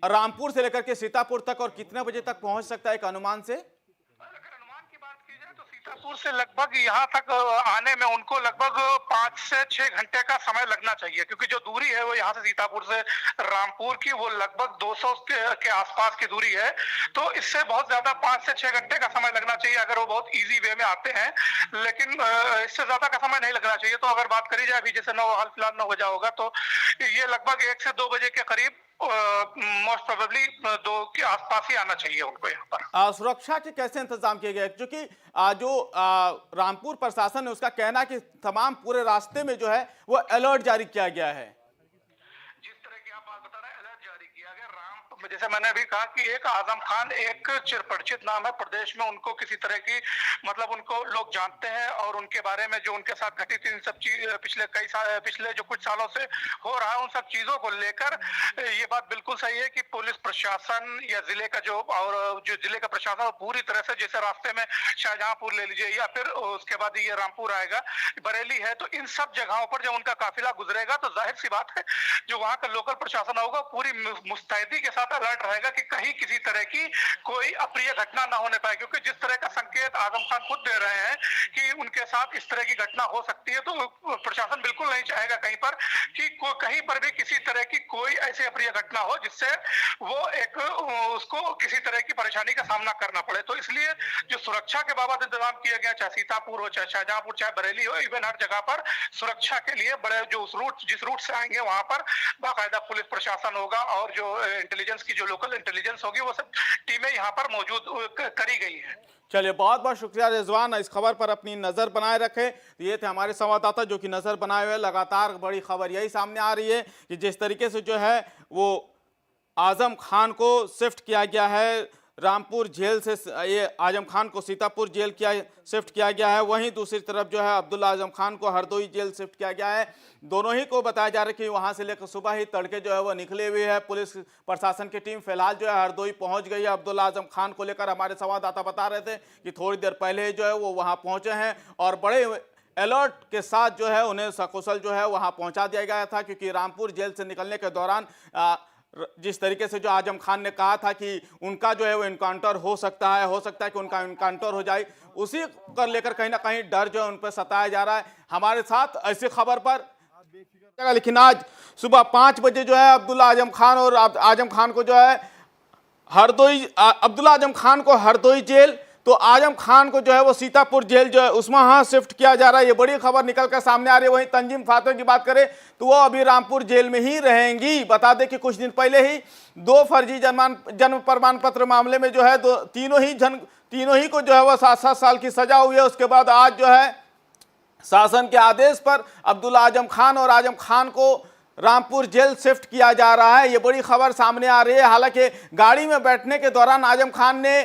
[SPEAKER 1] रामपुर से लेकर के सीतापुर तक, और कितने बजे तक पहुंच सकता है एक अनुमान से?
[SPEAKER 6] अगर अनुमान की बात की जाए तो सीतापुर से लगभग यहाँ तक आने में उनको लगभग 5 से 6 घंटे का समय लगना चाहिए, क्योंकि जो दूरी है वो यहाँ से सीतापुर से रामपुर की वो लगभग 200 के आसपास की दूरी है। तो इससे बहुत ज्यादा 5 से 6 घंटे का समय लगना चाहिए अगर वो बहुत इजी वे में आते हैं, लेकिन इससे ज्यादा का समय नहीं लगना चाहिए। तो अगर बात करी जाए अभी जैसे हाल फिलहाल 9 बजा होगा तो ये लगभग 1 से 2 बजे के करीब मोस्ट प्रोबेबली 2 के आसपास ही आना चाहिए उनको यहाँ पर।
[SPEAKER 1] सुरक्षा के कैसे इंतजाम किए गए, क्योंकि जो रामपुर प्रशासन है उसका कहना है कि तमाम पूरे रास्ते में जो है वो अलर्ट जारी किया गया है।
[SPEAKER 6] जिस तरह की आप बात बता रहे हैं अलर्ट जारी किया गया। जैसे मैंने अभी कहा कि एक आजम खान एक चिरपरिचित नाम है प्रदेश में, उनको किसी तरह की मतलब उनको लोग जानते हैं और उनके बारे में जो उनके साथ घटित इन सब चीज पिछले जो कुछ सालों से हो रहा है उन सब चीजों को लेकर ये बात बिल्कुल सही है कि पुलिस प्रशासन या जिले का जो जिले का प्रशासन पूरी तरह से, जैसे रास्ते में शाहजहांपुर ले लीजिए या फिर उसके बाद ये रामपुर आएगा, बरेली है, तो इन सब जगहों पर जब उनका काफिला गुजरेगा तो जाहिर सी बात है जो वहां का लोकल प्रशासन होगा पूरी मुस्तैदी के साथ अलर्ट रहेगा कि कहीं किसी तरह की कोई अप्रिय घटना ना होने पाए। क्योंकि जिस तरह का संकेत आजम खान खुद दे रहे हैं कि उनके साथ इस तरह की घटना हो सकती है, तो प्रशासन बिल्कुल नहीं चाहेगा कहीं पर कि कहीं पर भी किसी तरह की कोई ऐसी अप्रिय घटना हो जिससे वो उसको किसी तरह की परेशानी का सामना करना पड़े। तो इसलिए जो सुरक्षा के बाबत इंतजाम किया गया, चाहे सीतापुर हो, चाहे शाहजहांपुर, चाहे बरेली हो, इवन हर जगह पर सुरक्षा के लिए बड़े जो जिस रूट से आएंगे वहां पर बाकायदा पुलिस प्रशासन होगा और जो इंटेलिजेंस की जो लोकल इंटेलिजेंस होगी वो सब टीमें यहाँ पर मौजूद करी गई है।
[SPEAKER 1] चलिए, बहुत बहुत शुक्रिया रिजवान, इस खबर पर अपनी नज़र बनाए रखे। तो ये थे हमारे संवाददाता जो कि नज़र बनाए हुए। लगातार बड़ी खबर यही सामने आ रही है कि जिस तरीके से जो है वो आजम खान को शिफ्ट किया गया है रामपुर जेल से, ये आजम खान को सीतापुर जेल शिफ्ट किया गया है, वहीं दूसरी तरफ जो है अब्दुल्ला आजम खान को हरदोई जेल शिफ्ट किया गया है। दोनों ही को बताया जा रहा है कि वहां से लेकर सुबह ही तड़के जो है वो निकले हुए है। पुलिस प्रशासन की टीम फिलहाल जो है हरदोई पहुंच गई है। अब्दुल्ला आजम खान को लेकर हमारे संवाददाता बता रहे थे कि थोड़ी देर पहले जो है वो वहाँ पहुँचे हैं और बड़े अलर्ट के साथ जो है उन्हें सकुशल जो है वहाँ पहुँचा दिया गया था, क्योंकि रामपुर जेल से निकलने के दौरान जिस तरीके से जो आजम खान ने कहा था कि उनका जो है वो इनकाउंटर हो सकता है कि उनका इनकाउंटर हो जाए, उसी को लेकर कहीं ना कहीं डर जो है उन पर सताया जा रहा है। हमारे साथ ऐसी खबर पर लेकिन आज सुबह 5 बजे जो है अब्दुल्ला आजम खान और आजम खान को जो है अब्दुल्ला आजम खान को हरदोई जेल, तो आजम खान को जो है वो सीतापुर जेल जो है उसमें हाँ शिफ्ट किया जा रहा है। ये बड़ी खबर निकल कर सामने आ रही है। वहीं तंजीम फातों की बात करें तो वो अभी रामपुर जेल में ही रहेंगी। बता दें कि कुछ दिन पहले ही 2 फर्जी जन्म प्रमाण पत्र मामले में जो है तीनों ही को जो है वो 7-7 साल की सजा हुई है। उसके बाद आज जो है शासन के आदेश पर अब्दुल्ला आजम खान और आजम खान को रामपुर जेल शिफ्ट किया जा रहा है। ये बड़ी खबर सामने आ रही है। हालांकि गाड़ी में बैठने के दौरान आजम खान ने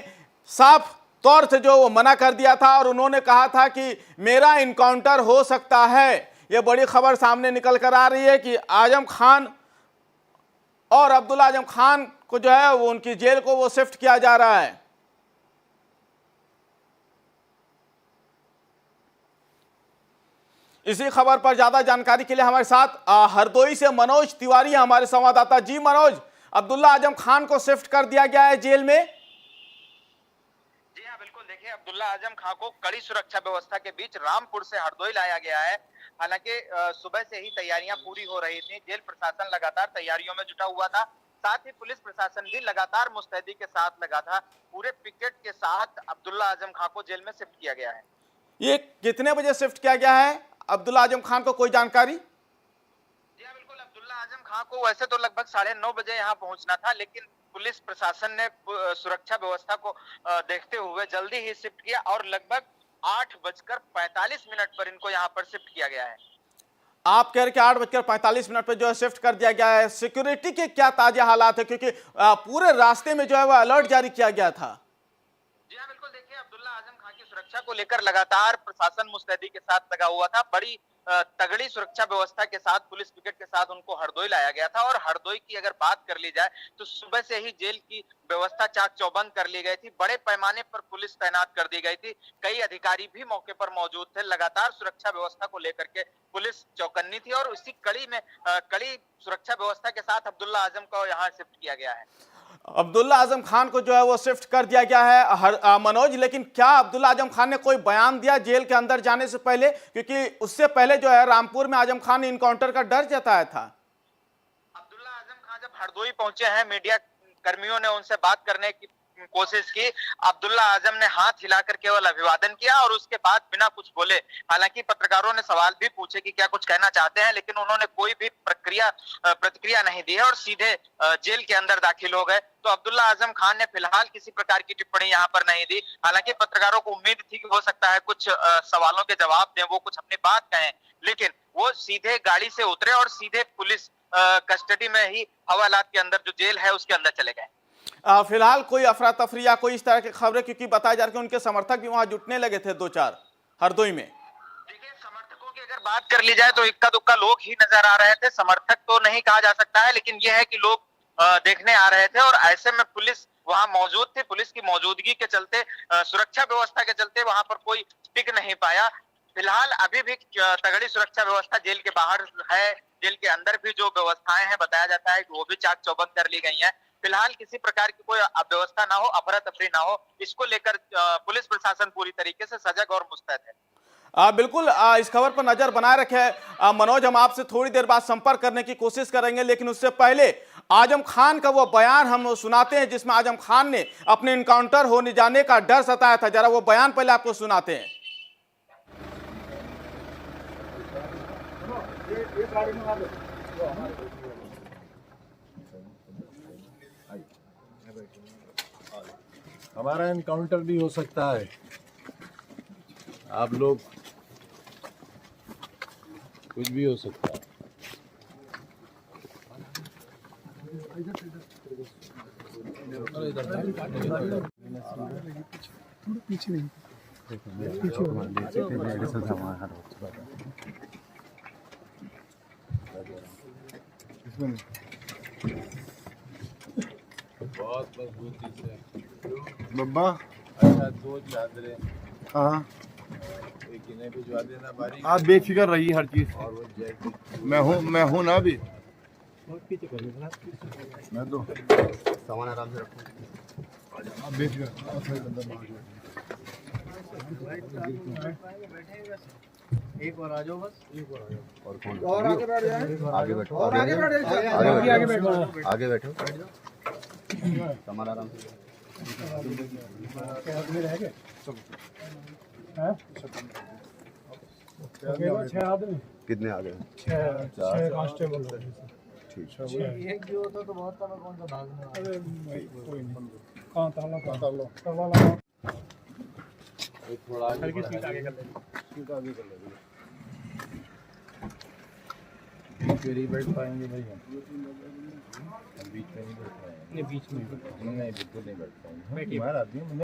[SPEAKER 1] साफ तौर से जो वो मना कर दिया था और उन्होंने कहा था कि मेरा इनकाउंटर हो सकता है। ये बड़ी खबर सामने निकल कर आ रही है कि आजम खान और अब्दुल्ला आजम खान को जो है वो उनकी जेल को वो शिफ्ट किया जा रहा है। इसी खबर पर ज्यादा जानकारी के लिए हमारे साथ हरदोई से मनोज तिवारी हमारे संवाददाता। जी मनोज, अब्दुल्ला आजम खान को शिफ्ट कर दिया गया है जेल में।
[SPEAKER 2] जी हाँ, बिल्कुल। देखिए, अब्दुल्ला आजम खान को कड़ी सुरक्षा व्यवस्था के बीच रामपुर से हरदोई लाया गया है। हालांकि सुबह से ही तैयारियां पूरी हो रही थी। जेल प्रशासन लगातार तैयारियों में जुटा हुआ था, साथ ही पुलिस प्रशासन भी लगातार मुस्तैदी के साथ लगा था। पूरे पिकेट के साथ अब्दुल्ला आजम खान को जेल में शिफ्ट किया गया है।
[SPEAKER 1] ये कितने बजे शिफ्ट किया गया है अब्दुल्ला आजम खान को, कोई जानकारी?
[SPEAKER 2] जी हाँ, बिल्कुल। अब्दुल्ला आजम खान को वैसे तो लगभग 9:30 बजे यहाँ पहुंचना था, लेकिन पुलिस प्रशासन ने सुरक्षा व्यवस्था को देखते हुए जल्दी ही शिफ्ट किया और लगभग 8:45 पर इनको यहाँ पर शिफ्ट किया गया है।
[SPEAKER 1] आप कह रहे कि 8:45 पर जो है शिफ्ट कर दिया गया है। सिक्योरिटी के क्या ताजा हालात है, क्योंकि पूरे रास्ते में जो है वह अलर्ट जारी किया गया था?
[SPEAKER 2] जी हाँ, बिल्कुल। देखिए, अब्दुल्ला आजम खान की सुरक्षा को लेकर लगातार प्रशासन मुस्तैदी के साथ लगा हुआ था। बड़ी तगड़ी सुरक्षा व्यवस्था के साथ, पुलिस पिकेट के साथ उनको हरदोई लाया गया था। और हरदोई की अगर बात कर ली जाए तो सुबह से ही जेल की व्यवस्था चाक चौबंद कर ली गई थी। बड़े पैमाने पर पुलिस तैनात कर दी गई थी। कई अधिकारी भी मौके पर मौजूद थे। लगातार सुरक्षा व्यवस्था को लेकर के पुलिस चौकन्नी थी और उसी कड़ी में कड़ी सुरक्षा व्यवस्था के साथ अब्दुल्ला आजम को यहाँ शिफ्ट किया गया है।
[SPEAKER 1] अब्दुल्ला आजम खान को जो है वो शिफ्ट कर दिया गया है मनोज, लेकिन क्या अब्दुल्ला आजम खान ने कोई बयान दिया जेल के अंदर जाने से पहले? क्योंकि उससे पहले जो है रामपुर में आजम खान ने इनकाउंटर का डर जताया था।
[SPEAKER 2] अब्दुल्ला आजम खान जब हरदोई पहुंचे हैं, मीडिया कर्मियों ने उनसे बात करने की कोशिश की। अब्दुल्ला आजम ने हाथ हिलाकर केवल अभिवादन किया और उसके बाद बिना कुछ बोले, हालांकि पत्रकारों ने सवाल भी पूछे कि क्या कुछ कहना चाहते हैं, लेकिन उन्होंने कोई भी प्रतिक्रिया नहीं दी है और सीधे जेल के अंदर दाखिल हो गए। तो अब्दुल्ला आजम खान ने फिलहाल किसी प्रकार की टिप्पणी यहाँ पर नहीं दी। हालांकि पत्रकारों को उम्मीद थी कि हो सकता है कुछ सवालों के जवाब दें, वो कुछ अपनी बात कहें, लेकिन वो सीधे गाड़ी से उतरे और सीधे पुलिस कस्टडी में ही हवालात के अंदर, जो जेल है उसके अंदर चले गए।
[SPEAKER 1] फिलहाल कोई अफरा तफरी या कोई इस तरह की खबरें, क्योंकि बताया जा रहा है कि उनके समर्थक भी वहां जुटने लगे थे 2-4 हरदोई में।
[SPEAKER 2] देखिए, समर्थकों की अगर बात कर ली जाए तो इक्का दुक्का लोग ही नजर आ रहे थे। समर्थक तो नहीं कहा जा सकता है, लेकिन यह है कि लोग देखने आ रहे थे और ऐसे में पुलिस वहां मौजूद थी। पुलिस की मौजूदगी के चलते, सुरक्षा व्यवस्था के चलते वहां पर कोई टिक नहीं पाया। फिलहाल अभी भी तगड़ी सुरक्षा व्यवस्था जेल के बाहर है। जेल के अंदर भी जो व्यवस्थाएं हैं, बताया जाता है कि वो भी चाक चौबंद कर ली गई हैं। फिलहाल किसी प्रकार की कोई अव्यवस्था ना हो, अफरा तफरी ना हो, इसको लेकर पुलिस प्रशासन पूरी तरीके से सजग और मुस्तैद है।
[SPEAKER 1] बिल्कुल, इस खबर पर नजर बनाए रखे मनोज। हम आपसे थोड़ी देर बाद संपर्क करने की कोशिश करेंगे, लेकिन उससे पहले आजम खान का वो बयान हम सुनाते हैं जिसमें आजम खान ने अपने इनकाउंटर होने जाने का डर सताया था। जरा वो बयान पहले आपको सुनाते हैं।
[SPEAKER 4] हमारा इनकाउंटर भी हो सकता है। आप लोग, कुछ भी हो सकता है।
[SPEAKER 3] पीछे नहीं,
[SPEAKER 4] बहुत मजबूती से
[SPEAKER 3] बब्बा।
[SPEAKER 4] अच्छा, 2 चादरें
[SPEAKER 3] हाँ,
[SPEAKER 4] एक इन्हें भिजवा देना बारीक।
[SPEAKER 3] आप बेफिक्र रहिए हर चीज।
[SPEAKER 4] और वो जैकेट
[SPEAKER 3] मैं हूँ ना अभी। मैं तो
[SPEAKER 5] सामान आराम से रखो।
[SPEAKER 3] आप बेफिक्र। एक बार आ जाओ बस।
[SPEAKER 5] और कौन?
[SPEAKER 3] और आगे बैठ जाए।
[SPEAKER 5] आगे बैठो।
[SPEAKER 3] और आगे बैठ जाए।
[SPEAKER 5] आगे बैठो। आगे बैठो। सामान आराम से।
[SPEAKER 3] आदमी रह गए। हैं? 6 आदमी।
[SPEAKER 5] कितने आ गए?
[SPEAKER 3] 6 कांस्टेबल।
[SPEAKER 5] ठीक।
[SPEAKER 3] एक भी होता तो बहुत था। मैं कौन सा भागने वाला? अरे कोई नहीं। कहाँ ताला लगा।
[SPEAKER 4] थोड़ा आगे
[SPEAKER 3] सीट आगे कर लेंगे।
[SPEAKER 4] बीच में ही बैठ पाएंगे भाई हम बीच में नहीं बैठ पाएंगे।
[SPEAKER 3] बीच में
[SPEAKER 4] नहीं, बिल्कुल नहीं बैठ पाएंगे। हमारा आदमी